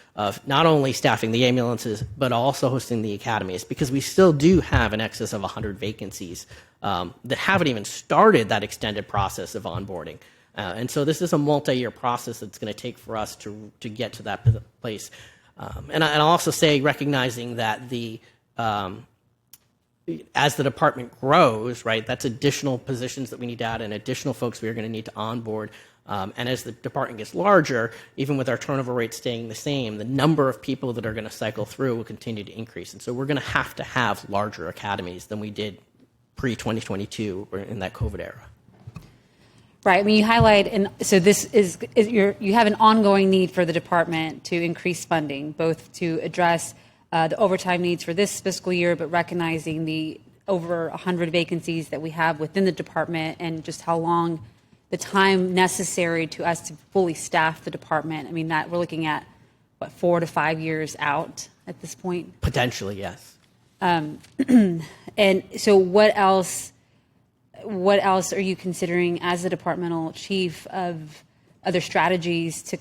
not only staffing the ambulances, but also hosting the academies, because we still do have an excess of 100 vacancies that haven't even started that extended process of onboarding. And so this is a multi-year process that's going to take for us to get to that place. And I'll also say, recognizing that as the department grows, right, that's additional positions that we need to add and additional folks we are going to need to onboard. And as the department gets larger, even with our turnover rate staying the same, the number of people that are going to cycle through will continue to increase. And so we're going to have larger academies than we did pre-2022 or in that COVID era. Right. I mean, you highlight, and so this is you have an ongoing need for the department to increase funding, both to address the overtime needs for this fiscal year, but recognizing the over 100 vacancies that we have within the department and just how long the time necessary to us to fully staff the department. I mean, that we're looking at, 4 to 5 years out at this point? Potentially, yes. And so what else are you considering as the departmental chief of other strategies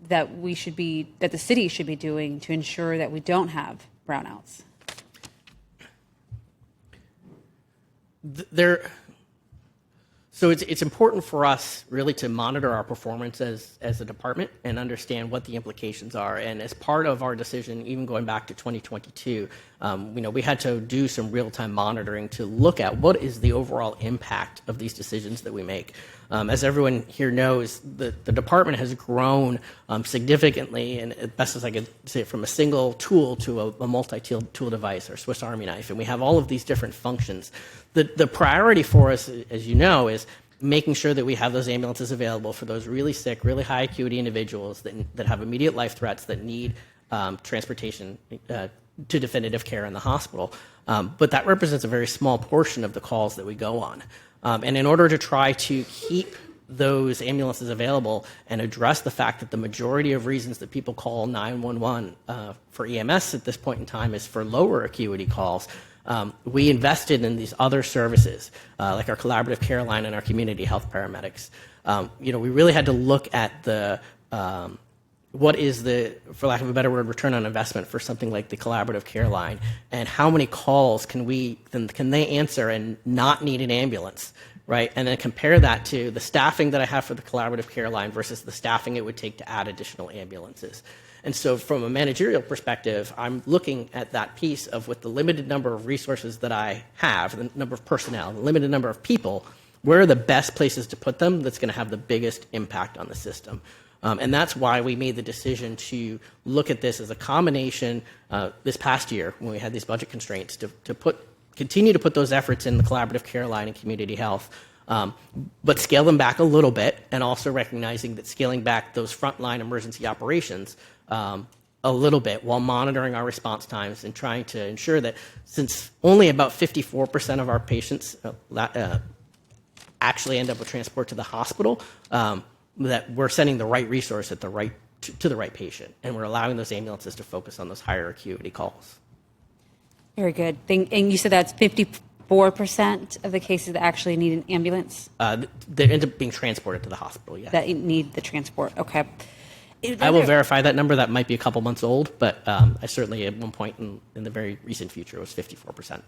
that the city should be doing to ensure that we don't have brownouts? So it's important for us really to monitor our performance as a department and understand what the implications are. And as part of our decision, even going back to 2022, we had to do some real-time monitoring to look at what is the overall impact of these decisions that we make. As everyone here knows, the department has grown significantly, and as best as I could say, from a single tool to a multi-tool device, or Swiss Army knife, and we have all of these different functions. The priority for us, as you know, is making sure that we have those ambulances available for those really sick, really high acuity individuals that have immediate life threats that need transportation to definitive care in the hospital. But that represents a very small portion of the calls that we go on. And in order to try to keep those ambulances available and address the fact that the majority of reasons that people call 911 for EMS at this point in time is for lower acuity calls, we invested in these other services, like our collaborative care line and our community health paramedics. We really had to look at what is the, for lack of a better word, return on investment for something like the collaborative care line, and how many calls can they answer and not need an ambulance, right? And then compare that to the staffing that I have for the collaborative care line versus the staffing it would take to add additional ambulances. And so from a managerial perspective, I'm looking at that piece of, with the limited number of resources that I have, the number of personnel, the limited number of people, where are the best places to put them that's going to have the biggest impact on the system? And that's why we made the decision to look at this as a combination this past year when we had these budget constraints to continue to put those efforts in the collaborative care line and community health, but scale them back a little bit, and also recognizing that scaling back those frontline emergency operations a little bit while monitoring our response times and trying to ensure that, since only about 54% of our patients actually end up with transport to the hospital, that we're sending the right resource at the right to the right patient, and we're allowing those ambulances to focus on those higher acuity calls. Very good. And you said that's 54% of the cases that actually need an ambulance? They end up being transported to the hospital, yeah. That need the transport, okay. I will verify that number. That might be a couple months old, but I certainly at one point in the very recent future it was 54%.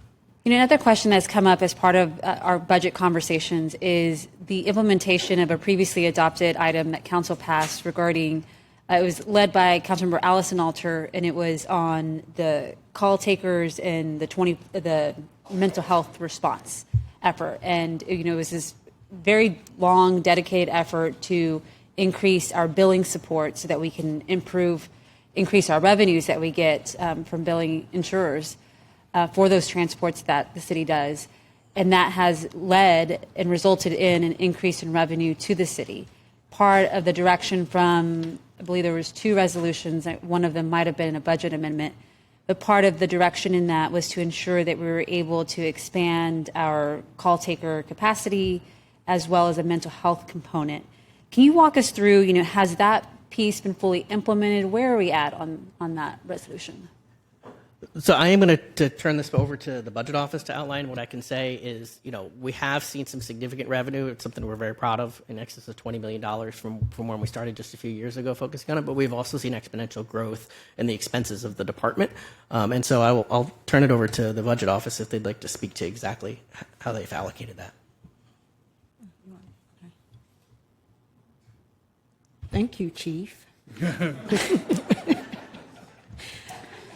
Another question that's come up as part of our budget conversations is the implementation of a previously adopted item that council passed regarding, it was led by Councilmember Allison Alter, and it was on the call takers and the mental health response effort. And, it was this very long, dedicated effort to increase our billing support so that we can increase our revenues that we get from billing insurers for those transports that the city does. And that has led and resulted in an increase in revenue to the city. Part of the direction from, I believe there was 2 resolutions, one of them might have been a budget amendment, but part of the direction in that was to ensure that we were able to expand our call taker capacity as well as a mental health component. Can you walk us through, has that piece been fully implemented? Where are we at on that resolution? So I am going to turn this over to the budget office to outline. What I can say is, we have seen some significant revenue. It's something we're very proud of, in excess of $20 million from when we started just a few years ago focusing on it. But we've also seen exponential growth in the expenses of the department. And so I'll turn it over to the budget office if they'd like to speak to exactly how they've allocated that. Thank you, Chief.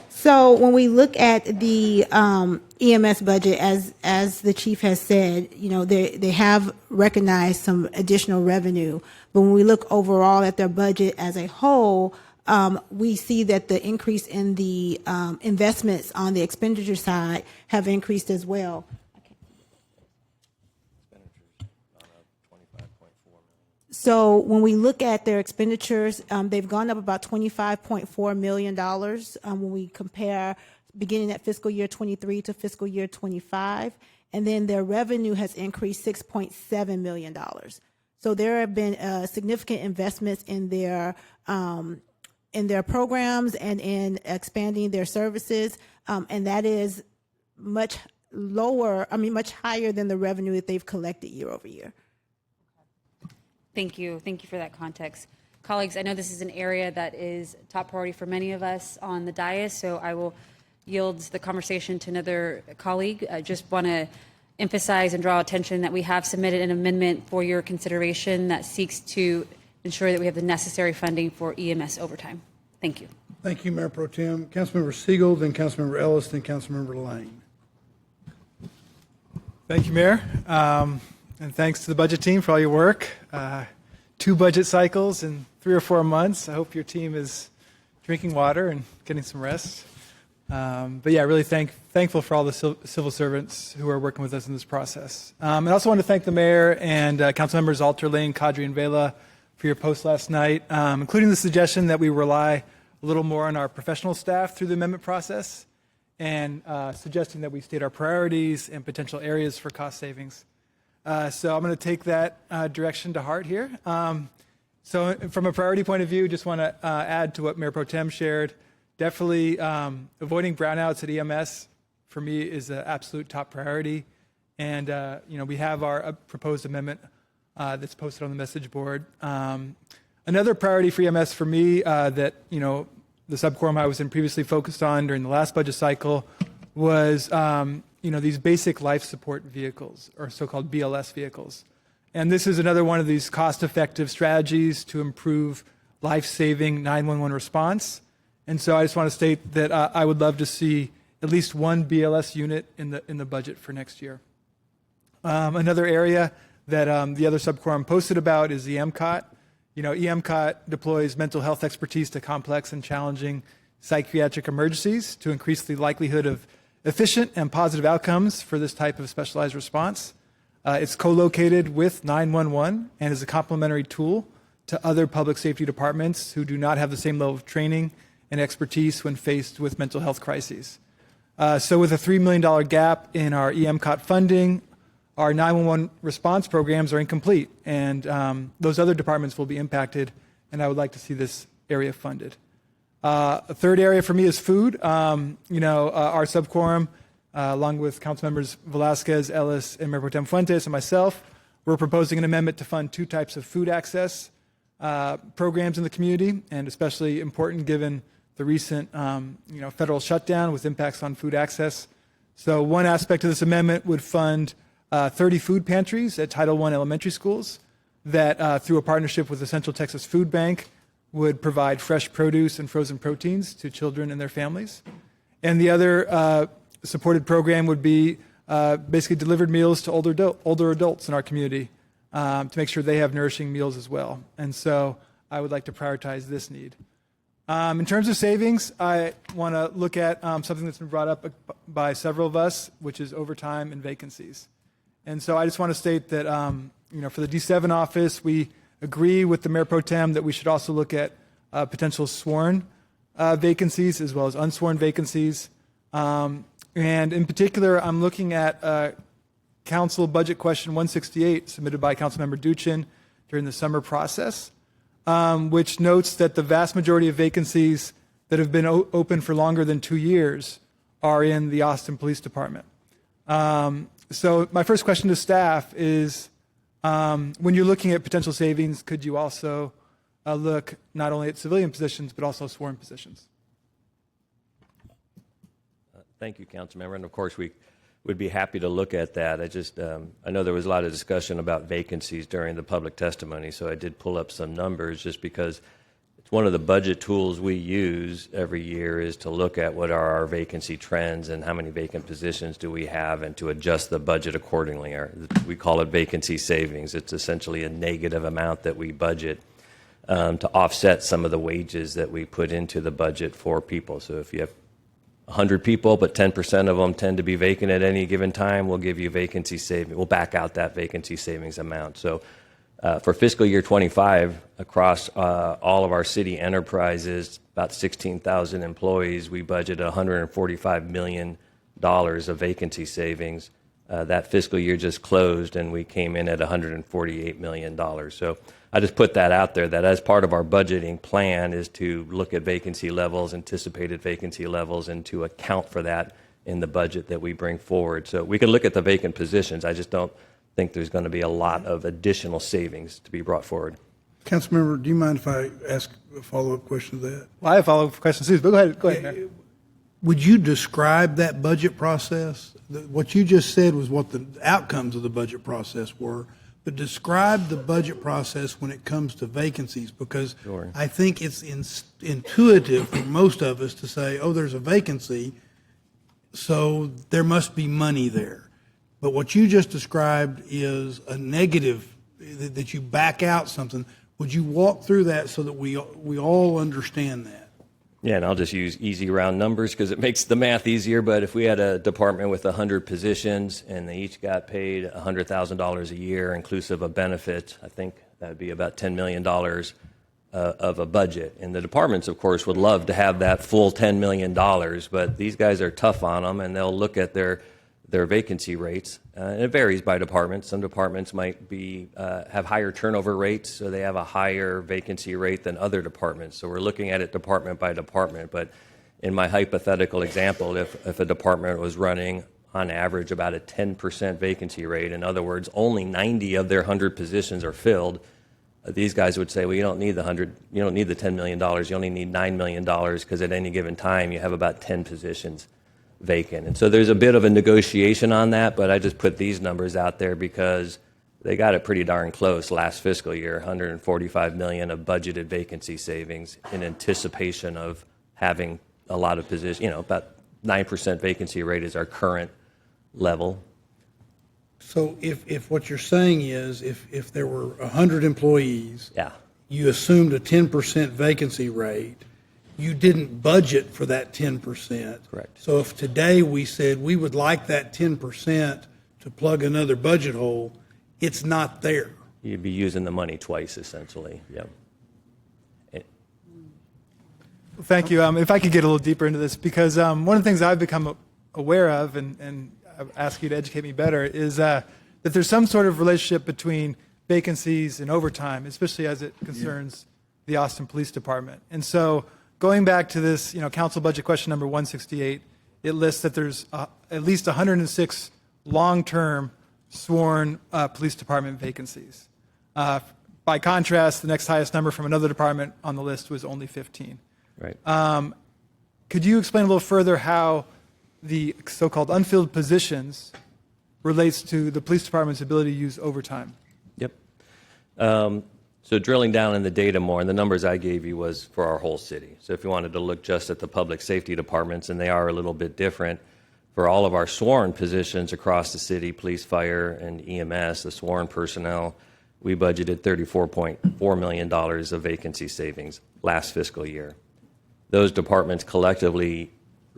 So when we look at the EMS budget, as the chief has said, they have recognized some additional revenue. But when we look overall at their budget as a whole, we see that the increase in the investments on the expenditure side have increased as well. So when we look at their expenditures, they've gone up about $25.4 million when we compare beginning at fiscal year 23 to fiscal year 25. And then their revenue has increased $6.7 million. So there have been significant investments in their programs and in expanding their services. And that is much higher than the revenue that they've collected year over year. Thank you. Thank you for that context. Colleagues, I know this is an area that is top priority for many of us on the dais, so I will yield the conversation to another colleague. I just want to emphasize and draw attention that we have submitted an amendment for your consideration that seeks to ensure that we have the necessary funding for EMS overtime. Thank you. Thank you, Mayor Pro Tem. Councilmember Siegel, then Councilmember Ellis, then Councilmember Lang. Thank you, Mayor. And thanks to the budget team for all your work. 2 budget cycles in 3 or 4 months. I hope your team is drinking water and getting some rest. But yeah, really thankful for all the civil servants who are working with us in this process. I also want to thank the mayor and council members Alter, Lang, Kadri, and Vela for your post last night, including the suggestion that we rely a little more on our professional staff through the amendment process, and suggesting that we state our priorities and potential areas for cost savings. So I'm going to take that direction to heart here. So from a priority point of view, just want to add to what Mayor Pro Tem shared. Definitely avoiding brownouts at EMS for me is an absolute top priority. And, we have our proposed amendment that's posted on the message board. Another priority for EMS for me that, the subquorum I was in previously focused on during the last budget cycle was these basic life support vehicles, or so-called BLS vehicles. And this is another one of these cost-effective strategies to improve life-saving 911 response. And so I just want to state that I would love to see at least 1 BLS unit in the budget for next year. Another area that the other subquorum posted about is the EMCOT. EMCOT deploys mental health expertise to complex and challenging psychiatric emergencies to increase the likelihood of efficient and positive outcomes for this type of specialized response. It's co-located with 911 and is a complementary tool to other public safety departments who do not have the same level of training and expertise when faced with mental health crises. So with a $3 million gap in our EMCOT funding, our 911 response programs are incomplete, and those other departments will be impacted, and I would like to see this area funded. A third area for me is food. Our subquorum, along with council members Velasquez, Ellis, and Mayor Pro Tem Fuentes and myself, we're proposing an amendment to fund 2 types of food access programs in the community, and especially important given the recent federal shutdown with impacts on food access. So one aspect of this amendment would fund 30 food pantries at Title I elementary schools that, through a partnership with the Central Texas Food Bank, would provide fresh produce and frozen proteins to children and their families. And the other supported program would be basically delivered meals to older adults in our community to make sure they have nourishing meals as well. And so I would like to prioritize this need. In terms of savings, I want to look at something that's been brought up by several of us, which is overtime and vacancies. And so I just want to state that for the D7 office, we agree with the Mayor Pro Tem that we should also look at potential sworn vacancies as well as unsworn vacancies. And in particular, I'm looking at Council Budget Question 168 submitted by Councilmember Duchin during the summer process, which notes that the vast majority of vacancies that have been open for longer than 2 years are in the Austin Police Department. So my first question to staff is, when you're looking at potential savings, could you also look not only at civilian positions, but also sworn positions? Thank you, Councilmember. And of course, we would be happy to look at that. I know there was a lot of discussion about vacancies during the public testimony, so I did pull up some numbers just because it's one of the budget tools we use every year is to look at what are our vacancy trends and how many vacant positions do we have and to adjust the budget accordingly. We call it vacancy savings. It's essentially a negative amount that we budget to offset some of the wages that we put into the budget for people. So if you have 100 people, but 10% of them tend to be vacant at any given time, we'll give you vacancy savings. We'll back out that vacancy savings amount. So for fiscal year 25, across all of our city enterprises, about 16,000 employees, we budgeted $145 million of vacancy savings. That fiscal year just closed, and we came in at $148 million. So I just put that out there that as part of our budgeting plan is to look at vacancy levels, anticipated vacancy levels, and to account for that in the budget that we bring forward. So we can look at the vacant positions. I just don't think there's going to be a lot of additional savings to be brought forward. Councilmember, do you mind if I ask a follow-up question to that? Well, I have follow-up questions too, but go ahead, Mayor. Would you describe that budget process? What you just said was what the outcomes of the budget process were, but describe the budget process when it comes to vacancies, because Sure. I think it's intuitive for most of us to say, oh, there's a vacancy, so there must be money there. But what you just described is a negative, that you back out something. Would you walk through that so that we all understand that? Yeah, and I'll just use easy round numbers because it makes the math easier. But if we had a department with 100 positions and they each got paid $100,000 a year, inclusive of benefits, I think that would be about $10 million of a budget. And the departments, of course, would love to have that full $10 million, but these guys are tough on them, and they'll look at their vacancy rates. And it varies by department. Some departments might be have higher turnover rates, so they have a higher vacancy rate than other departments. So we're looking at it department by department. But in my hypothetical example, if a department was running on average about a 10% vacancy rate, in other words, only 90 of their 100 positions are filled, these guys would say, well, you don't need the $10 million, you only need $9 million because at any given time you have about 10 positions vacant. And so there's a bit of a negotiation on that, but I just put these numbers out there because they got it pretty darn close last fiscal year, $145 million of budgeted vacancy savings in anticipation of having a lot of positions, about 9% vacancy rate is our current level. So if what you're saying is if there were 100 employees, yeah, you assumed a 10% vacancy rate, you didn't budget for that 10%. Correct. So if today we said we would like that 10% to plug another budget hole, it's not there. You'd be using the money twice, essentially. Yeah. Thank you. If I could get a little deeper into this, because one of the things I've become aware of, and I ask you to educate me better, is that there's some sort of relationship between vacancies and overtime, especially as it concerns the Austin Police Department. And so going back to this, council budget question number 168, it lists that there's at least 106 long-term sworn police department vacancies. By contrast, the next highest number from another department on the list was only 15. Right. Could you explain a little further how the so-called unfilled positions relates to the police department's ability to use overtime. Yep. So drilling down in the data more, and the numbers I gave you was for our whole city. So if you wanted to look just at the public safety departments, and they are a little bit different, for all of our sworn positions across the city, police, fire, and EMS, the sworn personnel, we budgeted $34.4 million of vacancy savings last fiscal year. Those departments collectively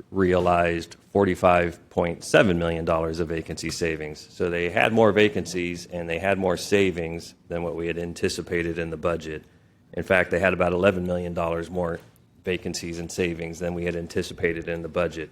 realized $45.7 million of vacancy savings. So they had more vacancies and they had more savings than what we had anticipated in the budget. In fact, they had about $11 million more vacancies and savings than we had anticipated in the budget.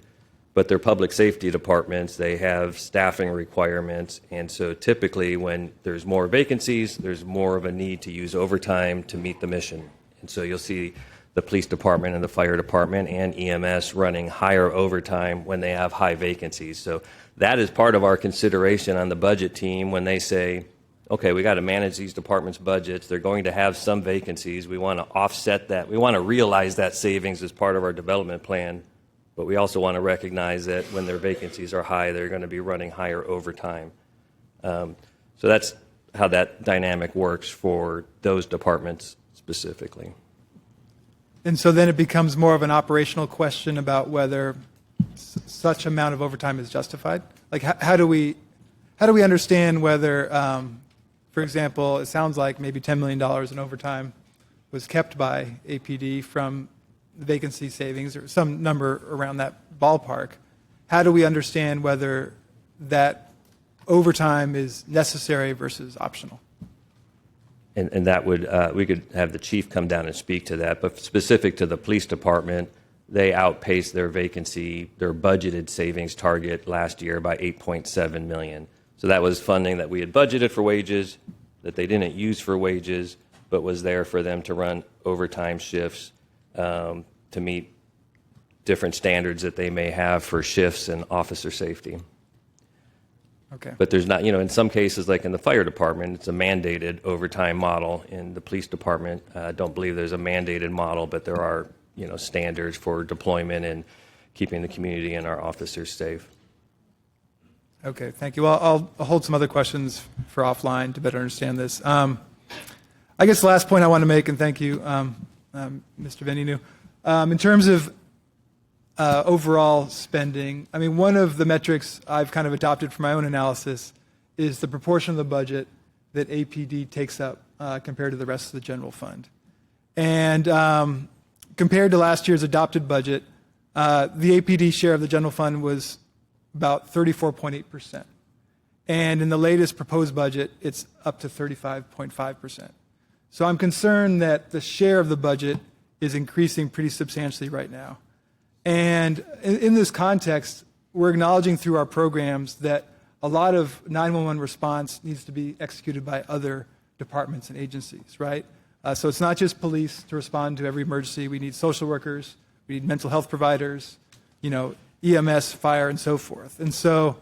But their public safety departments, they have staffing requirements, and so typically when there's more vacancies, there's more of a need to use overtime to meet the mission. And so you'll see the police department and the fire department and EMS running higher overtime when they have high vacancies. So that is part of our consideration on the budget team when they say, okay, we got to manage these departments' budgets. They're going to have some vacancies. We want to offset that. We want to realize that savings as part of our development plan. But we also want to recognize that when their vacancies are high, they're going to be running higher overtime. So that's how that dynamic works for those departments specifically. And so then it becomes more of an operational question about whether such amount of overtime is justified. Like, how do we understand whether, for example, it sounds like maybe $10 million in overtime was kept by APD from vacancy savings or some number around that ballpark. How do we understand whether that overtime is necessary versus optional? And that would, we could have the chief come down and speak to that. But specific to the police department, they outpaced their vacancy, their budgeted savings target last year by $8.7 million. So that was funding that we had budgeted for wages, that they didn't use for wages, but was there for them to run overtime shifts to meet different standards that they may have for shifts and officer safety. Okay. But there's not, in some cases, like in the fire department, it's a mandated overtime model. In the police department, I don't believe there's a mandated model, but there are, standards for deployment and keeping the community and our officers safe. Okay, thank you. Well, I'll hold some other questions for offline to better understand this. I guess the last point I want to make, and thank you, Mr. Veninu, in terms of overall spending, I mean, one of the metrics I've kind of adopted for my own analysis is the proportion of the budget that APD takes up compared to the rest of the general fund. And compared to last year's adopted budget, the APD share of the general fund was about 34.8%. And in the latest proposed budget, it's up to 35.5%. So I'm concerned that the share of the budget is increasing pretty substantially right now. And in this context, we're acknowledging through our programs that a lot of 911 response needs to be executed by other departments and agencies, right? So it's not just police to respond to every emergency. We need social workers, we need mental health providers, EMS, fire, and so forth. And so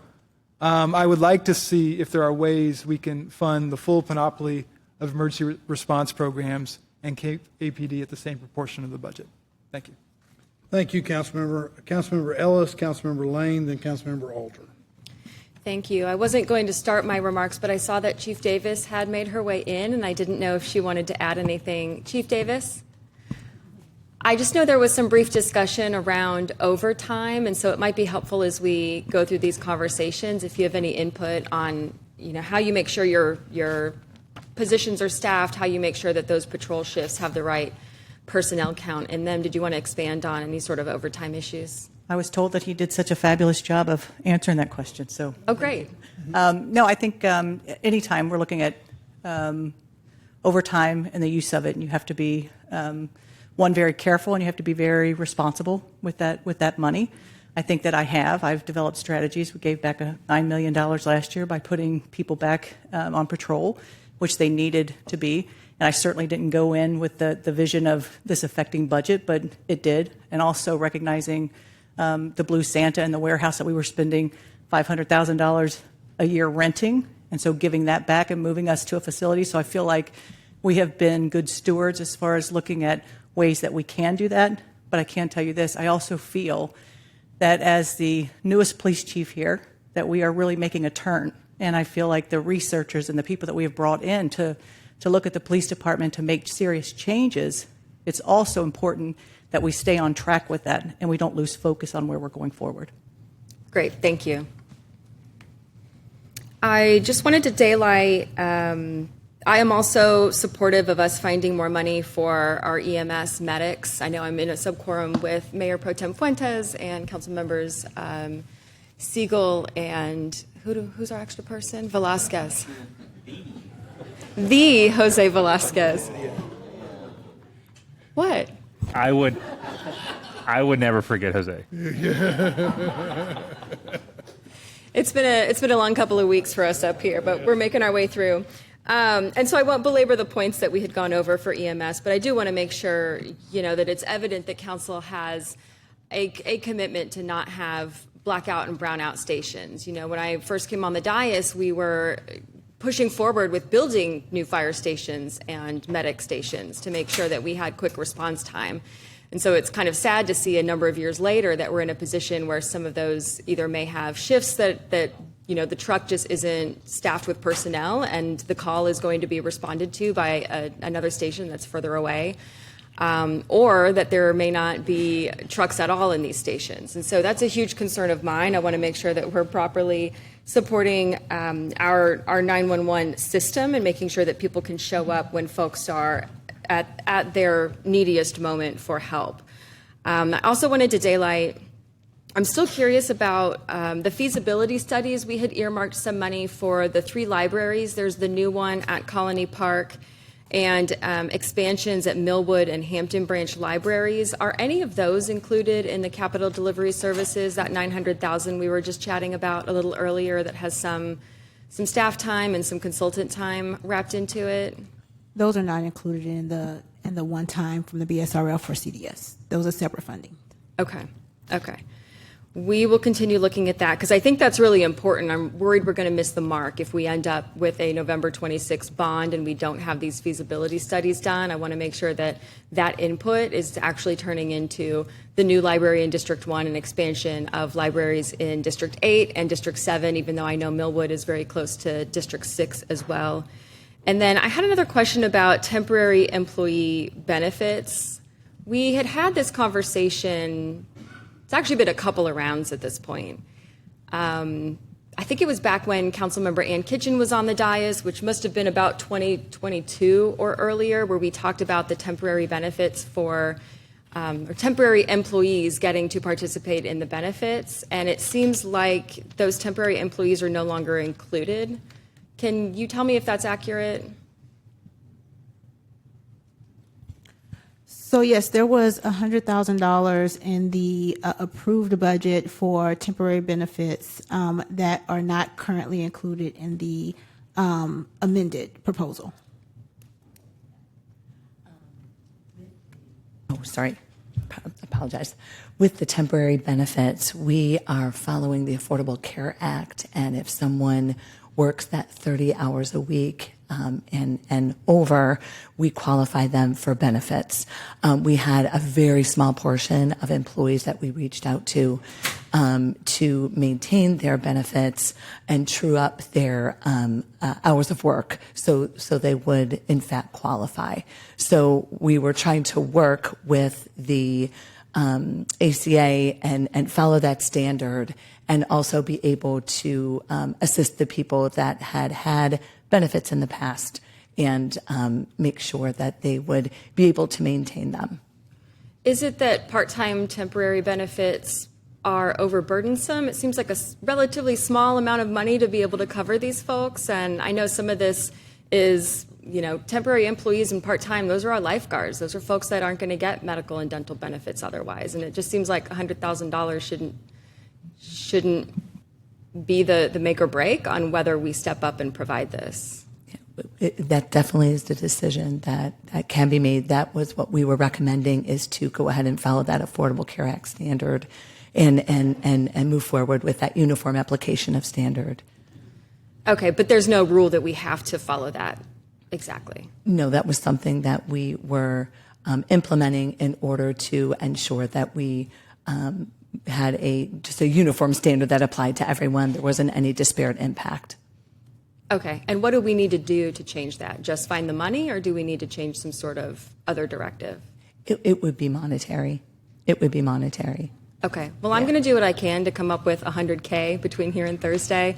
I would like to see if there are ways we can fund the full panoply of emergency response programs and keep APD at the same proportion of the budget. Thank you. Thank you, Councilmember Ellis, Councilmember Lane, then Councilmember Alter. Thank you. I wasn't going to start my remarks, but I saw that Chief Davis had made her way in, and I didn't know if she wanted to add anything. Chief Davis? I just know there was some brief discussion around overtime, and so it might be helpful as we go through these conversations if you have any input on, how you make sure your positions are staffed, how you make sure that those patrol shifts have the right personnel count in them. Did you want to expand on any sort of overtime issues? I was told that he did such a fabulous job of answering that question. So, oh, great. No, I think anytime we're looking at overtime and the use of it, and you have to be very careful, and you have to be very responsible with that money. I think that I've developed strategies. We gave back $9 million last year by putting people back on patrol, which they needed to be. And I certainly didn't go in with the vision of this affecting budget, but it did. And also recognizing the Blue Santa and the warehouse that we were spending $500,000 a year renting, and so giving that back and moving us to a facility. So I feel like we have been good stewards as far as looking at ways that we can do that. But I can tell you this, I also feel that as the newest police chief here, that we are really making a turn. And I feel like the researchers and the people that we have brought in to look at the police department to make serious changes, it's also important that we stay on track with that and we don't lose focus on where we're going forward. Great, thank you. I just wanted to daylight, I am also supportive of us finding more money for our EMS medics. I know I'm in a subquorum with Mayor Pro Tem Fuentes and council members Siegel and who's our extra person? Velasquez. The Jose Velasquez. What? I would never forget Jose. It's been a long couple of weeks for us up here, but we're making our way through. And so I won't belabor the points that we had gone over for EMS, but I do want to make sure, that it's evident that council has a commitment to not have blackout and brownout stations. When I first came on the dais, we were pushing forward with building new fire stations and medic stations to make sure that we had quick response time. And so it's kind of sad to see a number of years later that we're in a position where some of those either may have shifts that the truck just isn't staffed with personnel and the call is going to be responded to by another station that's further away, or that there may not be trucks at all in these stations. And so that's a huge concern of mine. I want to make sure that we're properly supporting our 911 system and making sure that people can show up when folks are at their neediest moment for help. I also wanted to daylight, I'm still curious about the feasibility studies. We had earmarked some money for the 3 libraries. There's the new one at Colony Park and expansions at Millwood and Hampton Branch libraries. Are any of those included in the capital delivery services, that $900,000 we were just chatting about a little earlier that has some staff time and some consultant time wrapped into it? Those are not included in the one time from the BSRL for CDS. Those are separate funding. Okay. We will continue looking at that because I think that's really important. I'm worried we're going to miss the mark if we end up with a November 26 bond and we don't have these feasibility studies done. I want to make sure that that input is actually turning into the new library in District 1 and expansion of libraries in District 8 and District 7, even though I know Millwood is very close to District 6 as well. And then I had another question about temporary employee benefits. We had this conversation. It's actually been a couple of rounds at this point. I think it was back when Councilmember Ann Kitchen was on the dais, which must have been about 2022 or earlier, where we talked about the temporary benefits for or temporary employees getting to participate in the benefits. And it seems like those temporary employees are no longer included. Can you tell me if that's accurate? So yes, there was $100,000 in the approved budget for temporary benefits that are not currently included in the amended proposal. Oh, sorry. Apologize. With the temporary benefits, we are following the Affordable Care Act, and if someone works that 30 hours a week and over, we qualify them for benefits. We had a very small portion of employees that we reached out to maintain their benefits and true up their hours of work so they would in fact qualify. So we were trying to work with the ACA and follow that standard and also be able to assist the people that had benefits in the past and make sure that they would be able to maintain them. Is it that part-time temporary benefits are overburdensome? It seems like a relatively small amount of money to be able to cover these folks. And I know some of this is, temporary employees and part-time, those are our lifeguards. Those are folks that aren't going to get medical and dental benefits otherwise. And it just seems like $100,000 shouldn't be the make or break on whether we step up and provide this. That definitely is the decision that can be made. That was what we were recommending, is to go ahead and follow that Affordable Care Act standard and move forward with that uniform application of standard. Okay, but there's no rule that we have to follow that exactly. No, that was something that we were implementing in order to ensure that we had just a uniform standard that applied to everyone. There wasn't any disparate impact. Okay, and what do we need to do to change that? Just find the money, or do we need to change some sort of other directive? It would be monetary. It would be monetary. Okay, well, I'm going to do what I can to come up with $100K between here and Thursday.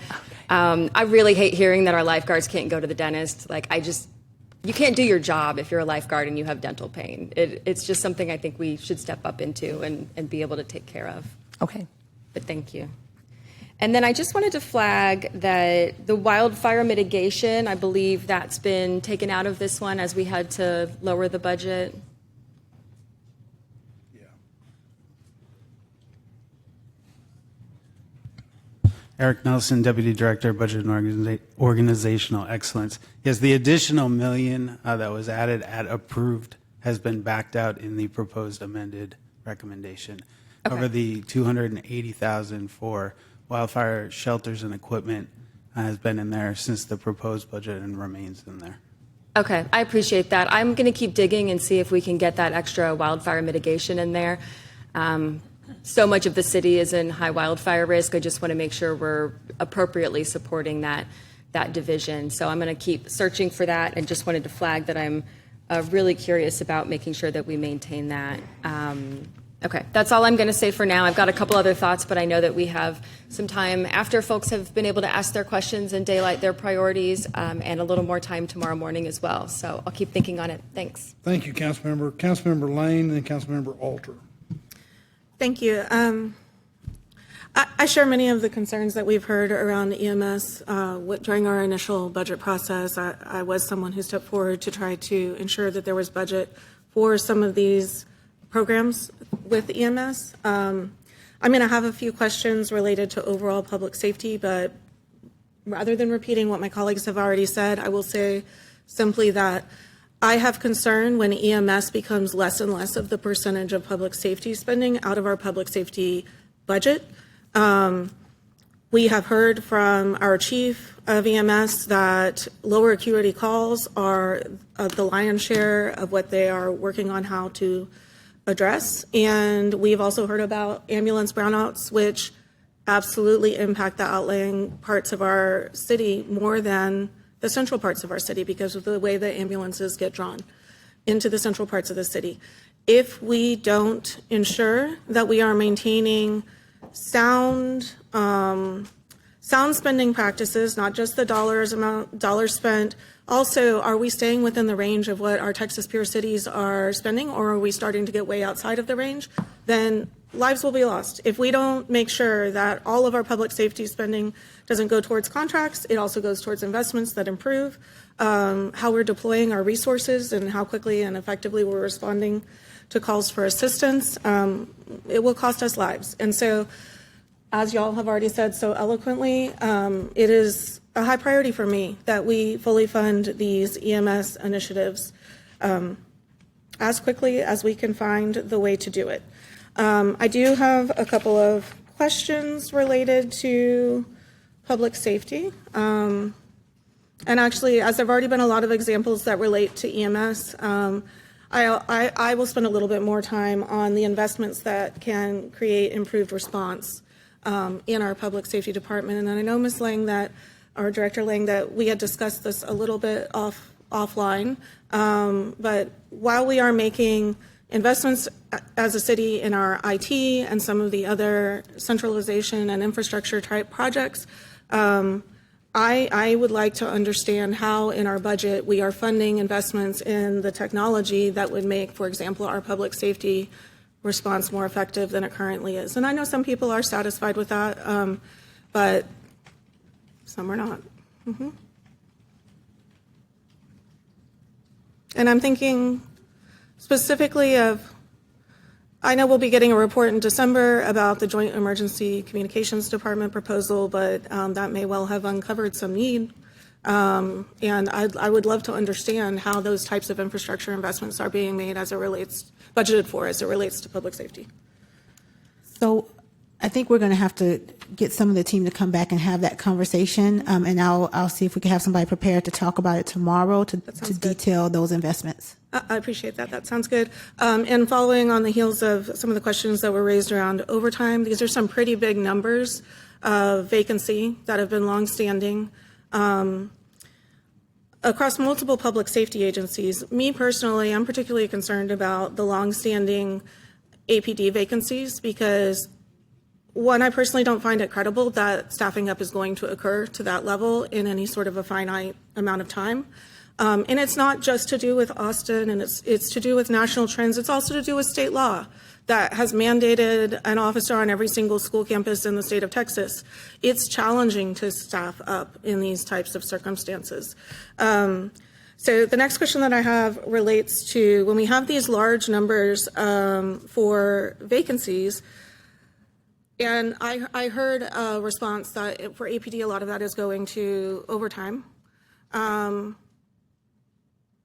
I really hate hearing that our lifeguards can't go to the dentist. Like, you can't do your job if you're a lifeguard and you have dental pain. It's just something I think we should step up into and be able to take care of. Okay. But thank you. And then I just wanted to flag that the wildfire mitigation, I believe that's been taken out of this one as we had to lower the budget. Eric Nelson, Deputy Director, Budget and Organizational Excellence. Yes, the additional $1 million that was added at approved has been backed out in the proposed amended recommendation. Okay. However, the $280,000 for wildfire shelters and equipment has been in there since the proposed budget and remains in there. Okay, I appreciate that. I'm going to keep digging and see if we can get that extra wildfire mitigation in there. So much of the city is in high wildfire risk. I just want to make sure we're appropriately supporting that division. So I'm going to keep searching for that, and just wanted to flag that I'm really curious about making sure that we maintain that. Okay, that's all I'm going to say for now. I've got a couple other thoughts, but I know that we have some time after folks have been able to ask their questions and daylight their priorities, and a little more time tomorrow morning as well. So I'll keep thinking on it. Thanks. Thank you, Councilmember. Councilmember Lane, and then Councilmember Alter. Thank you. I share many of the concerns that we've heard around EMS. During our initial budget process, I was someone who stepped forward to try to ensure that there was budget for some of these programs with EMS. I'm going to have a few questions related to overall public safety, but rather than repeating what my colleagues have already said, I will say simply that I have concern when EMS becomes less and less of the percentage of public safety spending out of our public safety budget. We have heard from our chief of EMS that lower acuity calls are the lion's share of what they are working on how to address. And we've also heard about ambulance brownouts, which absolutely impact the outlying parts of our city more than the central parts of our city because of the way the ambulances get drawn into the central parts of the city. If we don't ensure that we are maintaining sound spending practices, not just the dollars spent, also, are we staying within the range of what our Texas peer cities are spending, or are we starting to get way outside of the range? Then lives will be lost. If we don't make sure that all of our public safety spending doesn't go towards contracts, it also goes towards investments that improve how we're deploying our resources and how quickly and effectively we're responding to calls for assistance, it will cost us lives. And so, as y'all have already said so eloquently, it is a high priority for me that we fully fund these EMS initiatives as quickly as we can find the way to do it. I do have a couple of questions related to public safety. And actually, as there have already been a lot of examples that relate to EMS, I will spend a little bit more time on the investments that can create improved response in our public safety department. And I know Ms. Lang, our Director Lang, that we had discussed this a little bit offline. But while we are making investments as a city in our IT and some of the other centralization and infrastructure type projects, I would like to understand how in our budget we are funding investments in the technology that would make, for example, our public safety response more effective than it currently is. And I know some people are satisfied with that, but some are not. Mm-hmm. And I'm thinking specifically of, I know we'll be getting a report in December about the Joint Emergency Communications Department proposal, but that may well have uncovered some need. And I would love to understand how those types of infrastructure investments are being made as it relates, budgeted for as it relates to public safety. So I think we're going to have to get some of the team to come back and have that conversation. And I'll see if we can have somebody prepared to talk about it tomorrow to detail those investments. I appreciate that. That sounds good. And following on the heels of some of the questions that were raised around overtime, these are some pretty big numbers of vacancy that have been longstanding across multiple public safety agencies. Me personally, I'm particularly concerned about the longstanding APD vacancies because, one, I personally don't find it credible that staffing up is going to occur to that level in any sort of a finite amount of time. And it's not just to do with Austin, and it's to do with national trends. It's also to do with state law that has mandated an officer on every single school campus in the state of Texas. It's challenging to staff up in these types of circumstances. So the next question that I have relates to when we have these large numbers for vacancies, and I heard a response that for APD, a lot of that is going to overtime.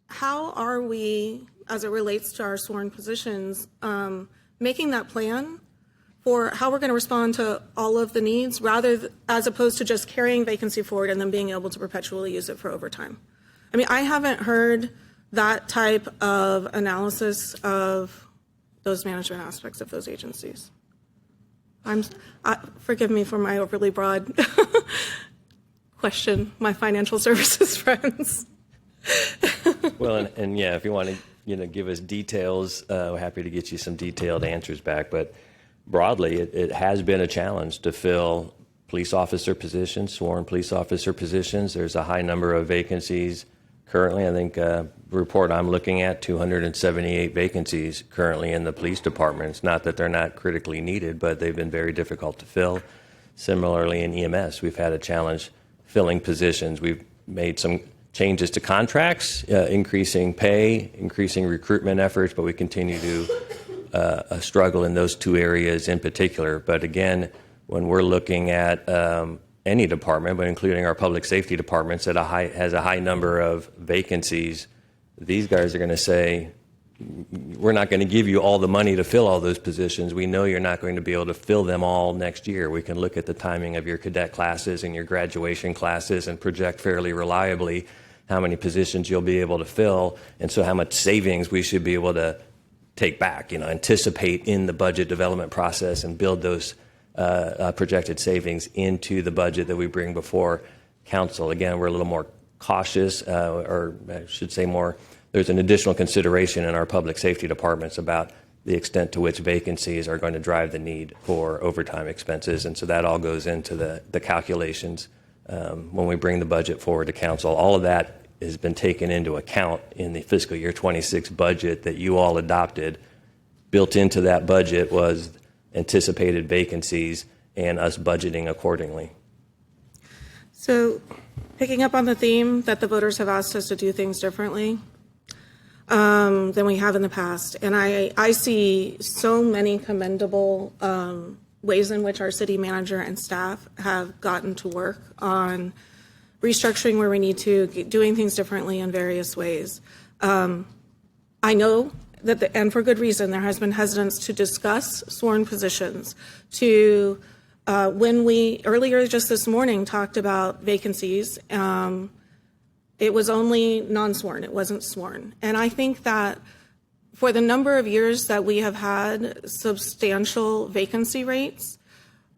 How are we, as it relates to our sworn positions, making that plan for how we're going to respond to all of the needs, as opposed to just carrying vacancy forward and then being able to perpetually use it for overtime? I mean, I haven't heard that type of analysis of those management aspects of those agencies. Forgive me for my overly broad question, my financial services friends. Well, and yeah, if you want to, give us details, we're happy to get you some detailed answers back. But broadly, it has been a challenge to fill police officer positions, sworn police officer positions. There's a high number of vacancies currently. I think the report I'm looking at, 278 vacancies currently in the police department. It's not that they're not critically needed, but they've been very difficult to fill. Similarly, in EMS, we've had a challenge filling positions. We've made some changes to contracts, increasing pay, increasing recruitment efforts, but we continue to struggle in those two areas in particular. But again, when we're looking at any department, but including our public safety departments that has a high number of vacancies, these guys are going to say, we're not going to give you all the money to fill all those positions. We know you're not going to be able to fill them all next year. We can look at the timing of your cadet classes and your graduation classes and project fairly reliably how many positions you'll be able to fill, and so how much savings we should be able to take back, anticipate in the budget development process and build those projected savings into the budget that we bring before council. Again, we're a little more cautious, or I should say more, there's an additional consideration in our public safety departments about the extent to which vacancies are going to drive the need for overtime expenses. And so that all goes into the calculations when we bring the budget forward to council. All of that has been taken into account in the fiscal year 26 budget that you all adopted. Built into that budget was anticipated vacancies and us budgeting accordingly. So picking up on the theme that the voters have asked us to do things differently than we have in the past, and I see so many commendable ways in which our city manager and staff have gotten to work on restructuring where we need to, doing things differently in various ways. I know that, and for good reason, there has been hesitance to discuss sworn positions, to when we earlier just this morning talked about vacancies, it was only non-sworn, it wasn't sworn. And I think that for the number of years that we have had substantial vacancy rates,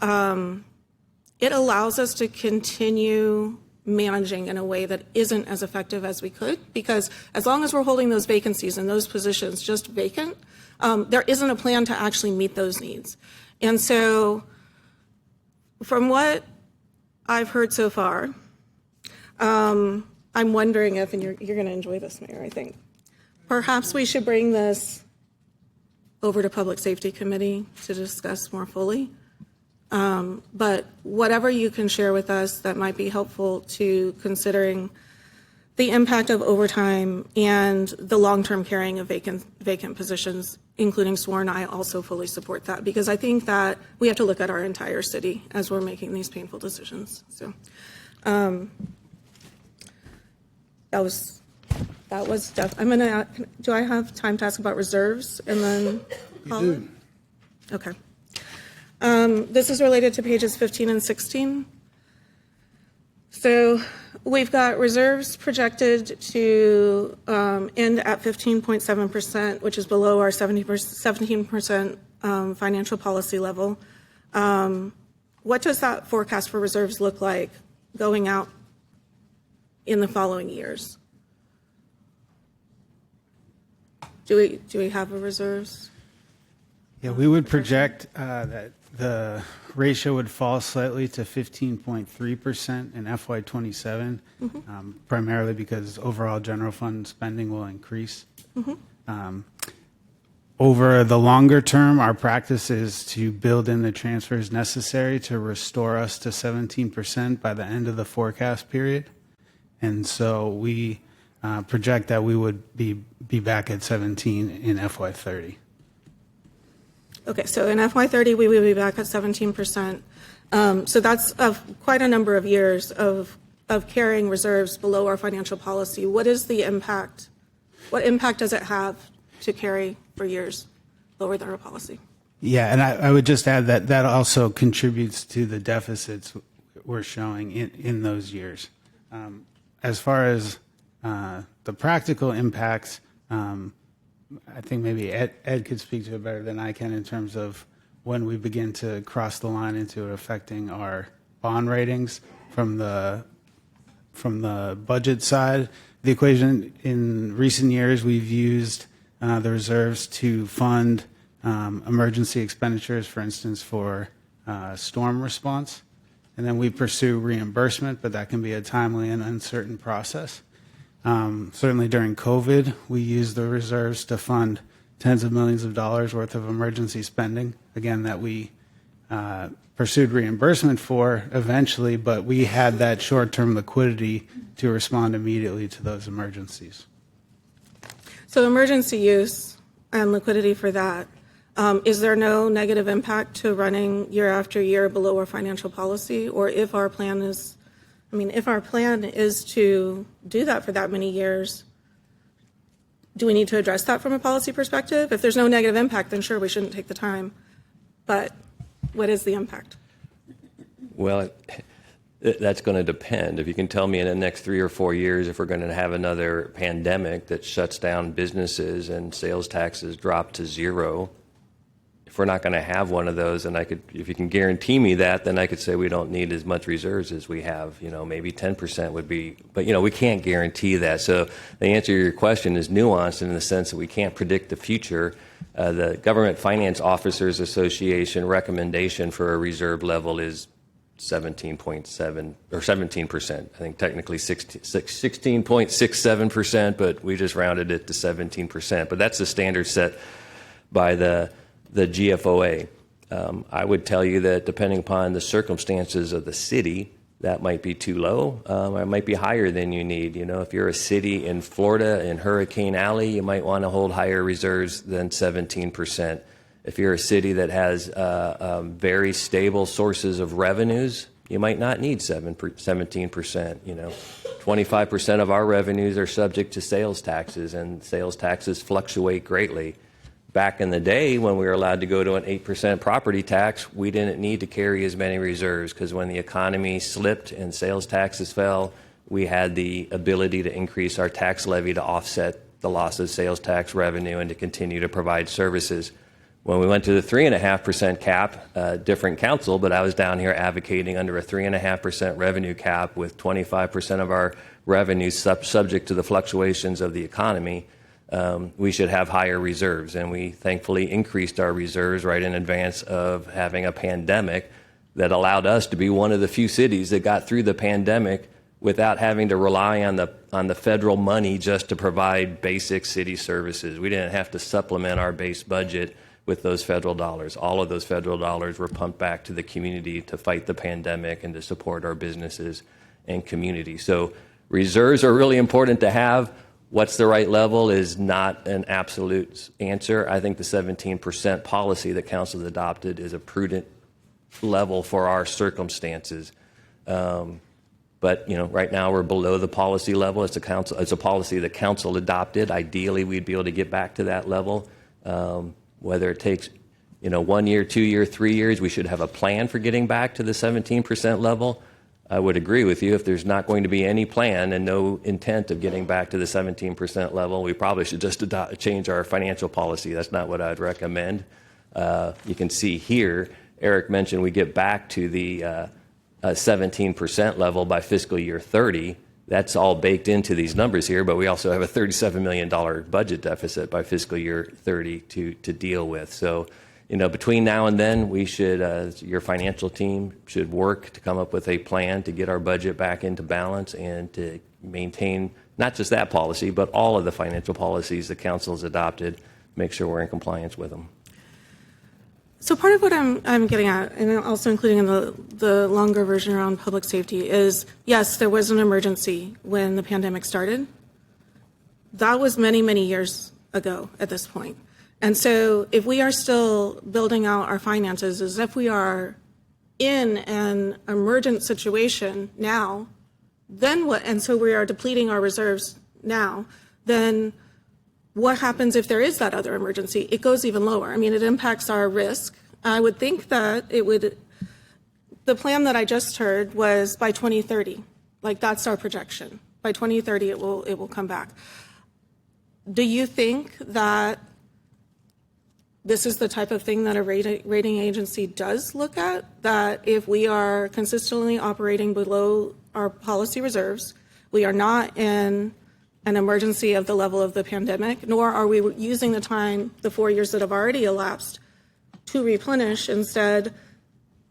it allows us to continue managing in a way that isn't as effective as we could, because as long as we're holding those vacancies and those positions just vacant, there isn't a plan to actually meet those needs. And so from what I've heard so far, I'm wondering if, and you're going to enjoy this, Mayor, I think, perhaps we should bring this over to Public Safety Committee to discuss more fully. But whatever you can share with us that might be helpful to considering the impact of overtime and the long-term carrying of vacant positions, including sworn, I also fully support that, because I think that we have to look at our entire city as we're making these painful decisions. So that was I'm going to, do I have time to ask about reserves and then call it? Okay. This is related to pages 15 and 16. So we've got reserves projected to end at 15.7%, which is below our 17% financial policy level. What does that forecast for reserves look like going out in the following years? Do we have a reserves? Yeah, we would project that the ratio would fall slightly to 15.3% in FY27, primarily because overall general fund spending will increase. Over the longer term, our practice is to build in the transfers necessary to restore us to 17% by the end of the forecast period. And so we project that we would be back at 17 in FY30. Okay, so in FY30, we will be back at 17%. So that's quite a number of years of carrying reserves below our financial policy. What is the impact? What impact does it have to carry for years lower than our policy? Yeah, and I would just add that that also contributes to the deficits we're showing in those years. As far as the practical impacts, I think maybe Ed could speak to it better than I can in terms of when we begin to cross the line into it affecting our bond ratings from the budget side of the equation. In recent years, we've used the reserves to fund emergency expenditures, for instance, for storm response. And then we pursue reimbursement, but that can be a timely and uncertain process. Certainly during COVID, we used the reserves to fund tens of millions of dollars worth of emergency spending, again, that we pursued reimbursement for eventually, but we had that short-term liquidity to respond immediately to those emergencies. So emergency use and liquidity for that, is there no negative impact to running year after year below our financial policy? Or if our plan is, if our plan is to do that for that many years, do we need to address that from a policy perspective? If there's no negative impact, then sure, we shouldn't take the time. But what is the impact? Well, that's going to depend. If you can tell me in the next 3 or 4 years if we're going to have another pandemic that shuts down businesses and sales taxes drop to zero, if we're not going to have one of those, and if you can guarantee me that, then I could say we don't need as much reserves as we have. Maybe 10% would be, but we can't guarantee that. So the answer to your question is nuanced in the sense that we can't predict the future. The Government Finance Officers Association recommendation for a reserve level is 17.7 or 17%. I think technically 16.67%, but we just rounded it to 17%. But that's the standard set by the GFOA. I would tell you that depending upon the circumstances of the city, that might be too low. It might be higher than you need. If you're a city in Florida, in Hurricane Alley, you might want to hold higher reserves than 17%. If you're a city that has very stable sources of revenues, you might not need 17%. 25% of our revenues are subject to sales taxes, and sales taxes fluctuate greatly. Back in the day when we were allowed to go to an 8% property tax, we didn't need to carry as many reserves because when the economy slipped and sales taxes fell, we had the ability to increase our tax levy to offset the loss of sales tax revenue and to continue to provide services. When we went to the 3.5% cap, different council, but I was down here advocating under a 3.5% revenue cap with 25% of our revenues subject to the fluctuations of the economy. We should have higher reserves, and we thankfully increased our reserves right in advance of having a pandemic that allowed us to be one of the few cities that got through the pandemic without having to rely on the federal money just to provide basic city services. We didn't have to supplement our base budget with those federal dollars. All of those federal dollars were pumped back to the community to fight the pandemic and to support our businesses and community. So reserves are really important to have. What's the right level is not an absolute answer. I think the 17% policy that council has adopted is a prudent level for our circumstances. But right now we're below the policy level. It's a policy that council adopted. Ideally, we'd be able to get back to that level. Whether it takes, 1 year, 2 year, 3 years, we should have a plan for getting back to the 17% level. I would agree with you. If there's not going to be any plan and no intent of getting back to the 17% level, we probably should just change our financial policy. That's not what I'd recommend. You can see here, Eric mentioned we get back to the 17% level by fiscal year 30. That's all baked into these numbers here, but we also have a $37 million budget deficit by fiscal year 30 to deal with. So, between now and then, we should, your financial team should work to come up with a plan to get our budget back into balance and to maintain not just that policy, but all of the financial policies the council has adopted, make sure we're in compliance with them. So part of what I'm getting at, and also including in the longer version around public safety, is yes, there was an emergency when the pandemic started. That was many, many years ago at this point. And so if we are still building out our finances as if we are in an emergent situation now, then what? And so we are depleting our reserves now, then what happens if there is that other emergency? It goes even lower. I mean, it impacts our risk. I would think that it would, the plan that I just heard was by 2030, like that's our projection. By 2030, it will come back. Do you think that this is the type of thing that a rating agency does look at? That if we are consistently operating below our policy reserves, we are not in an emergency of the level of the pandemic, nor are we using the time, the 4 years that have already elapsed, to replenish. Instead,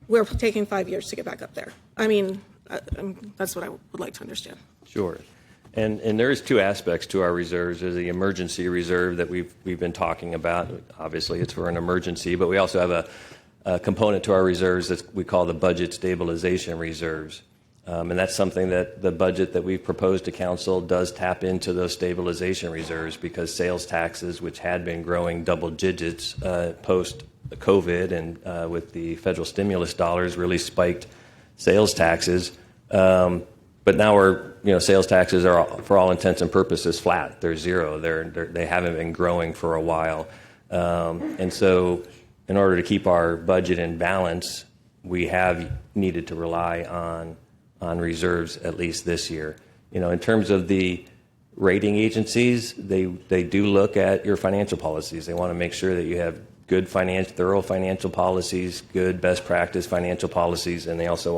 we're taking 5 years to get back up there. I mean, that's what I would like to understand. Sure. And there is two aspects to our reserves. There's the emergency reserve that we've been talking about. Obviously, it's for an emergency, but we also have a component to our reserves that we call the budget stabilization reserves. And that's something that the budget that we've proposed to council does tap into those stabilization reserves, because sales taxes, which had been growing double digits post-COVID and with the federal stimulus dollars, really spiked sales taxes. But now sales taxes are, for all intents and purposes, flat. They're zero. They haven't been growing for a while. And so in order to keep our budget in balance, we have needed to rely on reserves at least this year. In terms of the rating agencies, they do look at your financial policies. They want to make sure that you have good thorough financial policies, good best practice financial policies, and they also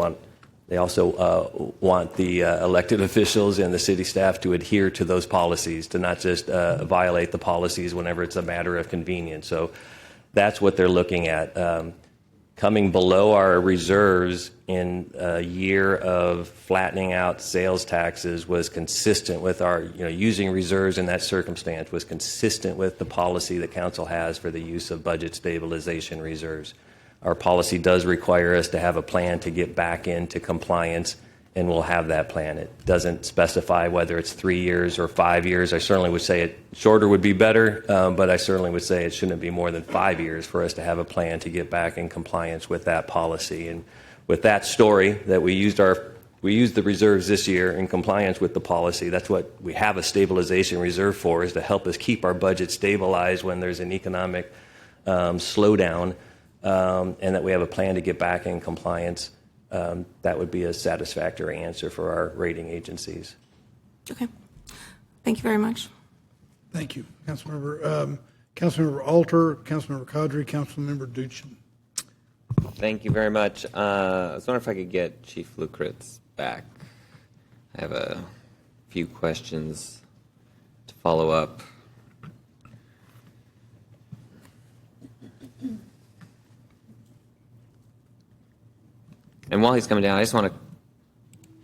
want the elected officials and the city staff to adhere to those policies, to not just violate the policies whenever it's a matter of convenience. So that's what they're looking at. Coming below our reserves in a year of flattening out sales taxes was consistent with our, using reserves in that circumstance was consistent with the policy that council has for the use of budget stabilization reserves. Our policy does require us to have a plan to get back into compliance, and we'll have that plan. It doesn't specify whether it's 3 years or 5 years. I certainly would say shorter would be better, but I certainly would say it shouldn't be more than 5 years for us to have a plan to get back in compliance with that policy. And with that story, that we used the reserves this year in compliance with the policy. That's what we have a stabilization reserve for, is to help us keep our budget stabilized when there's an economic slowdown. And that we have a plan to get back in compliance, that would be a satisfactory answer for our rating agencies. Okay. Thank you very much. Thank you. Councilmember Alter, Councilmember Kadri, Councilmember Duchin. Thank you very much. I was wondering if I could get Chief Lukritz back. I have a few questions to follow up. And while he's coming down, I just want to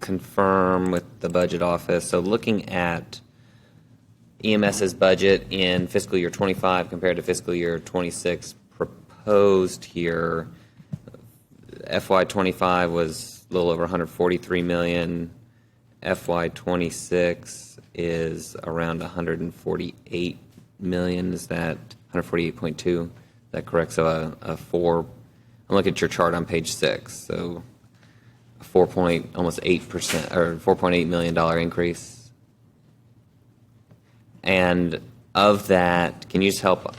confirm with the budget office. So looking at EMS's budget in fiscal year 25 compared to fiscal year 26 proposed here, FY25 was a little over 143 million. FY26 is around 148 million. Is that 148.2? Is that correct? So a four. I'm looking at your chart on page 6. So almost 8% or $4.8 million increase. And of that, can you just help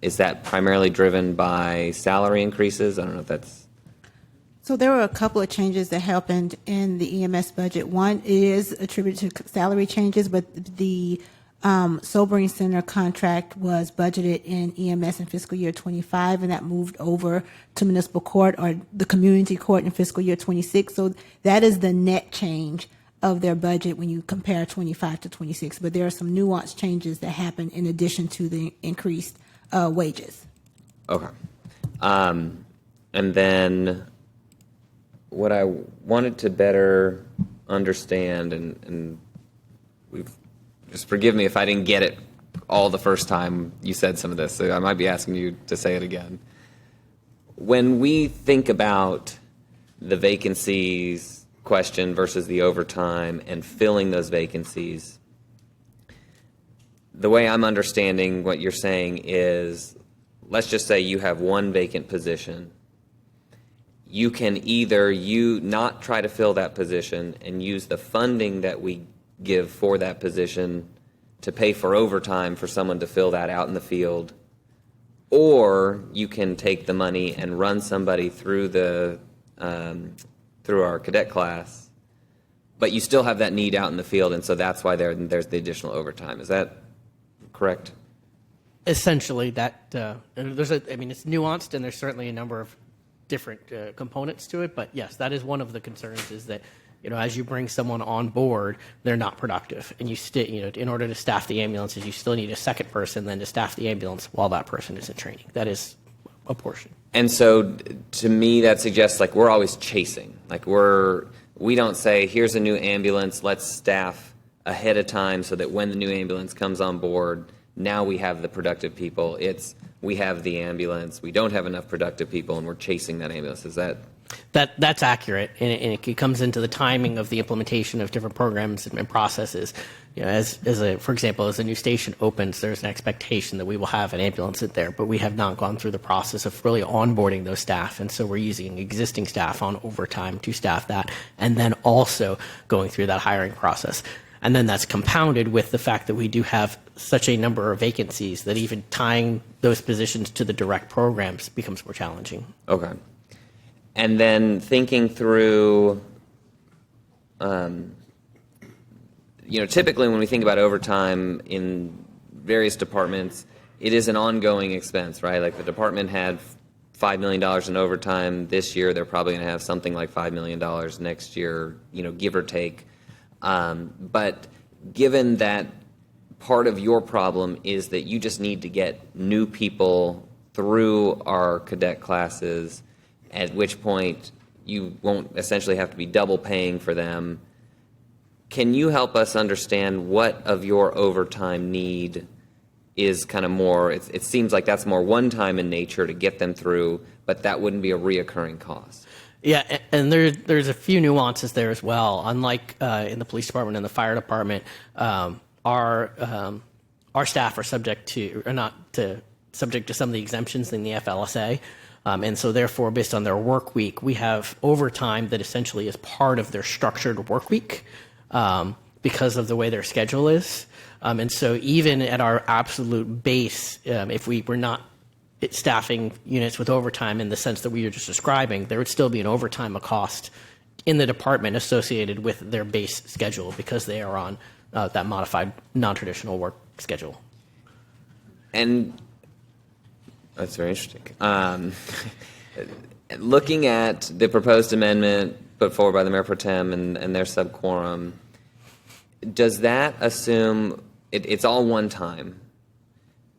Is that primarily driven by salary increases? I don't know if that's. So there were a couple of changes that happened in the EMS budget. One is attributed to salary changes, but the Sobering Center contract was budgeted in EMS in fiscal year 25, and that moved over to municipal court or the community court in fiscal year 26. So that is the net change of their budget when you compare 25 to 26. But there are some nuanced changes that happen in addition to the increased wages. Okay. And then what I wanted to better understand, and we've, just forgive me if I didn't get it all the first time you said some of this, so I might be asking you to say it again. When we think about the vacancies question versus the overtime and filling those vacancies, the way I'm understanding what you're saying is, let's just say you have one vacant position. You can either not try to fill that position and use the funding that we give for that position to pay for overtime for someone to fill that out in the field, or you can take the money and run somebody through through our cadet class, but you still have that need out in the field, and so that's why there's the additional overtime. Is that correct? Essentially, that it's nuanced, and there's certainly a number of different components to it. But yes, that is one of the concerns, is that as you bring someone on board, they're not productive, and in order to staff the ambulances, you still need a second person then to staff the ambulance while that person is in training. That is a portion. And so, to me, that suggests like we're always chasing. Like we don't say, here's a new ambulance, let's staff ahead of time so that when the new ambulance comes on board, now we have the productive people. It's we have the ambulance, we don't have enough productive people, and we're chasing that ambulance. Is that? That's accurate, and it comes into the timing of the implementation of different programs and processes. For example, as a new station opens, there's an expectation that we will have an ambulance in there, but we have not gone through the process of really onboarding those staff, and so we're using existing staff on overtime to staff that, and then also going through that hiring process. And then that's compounded with the fact that we do have such a number of vacancies that even tying those positions to the direct programs becomes more challenging. Okay. And then thinking through, typically when we think about overtime in various departments, it is an ongoing expense, right? Like the department had $5 million in overtime this year. They're probably going to have something like $5 million next year, give or take. But given that part of your problem is that you just need to get new people through our cadet classes, at which point you won't essentially have to be double paying for them. Can you help us understand what of your overtime need is kind of more, it seems like that's more one-time in nature to get them through, but that wouldn't be a reoccurring cost. Yeah, and there's a few nuances there as well. Unlike in the police department and the fire department, our staff are subject to some of the exemptions in the FLSA. And so therefore, based on their work week, we have overtime that essentially is part of their structured work week because of the way their schedule is. And so even at our absolute base, if we were not staffing units with overtime in the sense that we were just describing, there would still be an overtime cost in the department associated with their base schedule because they are on that modified non-traditional work schedule. And that's very interesting. Looking at the proposed amendment put forward by the Mayor Pro Tem and their subquorum, does that assume it's all one time?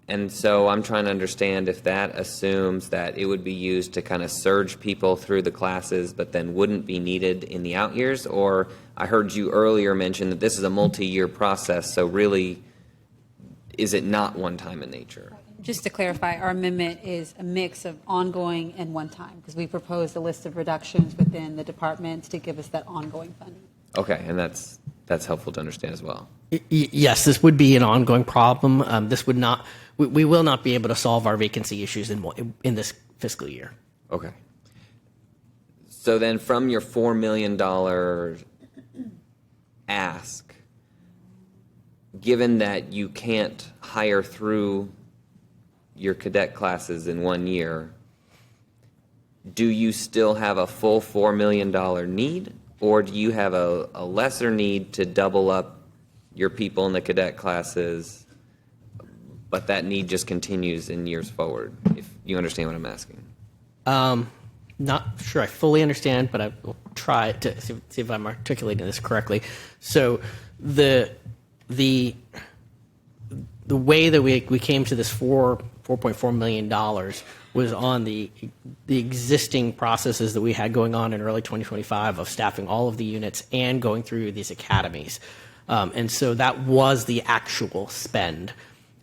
And so I'm trying to understand if that assumes that it would be used to kind of surge people through the classes but then wouldn't be needed in the out years, or I heard you earlier mention that this is a multi-year process, so really is it not one time in nature? Just to clarify, our amendment is a mix of ongoing and one time, because we proposed a list of reductions within the departments to give us that ongoing funding. Okay, and that's helpful to understand as well. Yes, this would be an ongoing problem. We will not be able to solve our vacancy issues in this fiscal year. Okay. So then from your $4 million ask, given that you can't hire through your cadet classes in 1 year, do you still have a full $4 million need, or do you have a lesser need to double up your people in the cadet classes, but that need just continues in years forward, if you understand what I'm asking? Not sure I fully understand, but I will try to see if I'm articulating this correctly. So the way that we came to this $4.4 million was on the existing processes that we had going on in early 2025 of staffing all of the units and going through these academies. And so that was the actual spend.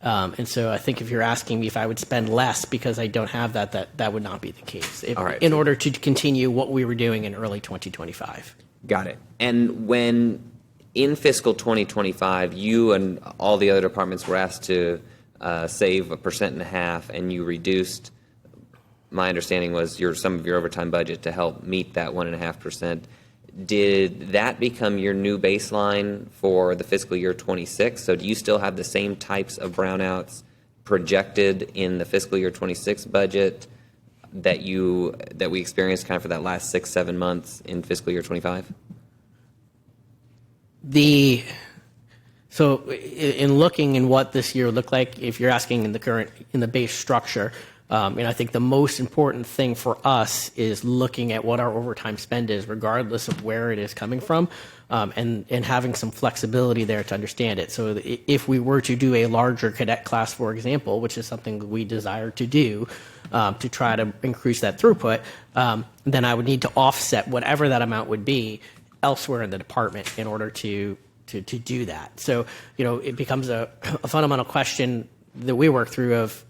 And so I think if you're asking me if I would spend less because I don't have that would not be the case. In order to continue what we were doing in early 2025. Got it. And when in fiscal 2025, you and all the other departments were asked to save 1.5%, and you reduced, my understanding was, some of your overtime budget to help meet that 1.5%. Did that become your new baseline for the fiscal year 26? So do you still have the same types of brownouts projected in the fiscal year 26 budget that we experienced kind of for that last 6-7 months in fiscal year 25? So in looking in what this year looked like, if you're asking in the base structure, I think the most important thing for us is looking at what our overtime spend is, regardless of where it is coming from, and having some flexibility there to understand it. So if we were to do a larger cadet class, for example, which is something we desire to do, to try to increase that throughput, then I would need to offset whatever that amount would be elsewhere in the department in order to do that. So, it becomes a fundamental question that we work through of,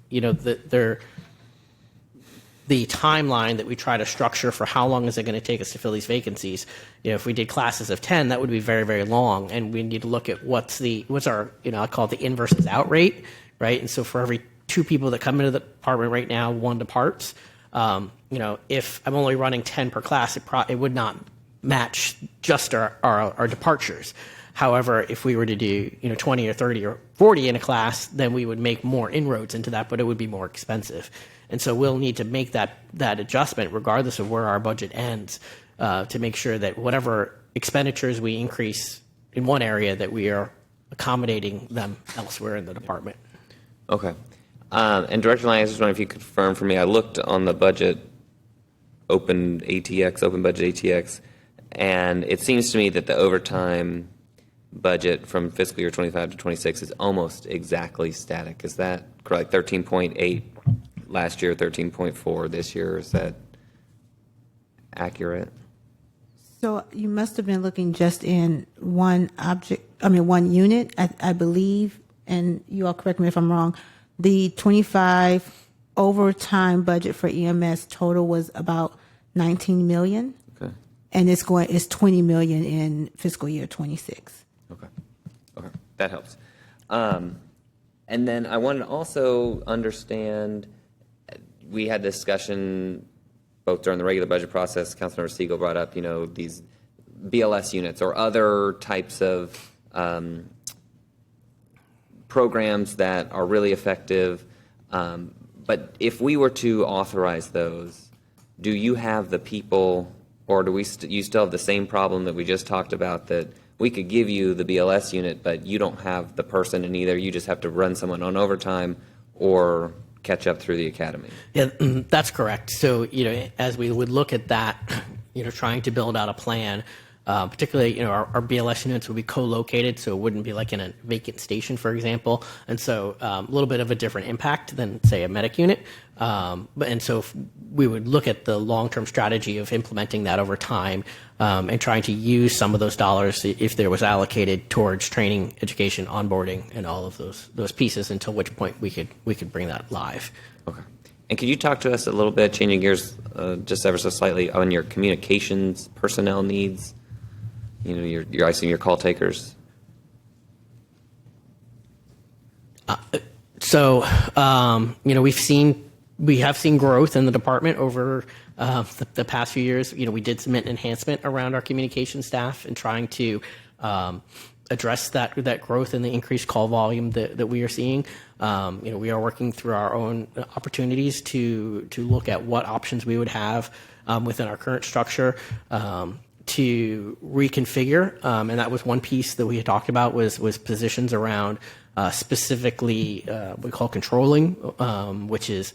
the timeline that we try to structure for how long is it going to take us to fill these vacancies. If we did classes of 10, that would be very, very long, and we need to look at what's our, I call it the in versus out rate, right? And so for every 2 people that come into the department right now, 1 departs. If I'm only running 10 per class, it would not match just our departures. However, if we were to do 20 or 30 or 40 in a class, then we would make more inroads into that, but it would be more expensive. And so we'll need to make that adjustment regardless of where our budget ends, to make sure that whatever expenditures we increase in one area, that we are accommodating them elsewhere in the department. Okay. And Director Lang, I just wonder if you could confirm for me. I looked on the budget, open budget ATX, and it seems to me that the overtime budget from fiscal year 25 to 26 is almost exactly static. Is that correct? 13.8 last year, 13.4 this year. Is that accurate? So you must have been looking just in one unit, I believe, and you all correct me if I'm wrong. The 25 overtime budget for EMS total was about 19 million. Okay. And it's 20 million in fiscal year 26. Okay, that helps. And then I wanted to also understand, we had discussion both during the regular budget process. Councilmember Siegel brought up, these BLS units or other types of programs that are really effective. But if we were to authorize those, do you have the people, or do you still have the same problem that we just talked about, that we could give you the BLS unit, but you don't have the person in either? You just have to run someone on overtime or catch up through the academy. Yeah, that's correct. So, as we would look at that, trying to build out a plan, particularly, our BLS units would be co-located, so it wouldn't be like in a vacant station, for example. And so a little bit of a different impact than, say, a medic unit. And so we would look at the long-term strategy of implementing that over time, and trying to use some of those dollars, if there was allocated, towards training, education, onboarding, and all of those pieces, until which point we could bring that live. Okay. And could you talk to us a little bit, changing gears just ever so slightly, on your communications personnel needs? I assume your call takers. We have seen growth in the department over the past few years. We did some enhancement around our communication staff and trying to address that growth and the increased call volume that we are seeing. We are working through our own opportunities to look at what options we would have within our current structure to reconfigure. And that was one piece that we had talked about was positions around specifically we call controlling, which is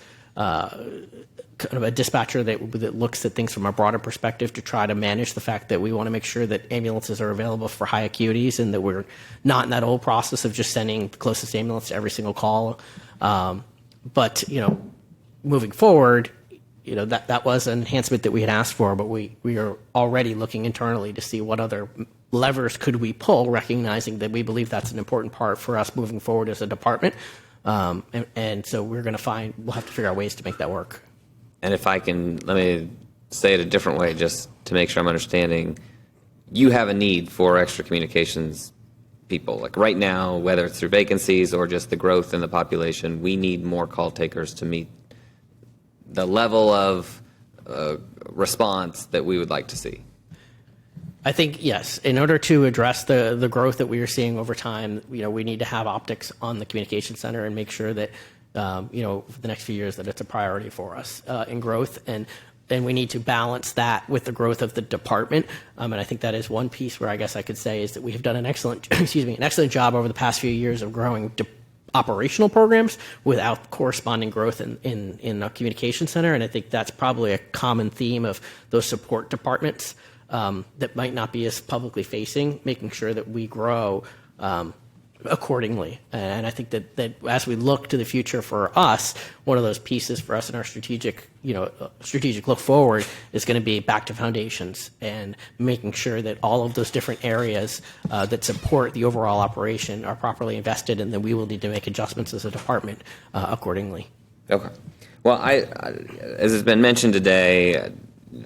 kind of a dispatcher that looks at things from a broader perspective to try to manage the fact that we want to make sure that ambulances are available for high acuities and that we're not in that old process of just sending the closest ambulance to every single call. But moving forward, that was an enhancement that we had asked for, but we are already looking internally to see what other levers could we pull, recognizing that we believe that's an important part for us moving forward as a department. And so we'll have to figure out ways to make that work. And if I can, let me say it a different way just to make sure I'm understanding. You have a need for extra communications people. Like right now, whether it's through vacancies or just the growth in the population, we need more call takers to meet the level of response that we would like to see. I think, yes, in order to address the growth that we are seeing over time, we need to have optics on the communication center and make sure that, for the next few years that it's a priority for us in growth. And we need to balance that with the growth of the department. And I think that is one piece where I guess I could say is that we have done an excellent job over the past few years of growing operational programs without corresponding growth in a communication center. And I think that's probably a common theme of those support departments that might not be as publicly facing, making sure that we grow accordingly. And I think that as we look to the future for us, one of those pieces for us in our strategic look forward is going to be back to foundations and making sure that all of those different areas that support the overall operation are properly invested, and then we will need to make adjustments as a department accordingly. Okay. Well, as has been mentioned today,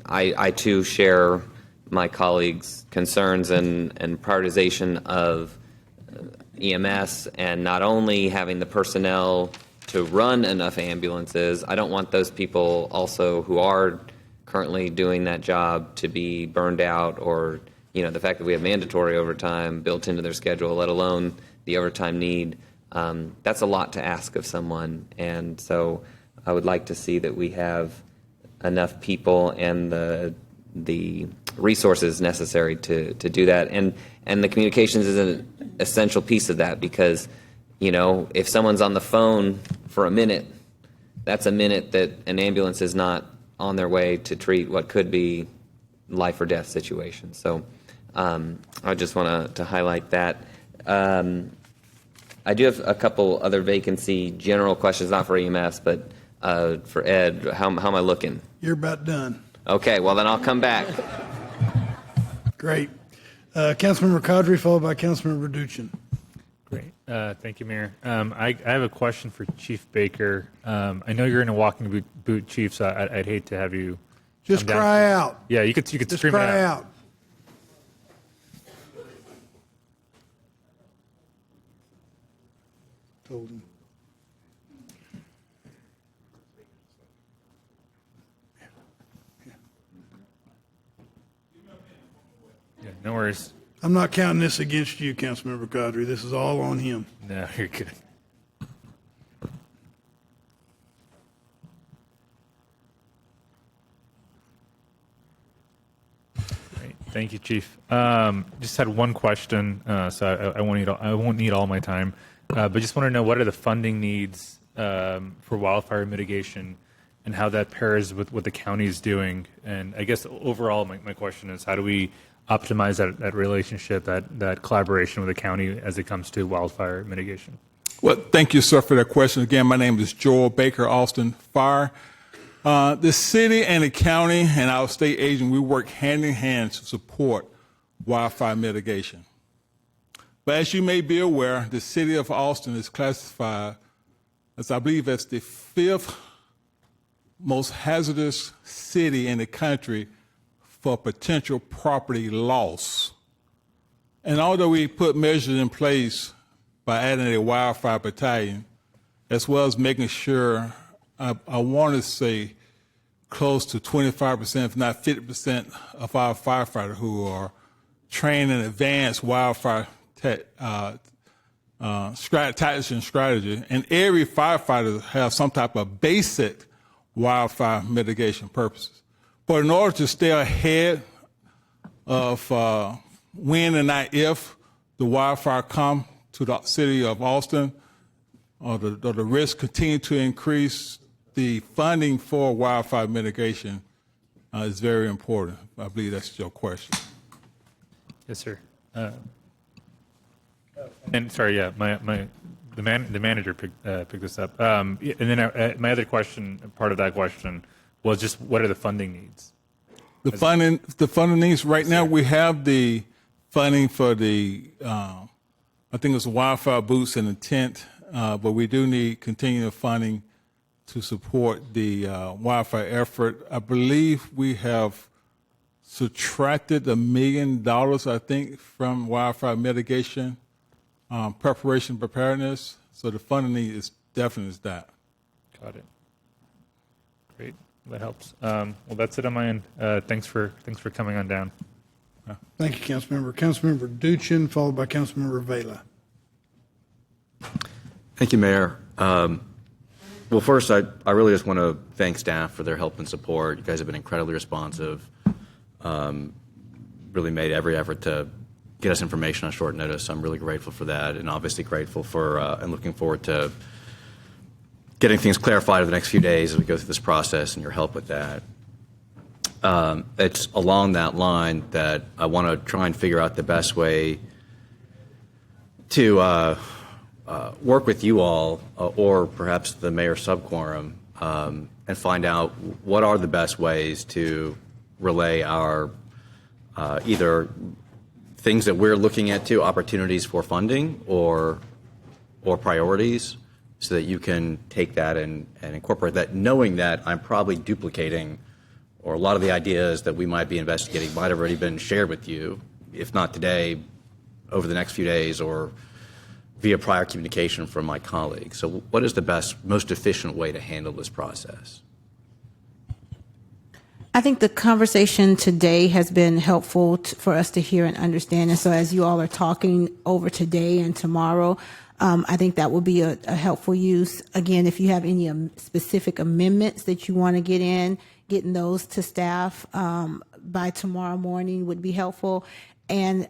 I too share my colleagues' concerns and prioritization of EMS and not only having the personnel to run enough ambulances. I don't want those people also who are currently doing that job to be burned out, or the fact that we have mandatory overtime built into their schedule, let alone the overtime need. That's a lot to ask of someone, and so I would like to see that we have enough people and the resources necessary to do that. And the communications is an essential piece of that, because, if someone's on the phone for a minute, that's a minute that an ambulance is not on their way to treat what could be life or death situation. So I just want to highlight that. I do have a couple other vacancy general questions, not for EMS, but for Ed. How am I looking? You're about done. Okay, well then I'll come back. Great. Councilmember Kadri, followed by Councilmember Duchin. Great. Thank you, Mayor. I have a question for Chief Baker. I know you're in a walking boot, Chief, so I'd hate to have you just cry out. Yeah, you could just scream cry it out. Told him. Yeah, no worries. I'm not counting this against you, Councilmember Kadri. This is all on him. No, you're good. Great. Thank you, Chief. Just had one question, so I won't need all my time, but just want to know, what are the funding needs for wildfire mitigation and how that pairs with what the county is doing? And I guess overall, my question is, how do we optimize that relationship, that collaboration with the county as it comes to wildfire mitigation? Well, thank you, sir, for that question. Again, my name is Joel Baker, Austin Fire. The city and the county and our state agent, we work hand in hand to support wildfire mitigation. But as you may be aware, the city of Austin is classified as, I believe, as the 5th most hazardous city in the country for potential property loss. And although we put measures in place by adding a wildfire battalion, as well as making sure, I want to say close to 25%, if not 50% of our firefighters who are trained in advanced wildfire tactics and strategy, and every firefighter has some type of basic wildfire mitigation purposes. But in order to stay ahead of when and not if the wildfire come to the city of Austin, or the risk continue to increase, the funding for wildfire mitigation is very important. I believe that's your question. Yes, sir. And sorry, yeah, the manager picked this up. And then my other question, part of that question, was just what are the funding needs? The funding needs right now. We have the funding for the I think it's wildfire boots and the tent, but we do need continuing funding to support the wildfire effort. I believe we have subtracted $1 million, I think, from wildfire mitigation, preparation, preparedness. So the funding need is definitely that. Got it. Great. That helps. Well, that's it on my end. Thanks for coming on down. Thank you, Councilmember. Councilmember Duchin, followed by Councilmember Vela. Thank you, Mayor. Well, first, I really just want to thank staff for their help and support. You guys have been incredibly responsive. Really made every effort to get us information on short notice. I'm really grateful for that, and obviously grateful for and looking forward to getting things clarified over the next few days as we go through this process and your help with that. It's along that line that I want to try and figure out the best way to work with you all, or perhaps the mayor subquorum, and find out what are the best ways to relay our either things that we're looking at to opportunities for funding or priorities, so that you can take that and incorporate that, knowing that I'm probably duplicating, or a lot of the ideas that we might be investigating might have already been shared with you, if not today, over the next few days, or via prior communication from my colleagues. So what is the best, most efficient way to handle this process? I think the conversation today has been helpful for us to hear and understand. And so as you all are talking over today and tomorrow, I think that will be a helpful use. Again, if you have any specific amendments that you want to get in, getting those to staff by tomorrow morning would be helpful. And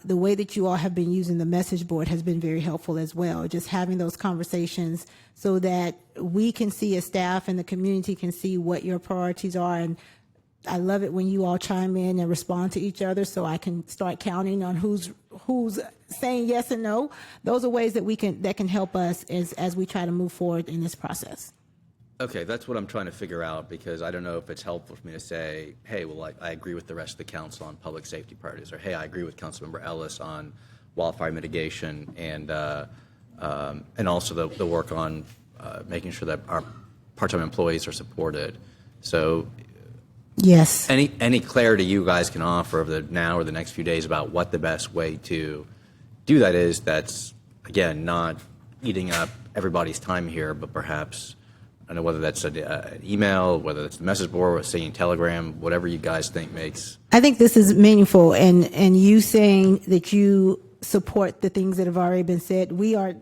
the way that you all have been using the message board has been very helpful as well. Just having those conversations so that we can see as staff and the community can see what your priorities are. And I love it when you all chime in and respond to each other, so I can start counting on who's saying yes and no. Those are ways that can help us as we try to move forward in this process. Okay, that's what I'm trying to figure out, because I don't know if it's helpful for me to say, hey, well, I agree with the rest of the council on public safety priorities, or hey, I agree with Councilmember Ellis on wildfire mitigation and also the work on making sure that our part-time employees are supported. So yes, any clarity you guys can offer over the now or the next few days about what the best way to do that is, that's, again, not eating up everybody's time here, but perhaps, I don't know whether that's an email, whether it's the message board, or saying Telegram, whatever you guys think makes. I think this is meaningful, and you saying that you support the things that have already been said. We are,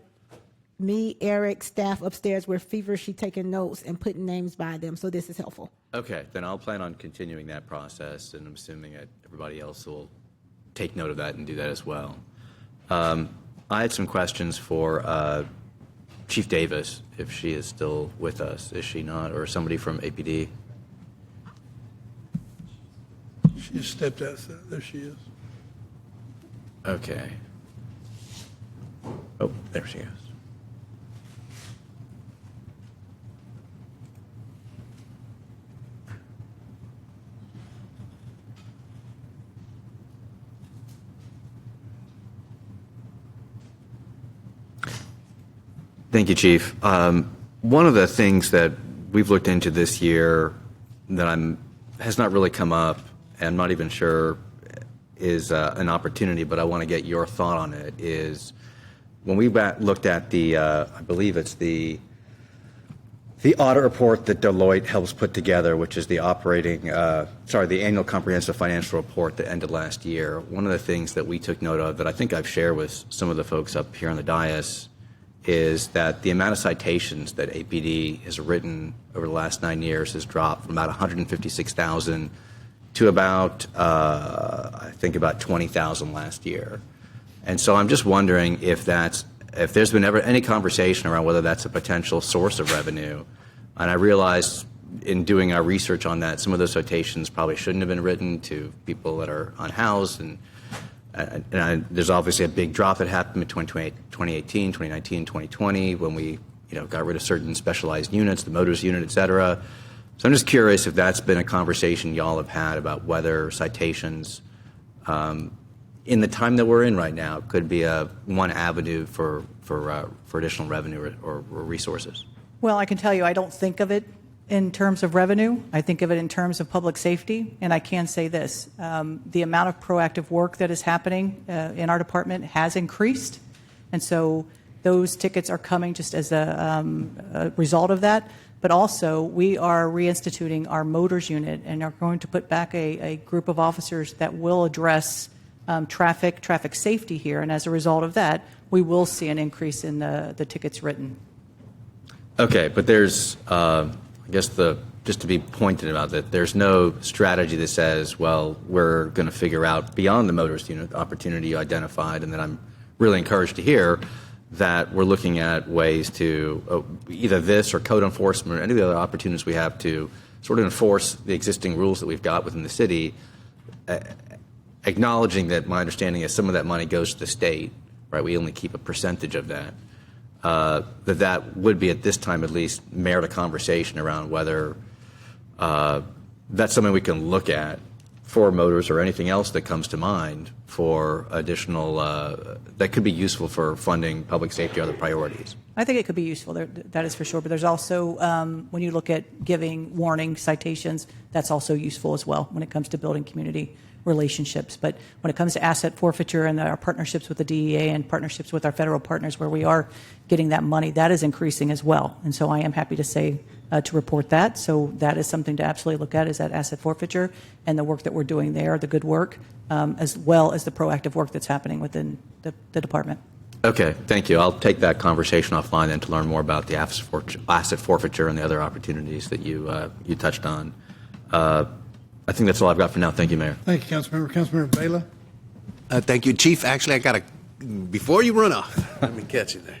me, Eric, staff upstairs, we're feverishly taking notes and putting names by them, so this is helpful. Okay, then I'll plan on continuing that process, and I'm assuming that everybody else will take note of that and do that as well. I had some questions for Chief Davis, if she is still with us. Is she not? Or somebody from APD? She just stepped outside. There she is. Okay. Oh, there she is. Thank you, Chief. One of the things that we've looked into this year that has not really come up, and I'm not even sure is an opportunity, but I want to get your thought on it, is when we looked at the, I believe it's the the audit report that Deloitte helps put together, which is the the annual comprehensive financial report that ended last year, one of the things that we took note of that I think I've shared with some of the folks up here on the dais is that the amount of citations that APD has written over the last 9 years has dropped from about 156,000 to about, I think about 20,000 last year. And so I'm just wondering if there's been ever any conversation around whether that's a potential source of revenue. And I realized in doing our research on that, some of those citations probably shouldn't have been written to people that are unhoused. And there's obviously a big drop that happened in 2018, 2019, 2020 when we got rid of certain specialized units, the motors unit, et cetera. So I'm just curious if that's been a conversation y'all have had about whether citations in the time that we're in right now could be one avenue for additional revenue or resources. Well, I can tell you I don't think of it in terms of revenue. I think of it in terms of public safety. And I can say this, the amount of proactive work that is happening in our department has increased. And so those tickets are coming just as a result of that. But also, we are reinstituting our motors unit and are going to put back a group of officers that will address traffic safety here. And as a result of that, we will see an increase in the tickets written. Okay, but there's, I guess just to be pointed about that, there's no strategy that says, well, we're going to figure out beyond the motors unit opportunity you identified, and that I'm really encouraged to hear that we're looking at ways to either this or code enforcement or any of the other opportunities we have to sort of enforce the existing rules that we've got within the city, acknowledging that my understanding is some of that money goes to the state, right? We only keep a percentage of that. That would be at this time at least merit a conversation around whether that's something we can look at for motors or anything else that comes to mind for additional that could be useful for funding public safety or other priorities. I think it could be useful, that is for sure. But there's also, when you look at giving warning citations, that's also useful as well when it comes to building community relationships. But when it comes to asset forfeiture and our partnerships with the DEA and partnerships with our federal partners where we are getting that money, that is increasing as well. And so I am happy to say, to report that. So that is something to absolutely look at, is that asset forfeiture and the work that we're doing there, the good work, as well as the proactive work that's happening within the department. Okay, thank you. I'll take that conversation offline then to learn more about the asset forfeiture and the other opportunities that you touched on. I think that's all I've got for now. Thank you, Mayor. Thank you, Councilmember. Councilmember Baila. Thank you, Chief. Actually, I got before you run off, let me catch you there.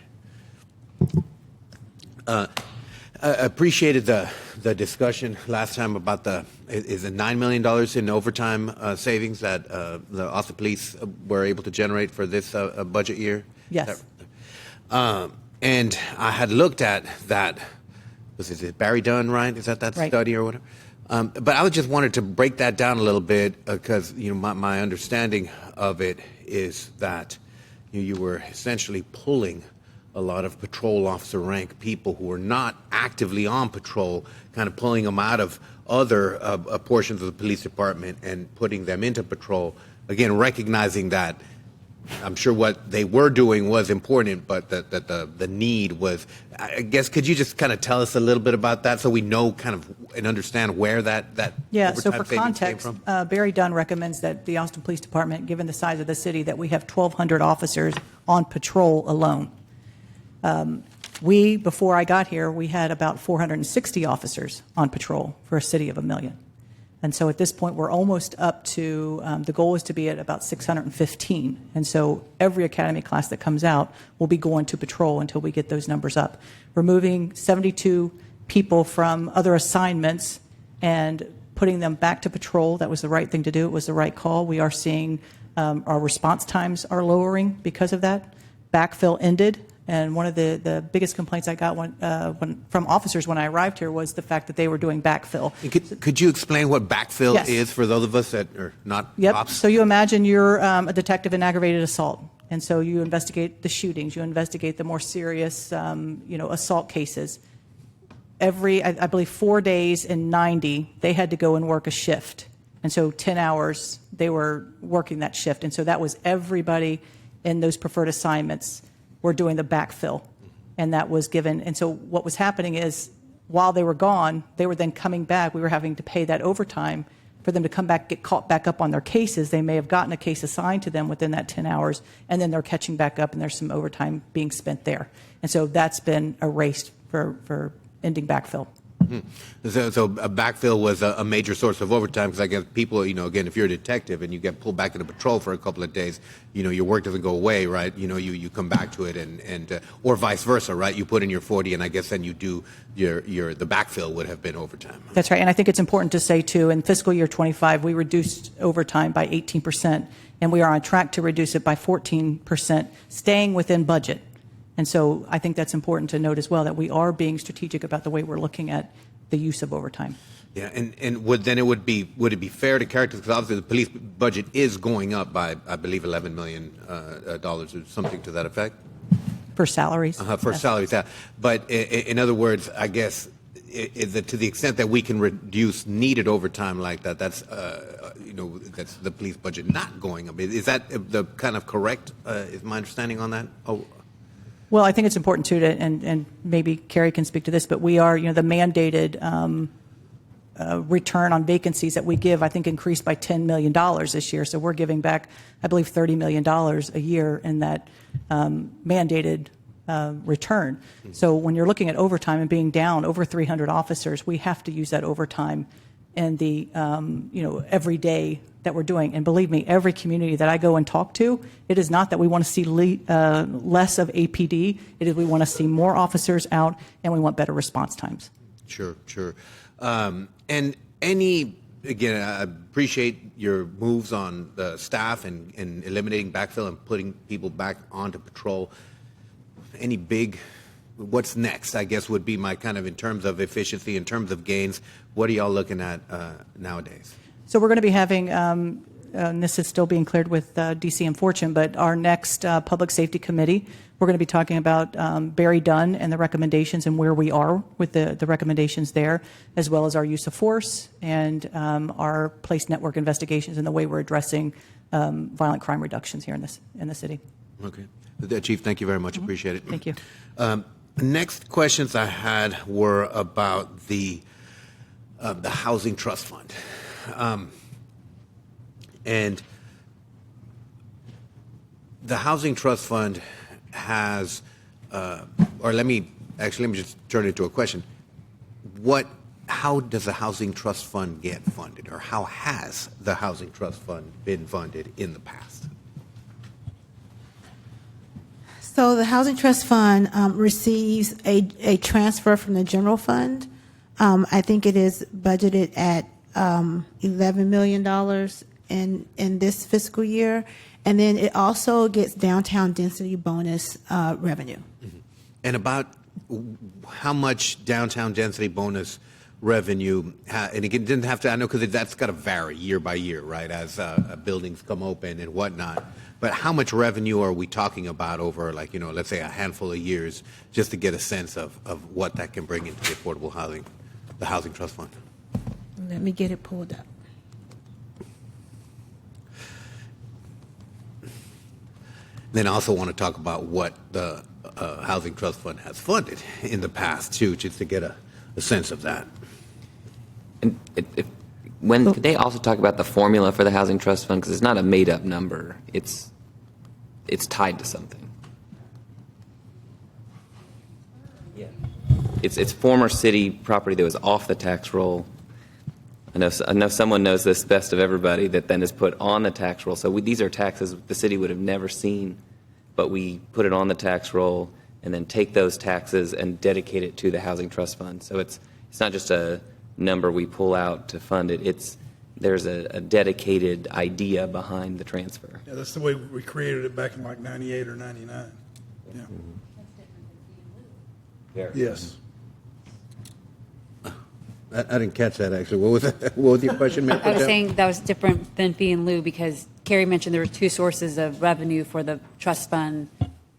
I appreciated the discussion last time about is it $9 million in overtime savings that the Austin Police were able to generate for this budget year? Yes. And I had looked at that. Was it Barry Dunn, right? Is that right. Study or whatever? But I just wanted to break that down a little bit because my understanding of it is that you were essentially pulling a lot of patrol officer rank people who are not actively on patrol, kind of pulling them out of other portions of the police department and putting them into patrol. Again, recognizing that I'm sure what they were doing was important, but that the need was, I guess, could you just kind of tell us a little bit about that so we know kind of and understand where that yeah, so for savings came context, from? Barry Dunn recommends that the Austin Police Department, given the size of the city, that we have 1,200 officers on patrol alone. Before I got here, we had about 460 officers on patrol for a city of 1 million. And so at this point, we're almost up to, the goal is to be at about 615. And so every academy class that comes out will be going to patrol until we get those numbers up. We're moving 72 people from other assignments and putting them back to patrol. That was the right thing to do. It was the right call. We are seeing our response times are lowering because of that. Backfill ended. And one of the biggest complaints I got from officers when I arrived here was the fact that they were doing backfill. Could you explain what backfill Yes. is for those of us that are not Yep. cops? So you imagine you're a detective in aggravated assault. And so you investigate the shootings, you investigate the more serious, assault cases. I believe 4 days in 90, they had to go and work a shift. And so 10 hours, they were working that shift. And so that was everybody in those preferred assignments were doing the backfill, and that was given. And so what was happening is while they were gone, they were then coming back. We were having to pay that overtime for them to come back, get caught back up on their cases. They may have gotten a case assigned to them within that 10 hours, and then they're catching back up, and there's some overtime being spent there. And so that's been erased for ending backfill. So a backfill was a major source of overtime because I guess people, again, if you're a detective and you get pulled back into patrol for a couple of days, your work doesn't go away, right? You come back to it and or vice versa, right? You put in your 40 and I guess then you do the backfill would have been overtime. That's right. And I think it's important to say, too, in fiscal year 25, we reduced overtime by 18%, and we are on track to reduce it by 14%, staying within budget. And so I think that's important to note as well, that we are being strategic about the way we're looking at the use of overtime. Yeah, and would it be fair to characterize, because obviously the police budget is going up by, I believe, $11 million or something to that effect? For salaries? For salaries, yeah. But in other words, I guess, to the extent that we can reduce needed overtime like that, that's the police budget not going up. Is that the kind of correct, is my understanding on that? Oh. Well, I think it's important, too, and maybe Kerri can speak to this, but we are, the mandated return on vacancies that we give, I think, increased by $10 million this year. So we're giving back, I believe, $30 million a year in that mandated return. So when you're looking at overtime and being down over 300 officers, we have to use that overtime in the, every day that we're doing. And believe me, every community that I go and talk to, it is not that we want to see less of APD. It is we want to see more officers out, and we want better response times. Sure. And again, I appreciate your moves on the staff and eliminating backfill and putting people back onto patrol. What's next, I guess, would be my kind of, in terms of efficiency, in terms of gains, what are y'all looking at nowadays? So we're going to be having, and this is still being cleared with DC and Fortune, but our next Public Safety Committee, we're going to be talking about Barry Dunn and the recommendations and where we are with the recommendations there, as well as our use of force and our police network investigations and the way we're addressing violent crime reductions here in the city. Okay. Chief, thank you very much. Appreciate it. Thank you. Next questions I had were about the Housing Trust Fund. And the Housing Trust Fund has, or let me just turn it into a question. How does the Housing Trust Fund get funded, or how has the Housing Trust Fund been funded in the past? So the Housing Trust Fund receives a transfer from the general fund. I think it is budgeted at $11 million in this fiscal year, and then it also gets downtown density bonus revenue. Mm-hmm. And about how much downtown density bonus revenue, and it didn't have to, I know, because that's got to vary year by year, right, as buildings come open and whatnot. But how much revenue are we talking about over, like, let's say a handful of years, just to get a sense of what that can bring into the affordable housing, the Housing Trust Fund? Let me get it pulled up. Then I also want to talk about what the Housing Trust Fund has funded in the past, too, just to get a sense of that. And could they also talk about the formula for the Housing Trust Fund? Because it's not a made-up number. It's tied to something. Yeah. It's former city property that was off the tax roll. I know someone knows this best of everybody, that then is put on the tax roll. So these are taxes the city would have never seen, but we put it on the tax roll and then take those taxes and dedicate it to the Housing Trust Fund. So it's not just a number we pull out to fund it. There's a dedicated idea behind the transfer. Yeah, that's the way we created it back in like 98 or 99. Yeah. Yes. I didn't catch that, actually. What was your question? I was saying that was different than fee in lieu because Kerri mentioned there were two sources of revenue for the trust fund,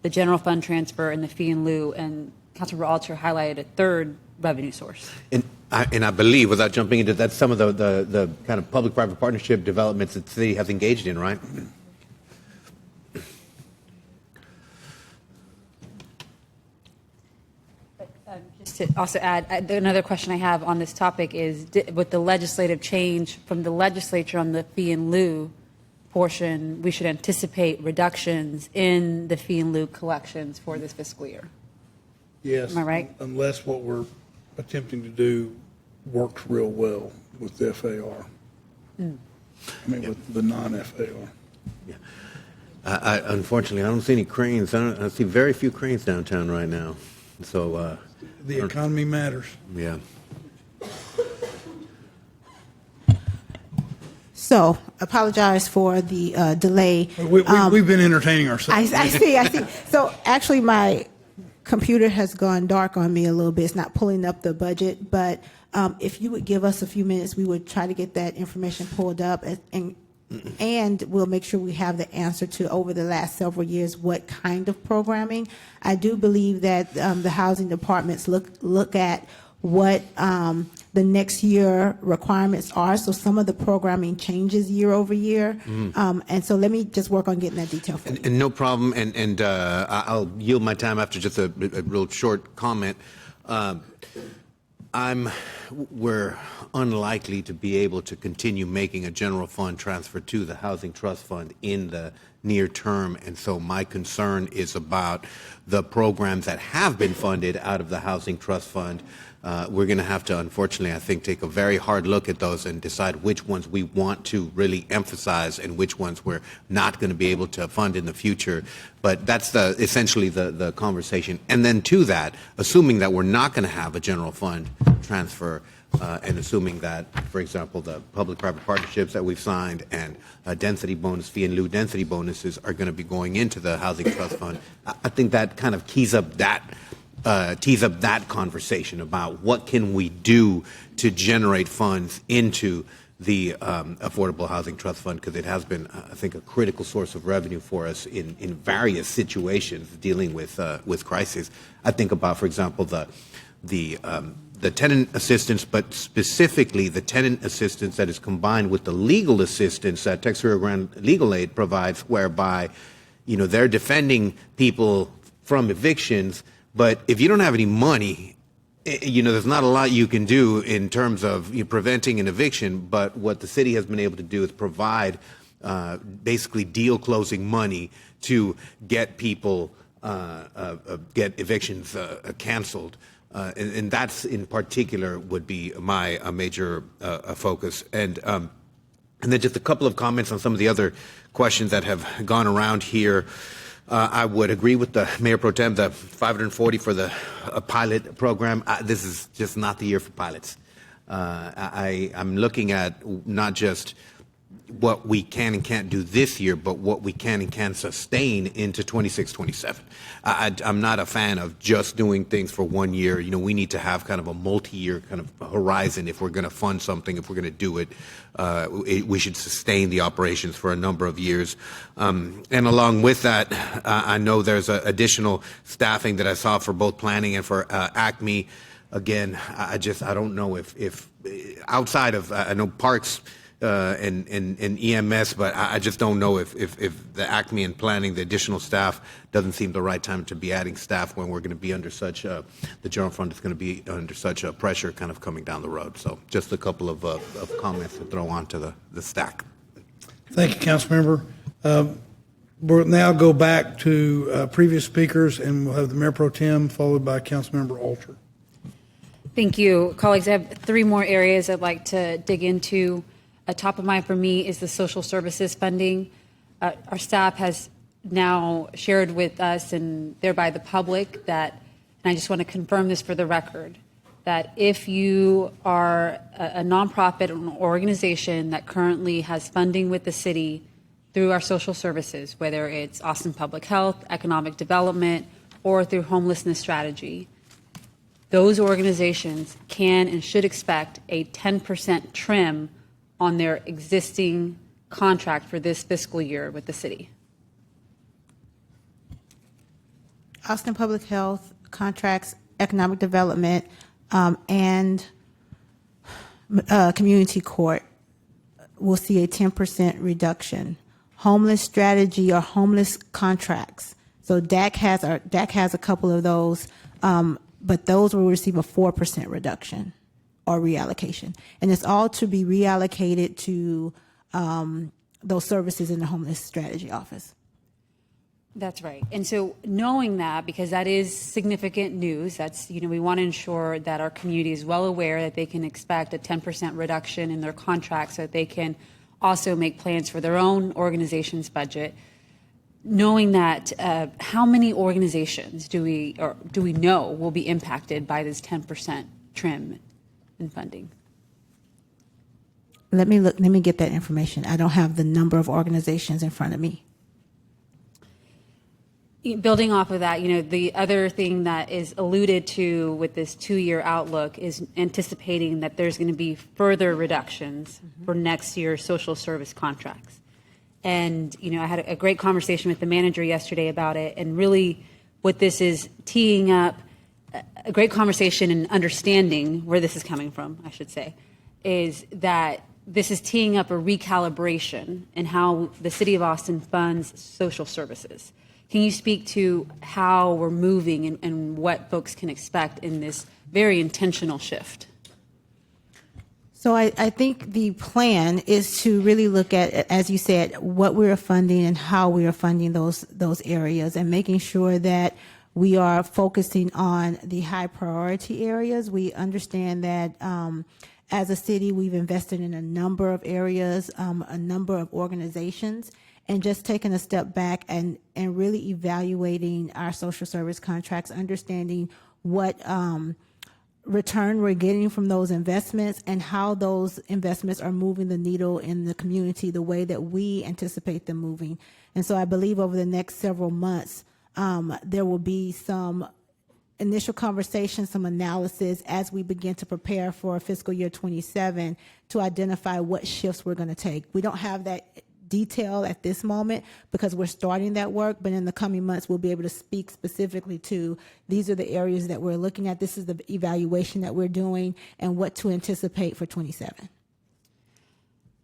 the general fund transfer and the fee in lieu, and Councilor Alter highlighted a third revenue source. And I believe, without jumping into that, some of the kind of public-private partnership developments that the city has engaged in, right? to also add, another question I have on this topic is, with the legislative change from the legislature on the fee in lieu portion, we should anticipate reductions in the fee in lieu collections for this fiscal year. Yes. Am I right? Unless what we're attempting to do works real well with the FAR. I mean, with the non-FAR. Unfortunately, I don't see any cranes. I see very few cranes downtown right now. So The economy matters. yeah. So, apologize for the delay. We've been entertaining ourselves. I see. So, actually, my computer has gone dark on me a little bit. It's not pulling up the budget, but if you would give us a few minutes, we would try to get that information pulled up, and we'll make sure we have the answer to, over the last several years, what kind of programming. I do believe that the housing departments look at what the next year requirements are. So some of the programming changes year over year. And so let me just work on getting that detail for you. And no problem. And I'll yield my time after just a real short comment. We're unlikely to be able to continue making a general fund transfer to the Housing Trust Fund in the near term. And so my concern is about the programs that have been funded out of the Housing Trust Fund. We're going to have to, unfortunately, I think, take a very hard look at those and decide which ones we want to really emphasize and which ones we're not going to be able to fund in the future. But that's essentially the conversation. And then to that, assuming that we're not going to have a general fund transfer, and assuming that, for example, the public-private partnerships that we've signed and density bonus, fee in lieu density bonuses are going to be going into the Housing Trust Fund, I think that kind of tees up that conversation about what can we do to generate funds into the Affordable Housing Trust Fund, because it has been, I think, a critical source of revenue for us in various situations dealing with crises. I think about, for example, the tenant assistance, but specifically the tenant assistance that is combined with the legal assistance that Texas Rio Grande Legal Aid provides, whereby, they're defending people from evictions. But if you don't have any money, there's not a lot you can do in terms of preventing an eviction. But what the city has been able to do is provide basically deal closing money to get people, get evictions canceled. And that's in particular would be my major focus. And then just a couple of comments on some of the other questions that have gone around here. I would agree with the Mayor Pro Tem, the 540 for the pilot program. This is just not the year for pilots. I'm looking at not just what we can and can't do this year, but what we can and can sustain into 26, 27. I'm not a fan of just doing things for 1 year. We need to have kind of a multi-year kind of horizon. If we're going to fund something, if we're going to do it, we should sustain the operations for a number of years. And along with that, I know there's additional staffing that I saw for both planning and for ACME. Again, I don't know if outside of, I know parks, and EMS, but I just don't know if the ACME and planning, the additional staff, doesn't seem the right time to be adding staff when we're going to be under such, the general fund is going to be under such a pressure kind of coming down the road. So just a couple of comments to throw onto the stack. Thank you, Councilmember. We'll now go back to previous speakers, and we'll have the Mayor Pro Tem followed by Councilmember Alter. Thank you. Colleagues, I have 3 more areas I'd like to dig into. Top of mind for me is the social services funding. Our staff has now shared with us and thereby the public that, and I just want to confirm this for the record, that if you are a nonprofit or an organization that currently has funding with the city through our social services, whether it's Austin Public Health, Economic Development, or through homelessness strategy, those organizations can and should expect a 10% trim on their existing contract for this fiscal year with the city. Austin Public Health contracts, economic development, and community court will see a 10% reduction. Homeless strategy or homeless contracts. So DAC has a couple of those. but those will receive a 4% reduction or reallocation. And it's all to be reallocated to those services in the Homeless Strategy Office. That's right. And so knowing that, because that is significant news, that's, we want to ensure that our community is well aware that they can expect a 10% reduction in their contract so that they can also make plans for their own organization's budget. Knowing that, how many organizations do we know will be impacted by this 10% trim in funding? Let me get that information. I don't have the number of organizations in front of me. Building off of that, the other thing that is alluded to with this 2-year outlook is anticipating that there's going to be further reductions for next year's social service contracts. And, I had a great conversation with the manager yesterday about it. And really what this is teeing up, a great conversation and understanding where this is coming from, I should say, is that this is teeing up a recalibration in how the city of Austin funds social services. Can you speak to how we're moving and what folks can expect in this very intentional shift? So I think the plan is to really look at, as you said, what we are funding and how we are funding those areas, and making sure that we are focusing on the high priority areas. We understand that as a city, we've invested in a number of areas, a number of organizations, and just taking a step back and really evaluating our social service contracts, understanding what return we're getting from those investments and how those investments are moving the needle in the community the way that we anticipate them moving. And so I believe over the next several months, there will be some initial conversations, some analysis as we begin to prepare for fiscal year 27 to identify what shifts we're going to take. We don't have that detail at this moment because we're starting that work, but in the coming months we'll be able to speak specifically to these are the areas that we're looking at, this is the evaluation that we're doing, and what to anticipate for 27.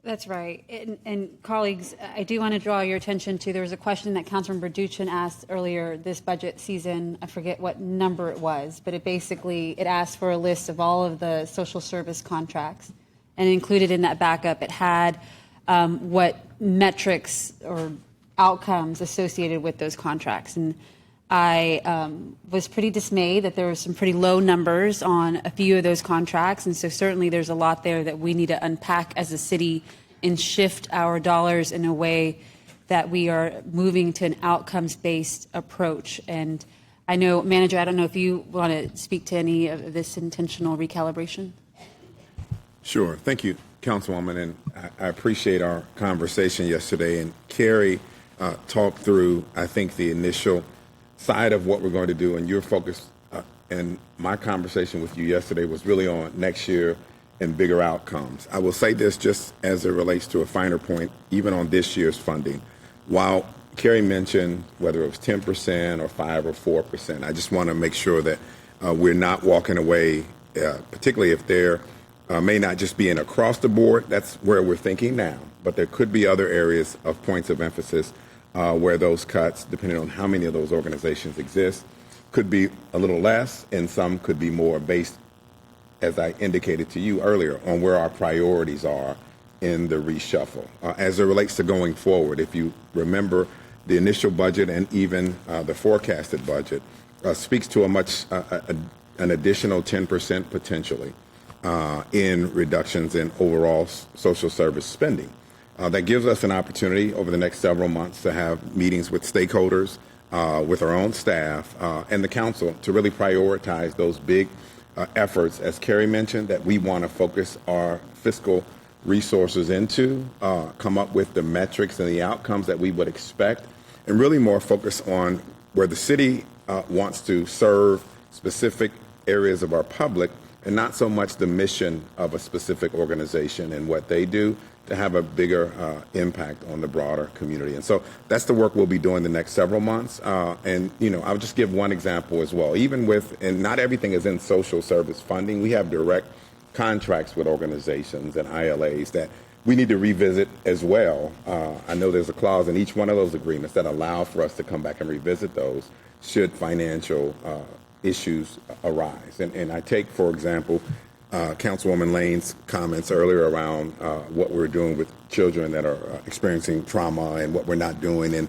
That's right. And colleagues, I do want to draw your attention to, there was a question that Councilmember Duchin asked earlier this budget season. I forget what number it was, but it asked for a list of all of the social service contracts, and included in that backup it had what metrics or outcomes associated with those contracts. And I was pretty dismayed that there were some pretty low numbers on a few of those contracts. And so certainly there's a lot there that we need to unpack as a city and shift our dollars in a way that we are moving to an outcomes-based approach. And I know, Manager, I don't know if you want to speak to any of this intentional recalibration. Sure. Thank you, Councilwoman. And I appreciate our conversation yesterday. And Kerri talked through, I think, the initial side of what we're going to do, and your focus and my conversation with you yesterday was really on next year and bigger outcomes. I will say this just as it relates to a finer point, even on this year's funding. While Kerri mentioned whether it was 10% or 5 or 4%, I just want to make sure that we're not walking away, particularly if there may not just be an across the board, that's where we're thinking now, but there could be other areas of points of emphasis where those cuts, depending on how many of those organizations exist, could be a little less, and some could be more based, as I indicated to you earlier, on where our priorities are in the reshuffle. As it relates to going forward, if you remember the initial budget and even the forecasted budget speaks to an additional 10% potentially in reductions in overall social service spending. That gives us an opportunity over the next several months to have meetings with stakeholders, with our own staff, and the council to really prioritize those big efforts, as Kerri mentioned, that we want to focus our fiscal resources into, come up with the metrics and the outcomes that we would expect, and really more focus on where the city wants to serve specific areas of our public, and not so much the mission of a specific organization and what they do, to have a bigger impact on the broader community. And so that's the work we'll be doing the next several months. And, I'll just give one example as well. Even with, and not everything is in social service funding, we have direct contracts with organizations and ILAs that we need to revisit as well. I know there's a clause in each one of those agreements that allow for us to come back and revisit those should financial issues arise. And I take, for example, Councilwoman Lane's comments earlier around what we're doing with children that are experiencing trauma and what we're not doing in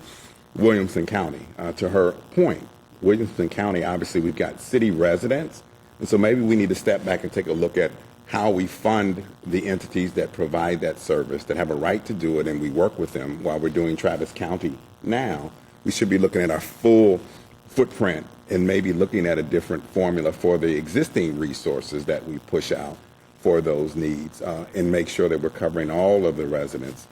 Williamson County. To her point, Williamson County, obviously, we've got city residents, and so maybe we need to step back and take a look at how we fund the entities that provide that service, that have a right to do it, and we work with them while we're doing Travis County now. We should be looking at our full footprint and maybe looking at a different formula for the existing resources that we push out for those needs and make sure that we're covering all of the residents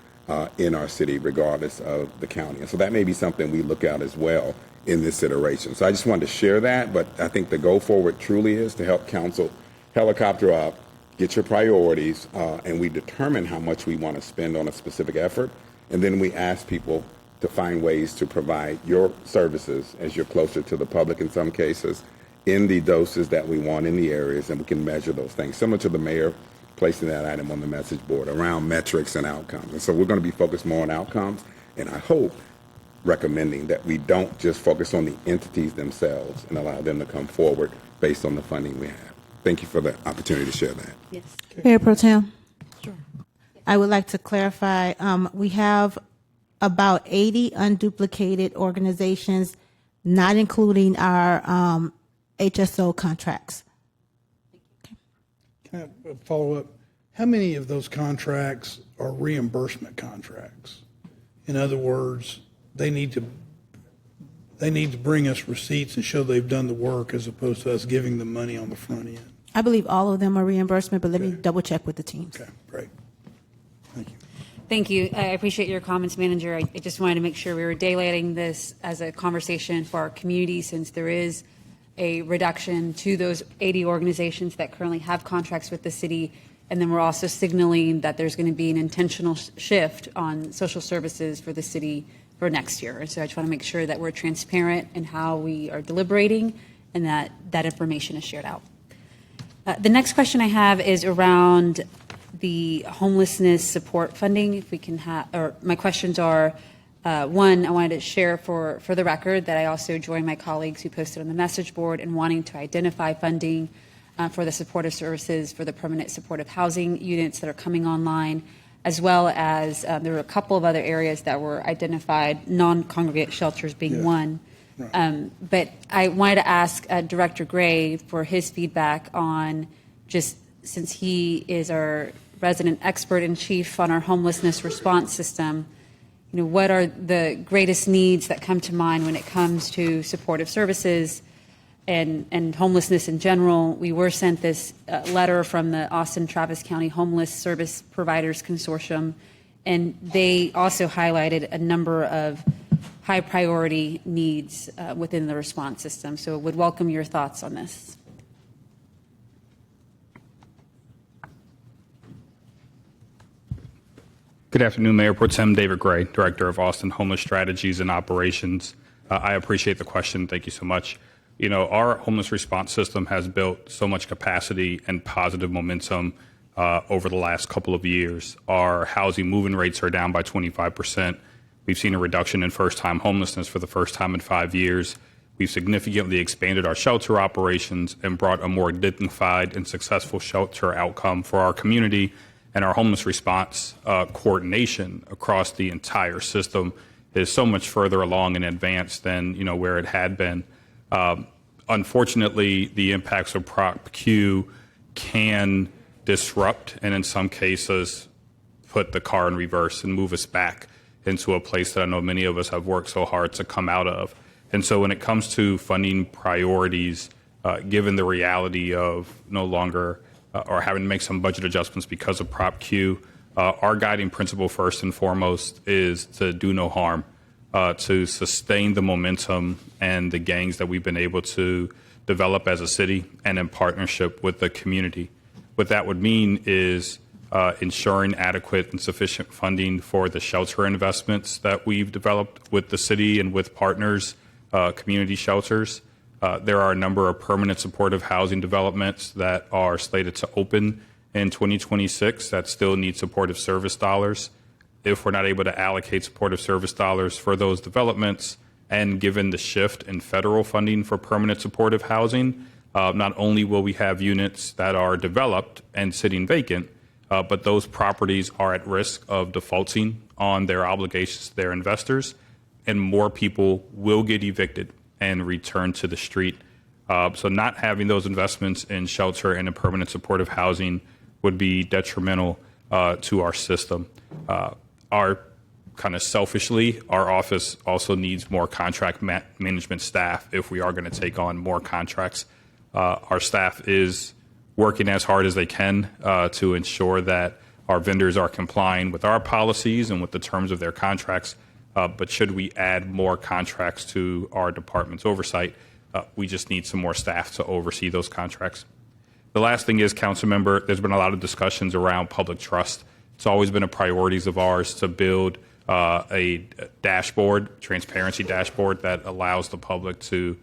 in our city, regardless of the county. And so that may be something we look at as well in this iteration. So I just wanted to share that, but I think the go forward truly is to help council helicopter up, get your priorities, and we determine how much we want to spend on a specific effort. And then we ask people to find ways to provide your services as you're closer to the public in some cases, in the doses that we want in the areas, and we can measure those things. Similar to the mayor placing that item on the message board around metrics and outcomes. And so we're going to be focused more on outcomes, and I hope recommending that we don't just focus on the entities themselves and allow them to come forward based on the funding we have. Thank you for the opportunity to share that. Yes. Mayor Pro Tem. Sure. I would like to clarify, we have about 80 unduplicated organizations, not including our HSO contracts. Can I follow up? How many of those contracts are reimbursement contracts? In other words, they need to bring us receipts and show they've done the work as opposed to us giving them money on the front end. I believe all of them are reimbursement, but let me double check with the teams. Okay, great. Thank you. Thank you. I appreciate your comments, Manager. I just wanted to make sure we were daylighting this as a conversation for our community, since there is a reduction to those 80 organizations that currently have contracts with the city. And then we're also signaling that there's going to be an intentional shift on social services for the city for next year. And so I just want to make sure that we're transparent in how we are deliberating and that that information is shared out. The next question I have is around the homelessness support funding. If we can have, or my questions are, one, I wanted to share for the record that I also joined my colleagues who posted on the message board in wanting to identify funding for the supportive services for the permanent supportive housing units that are coming online, as well as there were a couple of other areas that were identified, non-congregate shelters being one. Right. But I wanted to ask Director Gray for his feedback on, just since he is our resident expert in chief on our homelessness response system, you know, what are the greatest needs that come to mind when it comes to supportive services and homelessness in general? We were sent this letter from the Austin Travis County Homeless Service Providers Consortium, and they also highlighted a number of high priority needs within the response system. So would welcome your thoughts on this. Good afternoon, Mayor Pro Tem David Gray, Director of Austin Homeless Strategies and Operations. I appreciate the question. Thank you so much. You know, our homeless response system has built so much capacity and positive momentum over the last couple of years. Our housing move-in rates are down by 25%. We've seen a reduction in first-time homelessness for the first time in 5 years. We've significantly expanded our shelter operations and brought a more dignified and successful shelter outcome for our community. And our homeless response coordination across the entire system is so much further along in advance than, you know, where it had been. Unfortunately, the impacts of Prop Q can disrupt and in some cases put the car in reverse and move us back into a place that I know many of us have worked so hard to come out of. And so when it comes to funding priorities, given the reality of no longer or having to make some budget adjustments because of Prop Q, our guiding principle first and foremost is to do no harm, to sustain the momentum and the gains that we've been able to develop as a city and in partnership with the community. What that would mean is ensuring adequate and sufficient funding for the shelter investments that we've developed with the city and with partners, community shelters. There are a number of permanent supportive housing developments that are slated to open in 2026 that still need supportive service dollars. If we're not able to allocate supportive service dollars for those developments, And given the shift in federal funding for permanent supportive housing, not only will we have units that are developed and sitting vacant, but those properties are at risk of defaulting on their obligations to their investors, and more people will get evicted and return to the street. So not having those investments in shelter and in permanent supportive housing would be detrimental to our system. Our kind of selfishly, our office also needs more contract management staff if we are going to take on more contracts. Our staff is working as hard as they can to ensure that our vendors are complying with our policies and with the terms of their contracts. But should we add more contracts to our department's oversight, we just need some more staff to oversee those contracts. The last thing is, council member, there's been a lot of discussions around public trust. It's always been a priority of ours to build a dashboard, transparency dashboard that allows the public to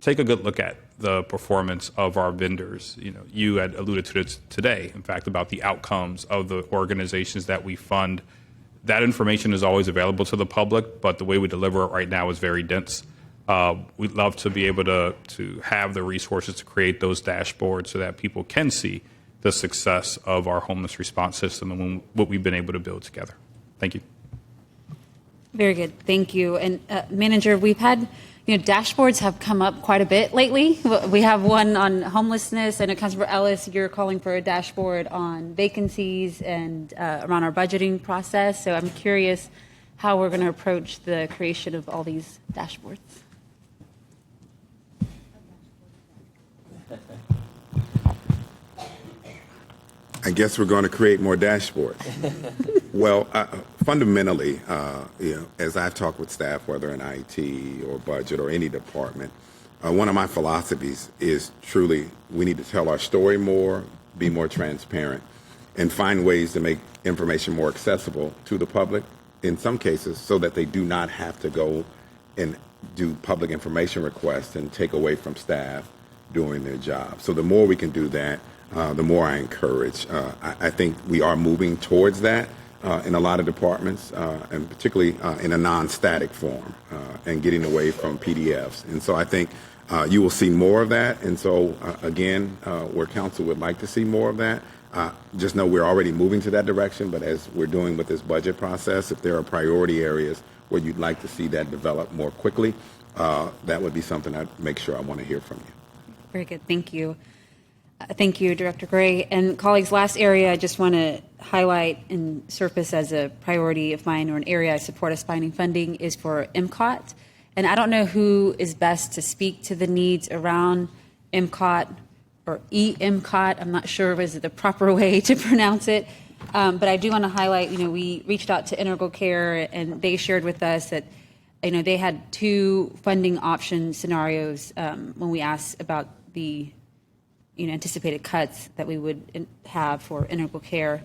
take a good look at the performance of our vendors. You know, you had alluded to this today, in fact, about the outcomes of the organizations that we fund. That information is always available to the public, but the way we deliver it right now is very dense. We'd love to be able to have the resources to create those dashboards so that people can see the success of our homeless response system and what we've been able to build together. Thank you. Very good. Thank you. And Manager, we've had, dashboards have come up quite a bit lately. We have one on homelessness, and Councilmember Ellis, you're calling for a dashboard on vacancies and around our budgeting process. So I'm curious how we're going to approach the creation of all these dashboards. I guess we're going to create more dashboards. Well, fundamentally, as I've talked with staff, whether in IT or budget or any department, one of my philosophies is truly we need to tell our story more, be more transparent, and find ways to make information more accessible to the public in some cases so that they do not have to go and do public information requests and take away from staff doing their job. So the more we can do that, the more I encourage. I think we are moving towards that in a lot of departments, and particularly in a non-static form, and getting away from PDFs. And so I think you will see more of that. And so, again, where council would like to see more of that, just know we're already moving to that direction. But as we're doing with this budget process, if there are priority areas where you'd like to see that develop more quickly, that would be something I'd make sure I want to hear from you. Very good. Thank you. Thank you, Director Gray. And colleagues, last area I just want to highlight and surface as a priority of mine, or an area I support us finding funding, is for MCOT. And I don't know who is best to speak to the needs around MCOT or EMCOT. I'm not sure is the proper way to pronounce it. But I do want to highlight, we reached out to Integral Care, and they shared with us that, they had two funding option scenarios when we asked about the anticipated cuts that we would have for Integral Care.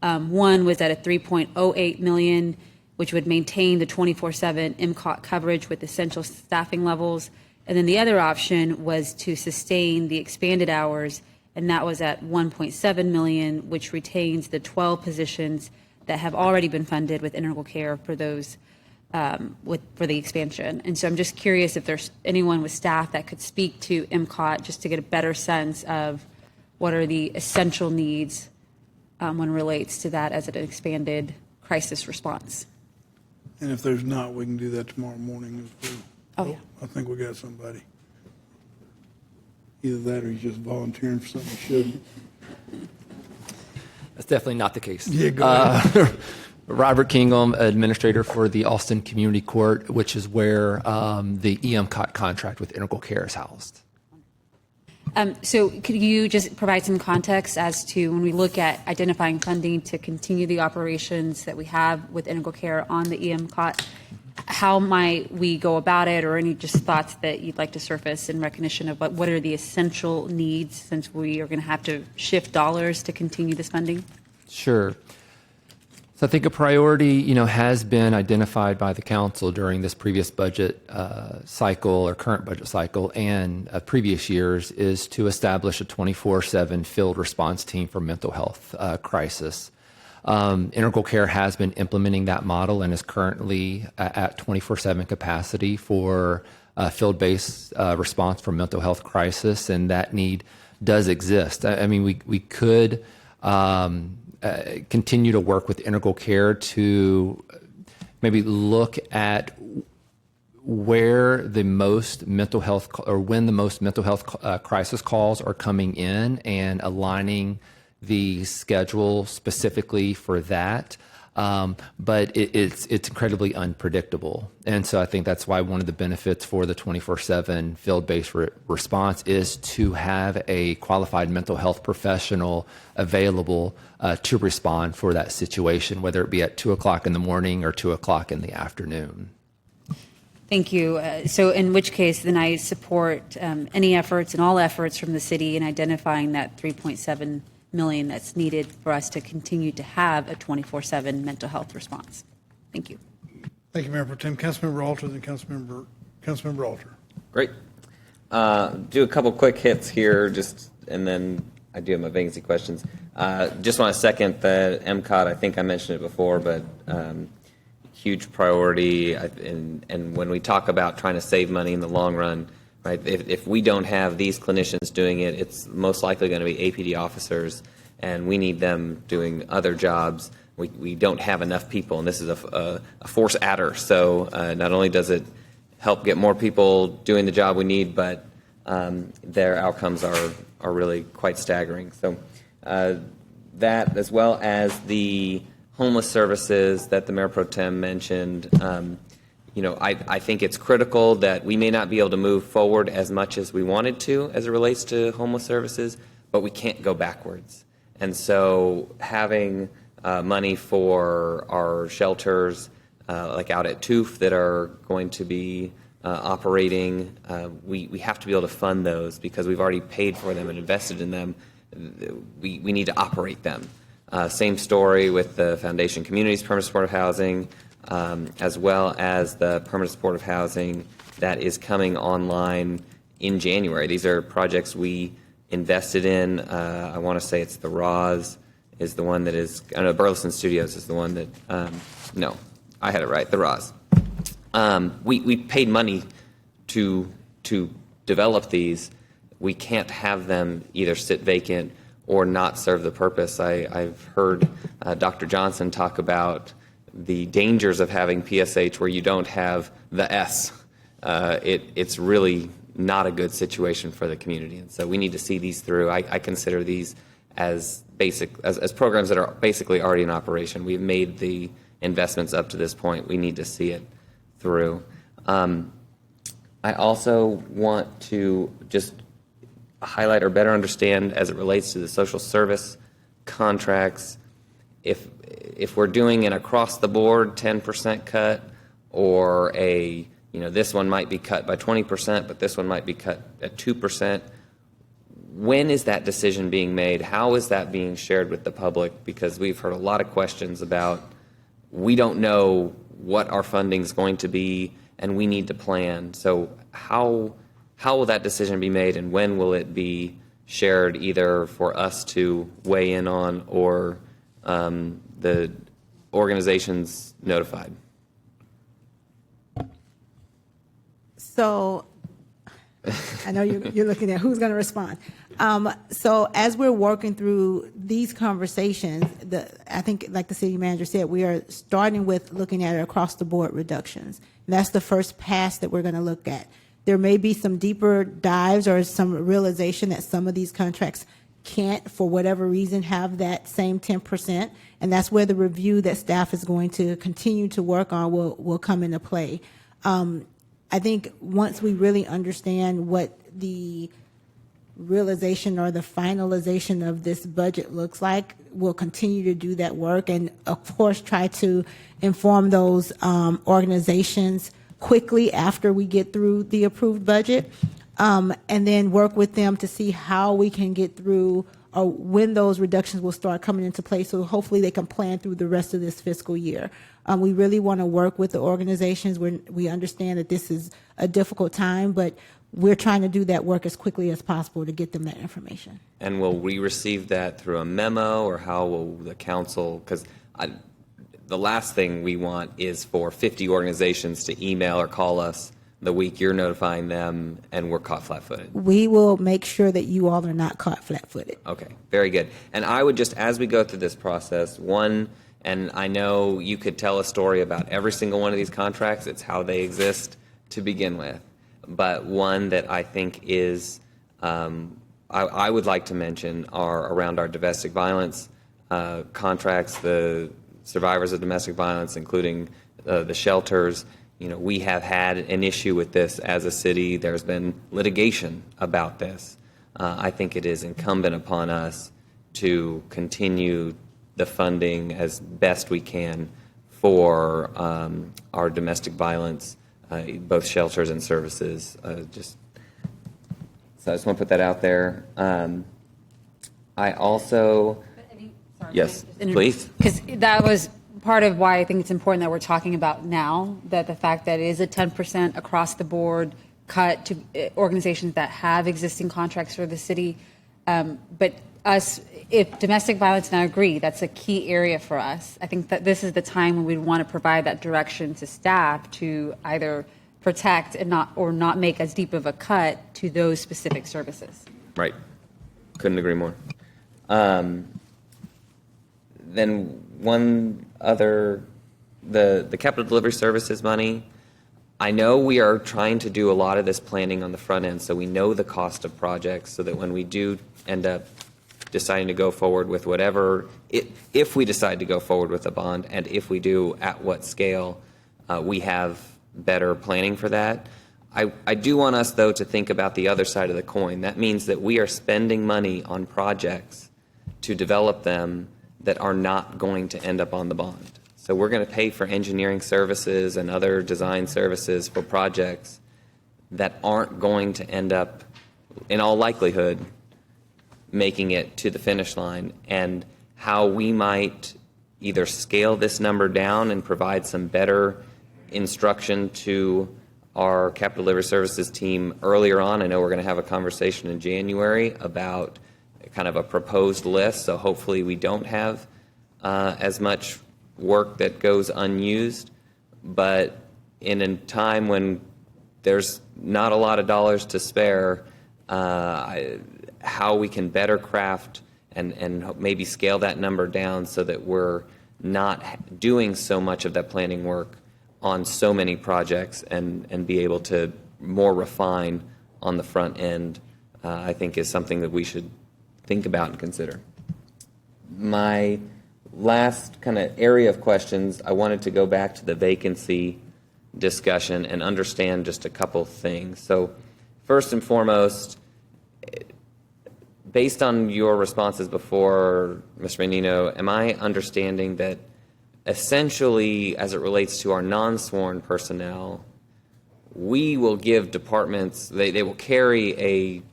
One was at a $3.08 million, which would maintain the 24/7 MCOT coverage with essential staffing levels. And then the other option was to sustain the expanded hours, and that was at $1.7 million, which retains the 12 positions that have already been funded with Integral Care for those for the expansion. And so I'm just curious if there's anyone with staff that could speak to MCOT just to get a better sense of what are the essential needs when it relates to that as an expanded crisis response. And if there's not, we can do that tomorrow morning as well. Oh, yeah. I think we got somebody. Either that or he's just volunteering for something he shouldn't. That's definitely not the case. Yeah, go ahead. Robert Kingham, administrator for the Austin Community Court, which is where the EMCOT contract with Integral Care is housed. So could you just provide some context as to when we look at identifying funding to continue the operations that we have with Integral Care on the EMCOT, how might we go about it, or any just thoughts that you'd like to surface in recognition of what are the essential needs, since we are going to have to shift dollars to continue this funding? Sure. So I think a priority, has been identified by the council during this previous budget cycle or current budget cycle and previous years, is to establish a 24/7 field response team for mental health crisis. Integral Care has been implementing that model and is currently at 24/7 capacity for field-based response for mental health crisis, and that need does exist. I mean, we could continue to work with Integral Care to maybe look at where the most mental health or when the most mental health crisis calls are coming in and aligning the schedule specifically for that. But it's incredibly unpredictable. And so I think that's why one of the benefits for the 24/7 field-based response is to have a qualified mental health professional available to respond for that situation, whether it be at 2 o'clock in the morning or 2 o'clock in the afternoon. Thank you. So in which case, then I support any efforts and all efforts from the city in identifying that 3.7 million that's needed for us to continue to have a 24/7 mental health response. Thank you. Thank you, Mayor Pro Tem. Councilmember Alter, then Councilmember Alter. Great. Do a couple quick hits here, and then I do have my vacancy questions. Just want to second the MCOT. I think I mentioned it before, but huge priority. And when we talk about trying to save money in the long run, right? If we don't have these clinicians doing it, it's most likely going to be APD officers, and we need them doing other jobs. We don't have enough people, and this is a force adder. So not only does it help get more people doing the job we need, but their outcomes are really quite staggering. So that, as well as the homeless services that the Mayor Pro Tem mentioned, I think it's critical that we may not be able to move forward as much as we wanted to as it relates to homeless services, but we can't go backwards. And so having money for our shelters, like out at TOOF, that are going to be operating, we have to be able to fund those because we've already paid for them and invested in them. We need to operate them. Same story with the Foundation Communities Permanent Supportive Housing, as well as the permanent supportive housing that is coming online in January. These are projects we invested in. I want to say it's the Roz is the one that is, I know Burleson Studios is the one that, no, I had it right, the Roz. We paid money to develop these. We can't have them either sit vacant or not serve the purpose. I've heard Dr. Johnson talk about the dangers of having PSH where you don't have the S. It's really not a good situation for the community. And so we need to see these through. I consider these as programs that are basically already in operation. We've made the investments up to this point. We need to see it through. I also want to just highlight or better understand as it relates to the social service contracts, if we're doing an across the board 10% cut, or this one might be cut by 20%, but this one might be cut at 2%. When is that decision being made? How is that being shared with the public? Because we've heard a lot of questions about, we don't know what our funding is going to be, and we need to plan. So how will that decision be made, and when will it be shared, either for us to weigh in on or the organizations notified? So I know you're looking at who's going to respond. So as we're working through these conversations, I think, like the city manager said, we are starting with looking at across the board reductions. And that's the first pass that we're going to look at. There may be some deeper dives or some realization that some of these contracts can't, for whatever reason, have that same 10%. And that's where the review that staff is going to continue to work on will come into play. I think once we really understand what the realization or the finalization of this budget looks like, we'll continue to do that work and, of course, try to inform those organizations quickly after we get through the approved budget, and then work with them to see how we can get through or when those reductions will start coming into place, so hopefully they can plan through the rest of this fiscal year. We really want to work with the organizations. We understand that this is a difficult time, but we're trying to do that work as quickly as possible to get them that information. And will we receive that through a memo, or how will the council, because the last thing we want is for 50 organizations to email or call us the week you're notifying them and we're caught flat-footed. We will make sure that you all are not caught flat-footed. Okay, very good. And I would just, as we go through this process, and I know you could tell a story about every single one of these contracts, it's how they exist to begin with. But one that I think is, I would like to mention are around our domestic violence contracts, the survivors of domestic violence, including the shelters. You know, we have had an issue with this as a city. There's been litigation about this. I think it is incumbent upon us to continue the funding as best we can for our domestic violence, both shelters and services. So I just want to put that out there. I also, yes, please. Because that was part of why I think it's important that we're talking about now, that the fact that it is a 10% across the board cut to organizations that have existing contracts for the city. But if domestic violence, and I agree, that's a key area for us. I think that this is the time when we want to provide that direction to staff to either protect and not make as deep of a cut to those specific services. Right. Couldn't agree more. Then one other, the capital delivery services money. I know we are trying to do a lot of this planning on the front end, so we know the cost of projects, so that when we do end up deciding to go forward with whatever, if we decide to go forward with a bond, and if we do, at what scale, we have better planning for that. I do want us, though, to think about the other side of the coin. That means that we are spending money on projects to develop them that are not going to end up on the bond. So we're going to pay for engineering services and other design services for projects that aren't going to end up, in all likelihood, making it to the finish line, and how we might either scale this number down and provide some better instruction to our capital delivery services team earlier on. I know we're going to have a conversation in January about kind of a proposed list, so hopefully we don't have as much work that goes unused. But in a time when there's not a lot of dollars to spare, how we can better craft and maybe scale that number down so that we're not doing so much of that planning work on so many projects, and be able to more refine on the front end, I think is something that we should think about and consider. My last kind of area of questions, I wanted to go back to the vacancy discussion and understand just a couple things. So first and foremost, based on your responses before, Mr. Menino, am I understanding that essentially, as it relates to our non-sworn personnel, we will give departments, they will carry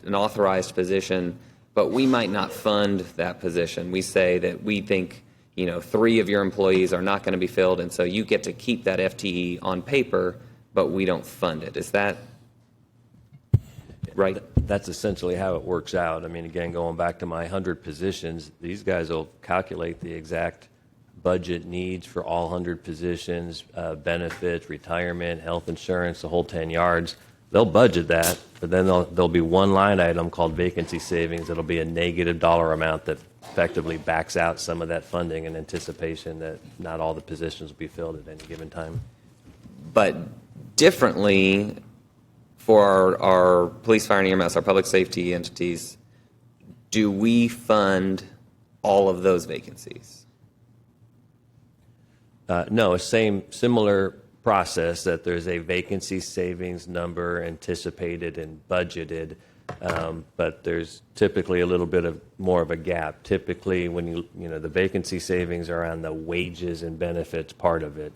an authorized position, but we might not fund that position. We say that we think, 3 of your employees are not going to be filled, and so you get to keep that FTE on paper, but we don't fund it. Is that right? That's essentially how it works out. I mean, again, going back to my 100 positions, these guys will calculate the exact budget needs for all 100 positions, benefits, retirement, health insurance, the whole 10 yards. They'll budget that, but then there'll be one line item called vacancy savings. It'll be a negative dollar amount that effectively backs out some of that funding in anticipation that not all the positions will be filled at any given time. But differently, for our police, fire, and EMS, our public safety entities, do we fund all of those vacancies? No, similar process, that there's a vacancy savings number anticipated and budgeted, but there's typically a little bit of more of a gap. Typically, when the vacancy savings are on the wages and benefits part of it.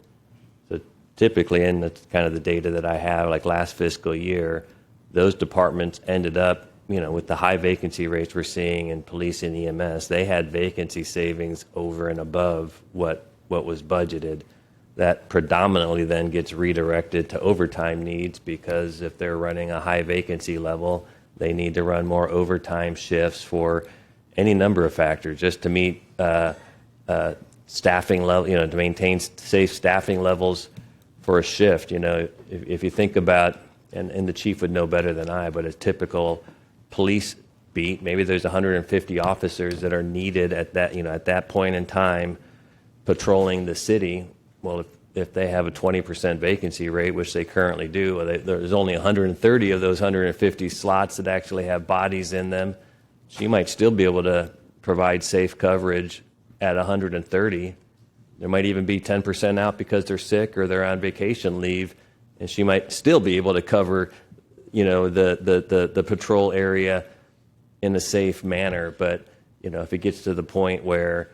So typically, and that's kind of the data that I have, like last fiscal year, those departments ended up, with the high vacancy rates we're seeing in police and EMS, they had vacancy savings over and above what was budgeted. that predominantly then gets redirected to overtime needs, because if they're running a high vacancy level, they need to run more overtime shifts for any number of factors just to meet staffing level, to maintain safe staffing levels for a shift. If you think about, and the chief would know better than I, but a typical police beat, maybe there's 150 officers that are needed at that point in time patrolling the city. Well, if they have a 20% vacancy rate, which they currently do, there's only 130 of those 150 slots that actually have bodies in them. She might still be able to provide safe coverage at 130. There might even be 10% out because they're sick or they're on vacation leave, and she might still be able to cover, the patrol area in a safe manner. But if it gets to the point where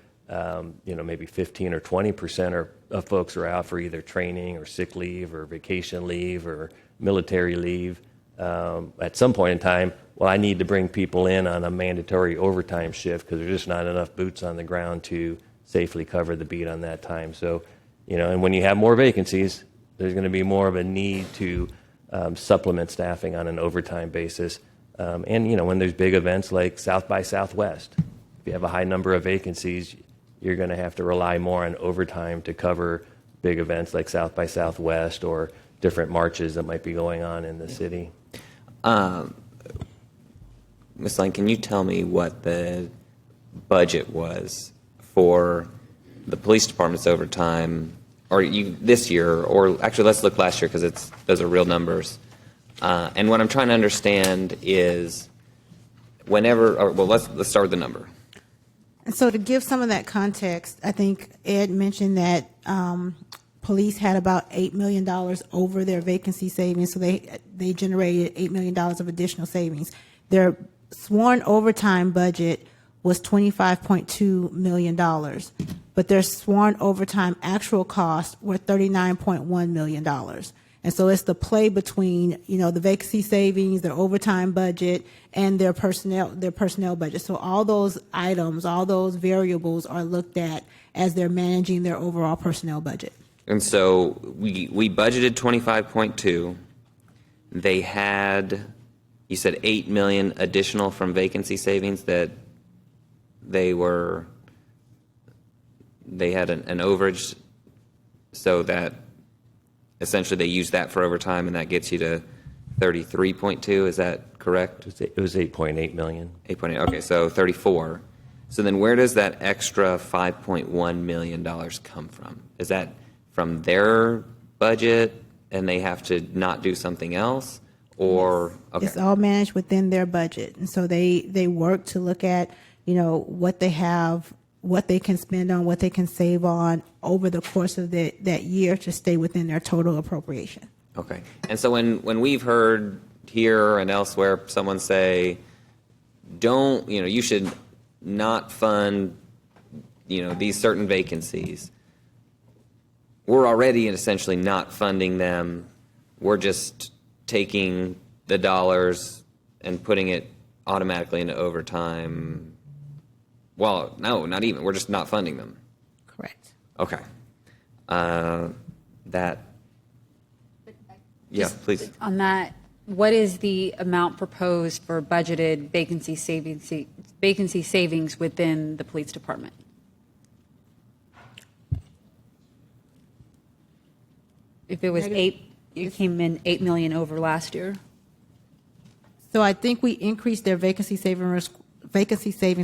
maybe 15 or 20% of folks are out for either training or sick leave or vacation leave or military leave, at some point in time, well, I need to bring people in on a mandatory overtime shift because there's just not enough boots on the ground to safely cover the beat on that time. So, and when you have more vacancies, there's going to be more of a need to supplement staffing on an overtime basis. And when there's big events like South by Southwest, if you have a high number of vacancies, you're going to have to rely more on overtime to cover big events like South by Southwest or different marches that might be going on in the city. Ms. Lang, can you tell me what the budget was for the police department's overtime, or this year, or actually let's look last year because those are real numbers. And what I'm trying to understand is let's start with the number. And so to give some of that context, I think Ed mentioned that police had about $8 million over their vacancy savings, so they generated $8 million of additional savings. Their sworn overtime budget was $25.2 million, but their sworn overtime actual costs were $39.1 million. And so it's the play between, the vacancy savings, their overtime budget, and their personnel budget. So all those items, all those variables are looked at as they're managing their overall personnel budget. And so we budgeted 25.2. They had, you said 8 million additional from vacancy savings that they had an overage, so that essentially they used that for overtime, and that gets you to 33.2. Is that correct? It was 8.8 million. 8.8. Okay, so 34. So then where does that extra $5.1 million come from? Is that from their budget and they have to not do something else? Or okay. It's all managed within their budget. And so they work to look at, what they have, what they can spend on, what they can save on over the course of that year to stay within their total appropriation. Okay. And so when we've heard here and elsewhere someone say, you should not fund, these certain vacancies, we're already essentially not funding them. We're just taking the dollars and putting it automatically into overtime. Well, no, not even. We're just not funding them. Correct. Okay. Please. On that, what is the amount proposed for budgeted vacancy savings within the police department? If it was it came in $8 million over last year. So I think we increased their vacancy savings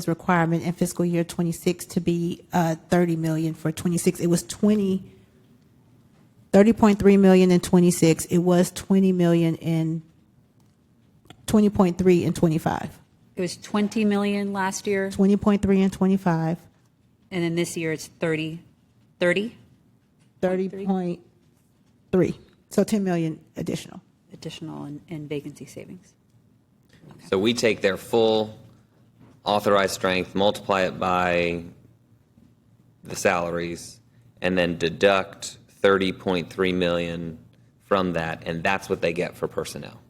requirement in fiscal year 26 to be $30 million for 26. It was 30.3 million in 26. It was 20 million in 20.3 in 25. It was 20 million last year. 20.3 in 25. And then this year it's 30. 30.3. So 10 million additional. Additional in vacancy savings. Okay. So we take their full authorized strength, multiply it by the salaries, and then deduct 30.3 million from that, and that's what they get for personnel.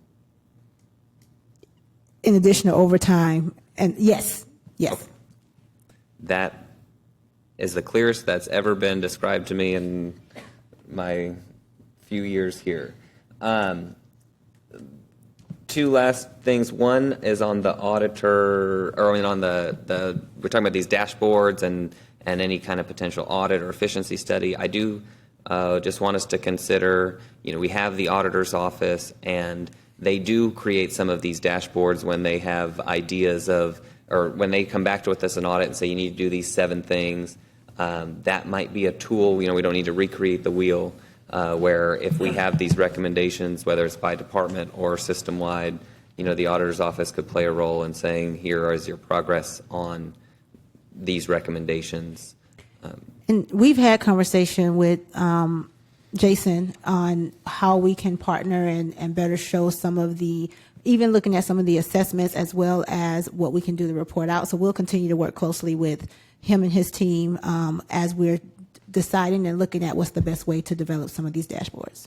In addition to overtime, and yes. Okay. That is the clearest that's ever been described to me in my few years here. Two last things. One is on the auditor, or I mean on the we're talking about these dashboards and any kind of potential audit or efficiency study. I do just want us to consider, we have the auditor's office, and they do create some of these dashboards when they have ideas of, or when they come back to us an audit and say, you need to do these 7 things. That might be a tool. We don't need to recreate the wheel. Where if we have these recommendations, whether it's by department or system-wide, the auditor's office could play a role in saying, here is your progress on these recommendations. And we've had conversation with Jason on how we can partner and better show some of the, even looking at some of the assessments as well as what we can do to report out. So we'll continue to work closely with him and his team as we're deciding and looking at what's the best way to develop some of these dashboards.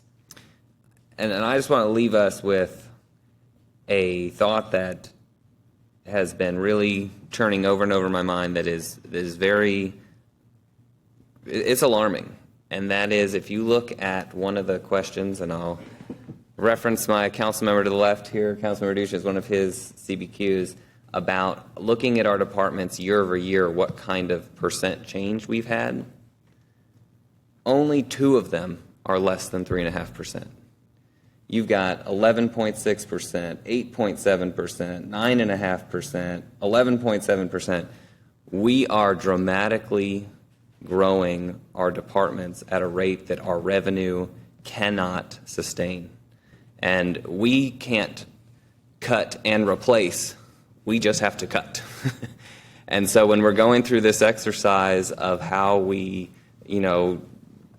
And I just want to leave us with a thought that has been really churning over and over in my mind that is very, it's alarming. And that is, if you look at one of the questions, and I'll reference my council member to the left here, Councilmember Duche, is one of his CBQs, about looking at our departments year over year, what kind of % change we've had. Only 2 of them are less than 3.5%. You've got 11.6%, 8.7%, 9.5%, 11.7%. We are dramatically growing our departments at a rate that our revenue cannot sustain. And we can't cut and replace. We just have to cut. And so when we're going through this exercise of how we,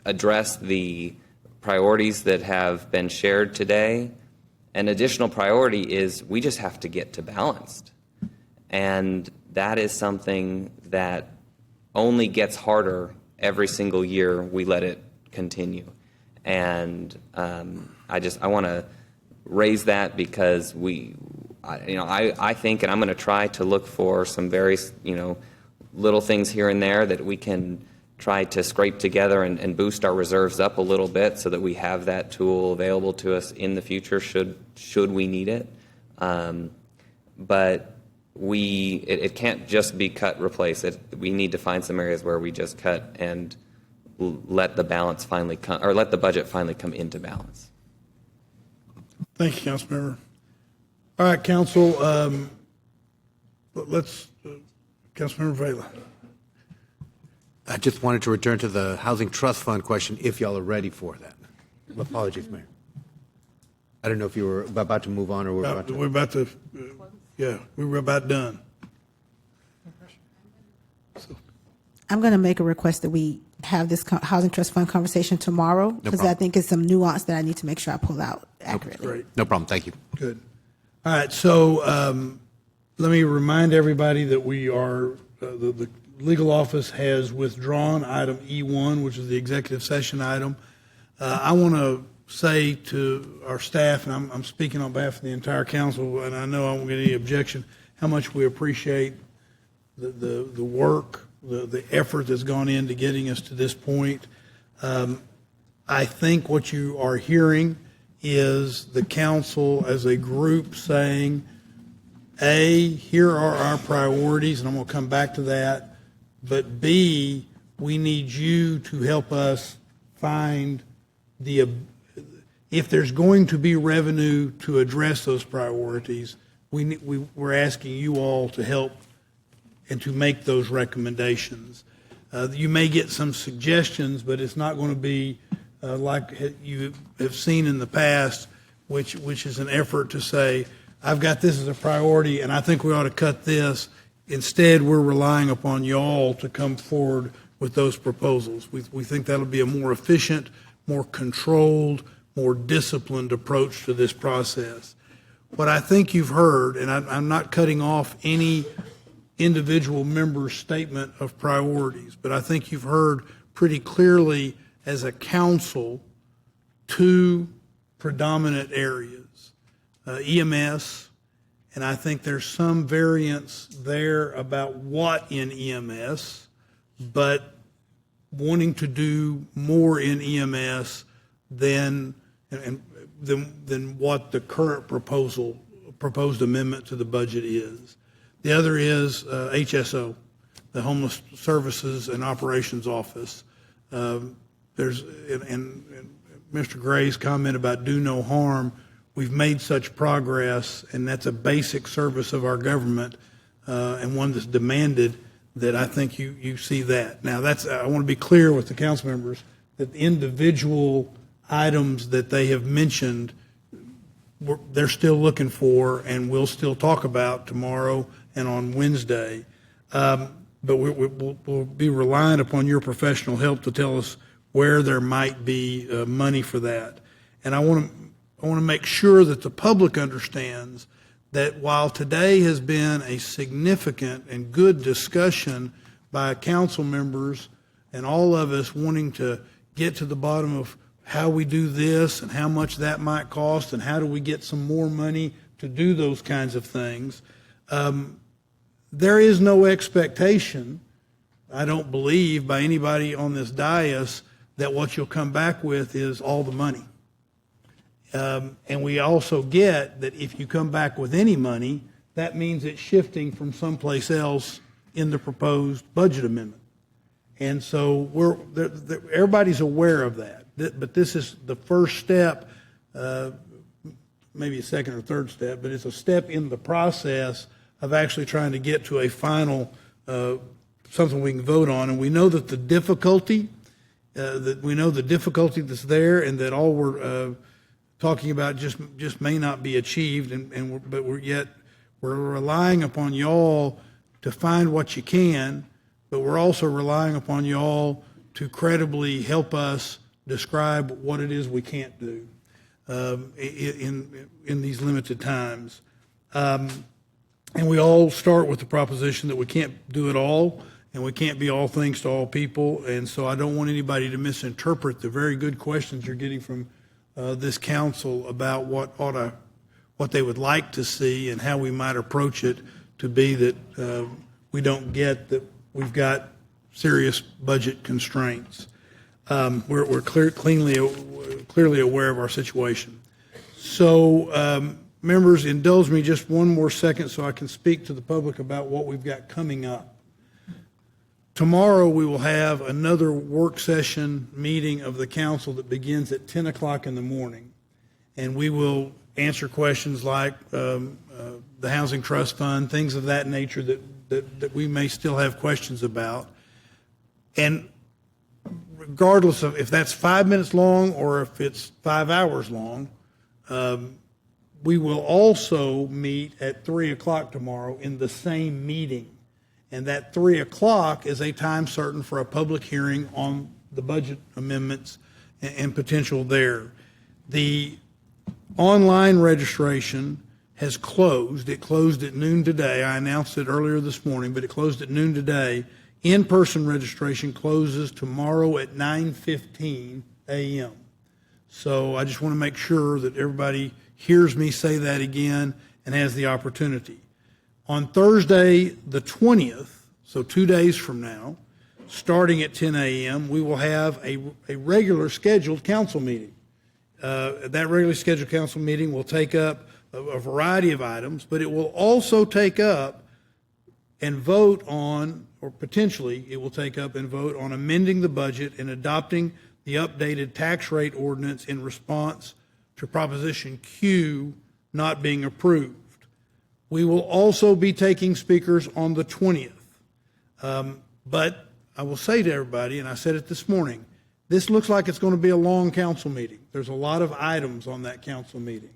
address the priorities that have been shared today, an additional priority is we just have to get to balanced. And that is something that only gets harder every single year we let it continue. And I want to raise that because I think, and I'm going to try to look for some very, little things here and there that we can try to scrape together and boost our reserves up a little bit so that we have that tool available to us in the future should we need it. But it can't just be cut, replace it. We need to find some areas where we just cut and let the balance finally come, or let the budget finally come into balance. Thank you, Councilmember. All right, Council, Councilmember Vela. I just wanted to return to the Housing Trust Fund question, if y'all are ready for that. Apologies, Mayor. I don't know if you were about to move on or we were about done. I'm going to make a request that we have this Housing Trust Fund conversation tomorrow because I think it's some nuance that I need to make sure I pull out accurately. Great. No problem. Thank you. Good. All right, so let me remind everybody that we are, the legal office has withdrawn item E1, which is the executive session item. I want to say to our staff, and I'm speaking on behalf of the entire council, and I know I won't get any objection, how much we appreciate the work, the effort that's gone into getting us to this point. I think what you are hearing is the council as a group saying, A, here are our priorities, and I'm going to come back to that, but B, we need you to help us find if there's going to be revenue to address those priorities, we're asking you all to help and to make those recommendations. You may get some suggestions, but it's not going to be like you have seen in the past, which is an effort to say, I've got this as a priority and I think we ought to cut this. Instead, we're relying upon y'all to come forward with those proposals. We think that'll be a more efficient, more controlled, more disciplined approach to this process. What I think you've heard, and I'm not cutting off any individual member's statement of priorities, but I think you've heard pretty clearly as a council 2 predominant areas, EMS, and I think there's some variance there about what in EMS, but wanting to do more in EMS than what the current proposed amendment to the budget is. The other is HSO, the Homeless Services and Operations Office. There's and Mr. Gray's comment about do no harm. We've made such progress, and that's a basic service of our government, and one that's demanded, that I think you see that. Now, I want to be clear with the council members that the individual items that they have mentioned, they're still looking for, and we'll still talk about tomorrow and on Wednesday. But we'll be relying upon your professional help to tell us where there might be money for that. And I want to make sure that the public understands that while today has been a significant and good discussion by council members and all of us wanting to get to the bottom of how we do this and how much that might cost and how do we get some more money to do those kinds of things, there is no expectation, I don't believe, by anybody on this dais that what you'll come back with is all the money. And we also get that if you come back with any money, that means it's shifting from someplace else in the proposed budget amendment. And so everybody's aware of that. But this is the first step, maybe a second or third step, but it's a step in the process of actually trying to get to a final, something we can vote on. And we know that the difficulty, that's there, and that all we're talking about just may not be achieved, but we're relying upon y'all to find what you can, but we're also relying upon y'all to credibly help us describe what it is we can't do in these limited times. And we all start with the proposition that we can't do it all, and we can't be all things to all people. And so I don't want anybody to misinterpret the very good questions you're getting from this council about what they would like to see and how we might approach it, to be that we don't get that we've got serious budget constraints. We're clearly aware of our situation. So, members, indulge me just one more second so I can speak to the public about what we've got coming up. Tomorrow we will have another work session meeting of the council that begins at 10 o'clock in the morning. And we will answer questions like the Housing Trust Fund, things of that nature that we may still have questions about. And regardless of if that's 5 minutes long or if it's 5 hours long, we will also meet at 3 o'clock tomorrow in the same meeting. And that 3 o'clock is a time certain for a public hearing on the budget amendments and potential there. The online registration has closed. It closed at noon today. I announced it earlier this morning, but it closed at noon today. In-person registration closes tomorrow at 9:15 a.m. So I just want to make sure that everybody hears me say that again and has the opportunity. On Thursday, the 20th, so 2 days from now, starting at 10 a.m., we will have a regular scheduled council meeting. That regularly scheduled council meeting will take up a variety of items, but it will also take up and vote on, or potentially it will take up and vote on amending the budget and adopting the updated tax rate ordinance in response to Proposition Q not being approved. We will also be taking speakers on the 20th. But I will say to everybody, and I said it this morning, this looks like it's going to be a long council meeting. There's a lot of items on that council meeting.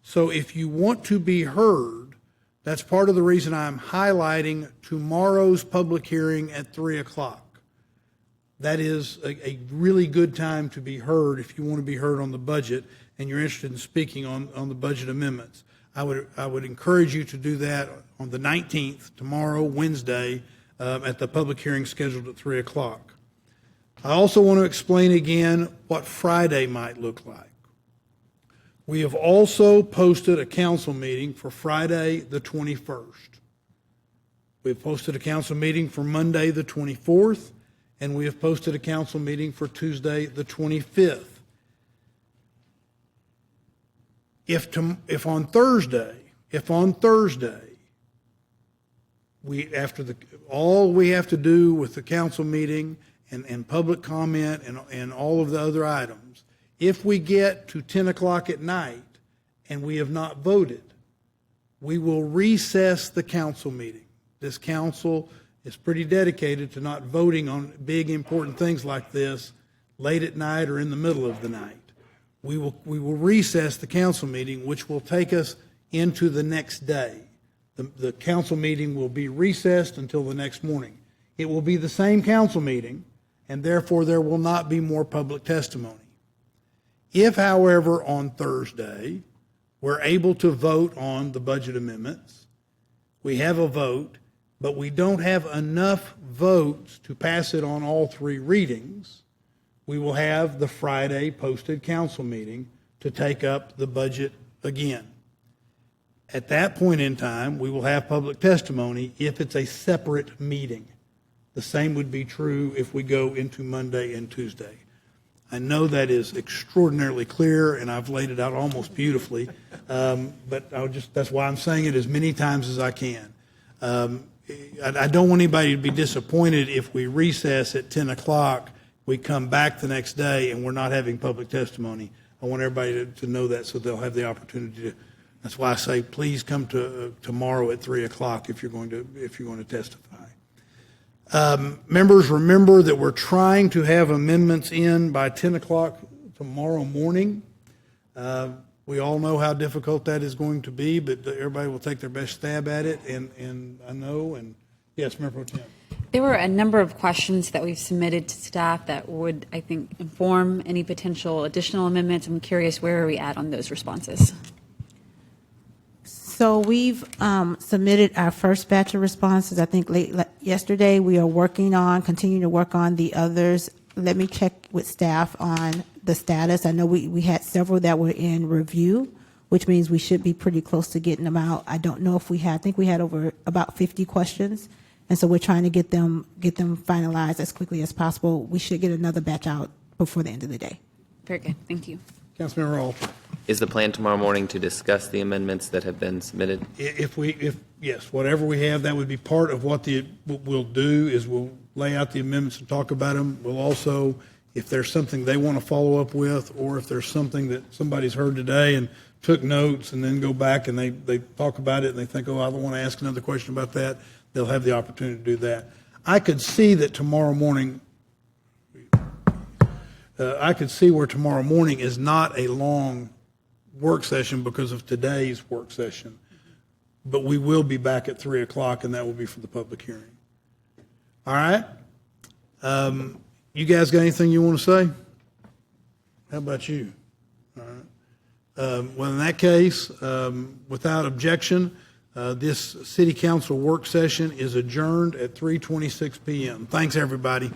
So if you want to be heard, that's part of the reason I'm highlighting tomorrow's public hearing at 3 o'clock. That is a really good time to be heard if you want to be heard on the budget and you're interested in speaking on the budget amendments. I would encourage you to do that on the 19th, tomorrow, Wednesday, at the public hearing scheduled at 3 o'clock. I also want to explain again what Friday might look like. We have also posted a council meeting for Friday the 21st. We've posted a council meeting for Monday the 24th, and we have posted a council meeting for Tuesday, the 25th. If on Thursday, all we have to do with the council meeting and public comment and all of the other items, if we get to 10 o'clock at night and we have not voted, we will recess the council meeting. This council is pretty dedicated to not voting on big important things like this late at night or in the middle of the night. We will recess the council meeting, which will take us into the next day. The council meeting will be recessed until the next morning. It will be the same council meeting, and therefore there will not be more public testimony. If, however, on Thursday, we're able to vote on the budget amendments, we have a vote, but we don't have enough votes to pass it on all three readings, we will have the Friday posted council meeting to take up the budget again. At that point in time, we will have public testimony if it's a separate meeting. The same would be true if we go into Monday and Tuesday. I know that is extraordinarily clear, and I've laid it out almost beautifully, but that's why I'm saying it as many times as I can. I don't want anybody to be disappointed if we recess at 10 o'clock, we come back the next day, and we're not having public testimony. I want everybody to know that so they'll have the opportunity to. That's why I say please come to tomorrow at 3 o'clock if you're going to testify. Members, remember that we're trying to have amendments in by 10 o'clock tomorrow morning. We all know how difficult that is going to be, but everybody will take their best stab at it, and I know. And yes, Member Pro Tem. There were a number of questions that we've submitted to staff that would, I think, inform any potential additional amendments. I'm curious, where are we at on those responses? So we've submitted our first batch of responses, I think late yesterday. We are continuing to work on the others. Let me check with staff on the status. I know we had several that were in review, which means we should be pretty close to getting them out. I don't know if I think we had over about 50 questions, and so we're trying to get them finalized as quickly as possible. We should get another batch out before the end of the day. Very good, thank you. Councilmember Alter. Is the plan tomorrow morning to discuss the amendments that have been submitted? Yes, whatever we have, that would be part of what we'll do is we'll lay out the amendments and talk about them. We'll also, if there's something they want to follow up with, or if there's something that somebody's heard today and took notes and then go back and they talk about it and they think, oh, I don't want to ask another question about that, they'll have the opportunity to do that. I could see that tomorrow morning, I could see where tomorrow morning is not a long work session because of today's work session. But we will be back at 3 o'clock, and that will be for the public hearing. All right? You guys got anything you want to say? How about you? All right. Well, in that case, without objection, this city council work session is adjourned at 3:26 p.m. Thanks, everybody.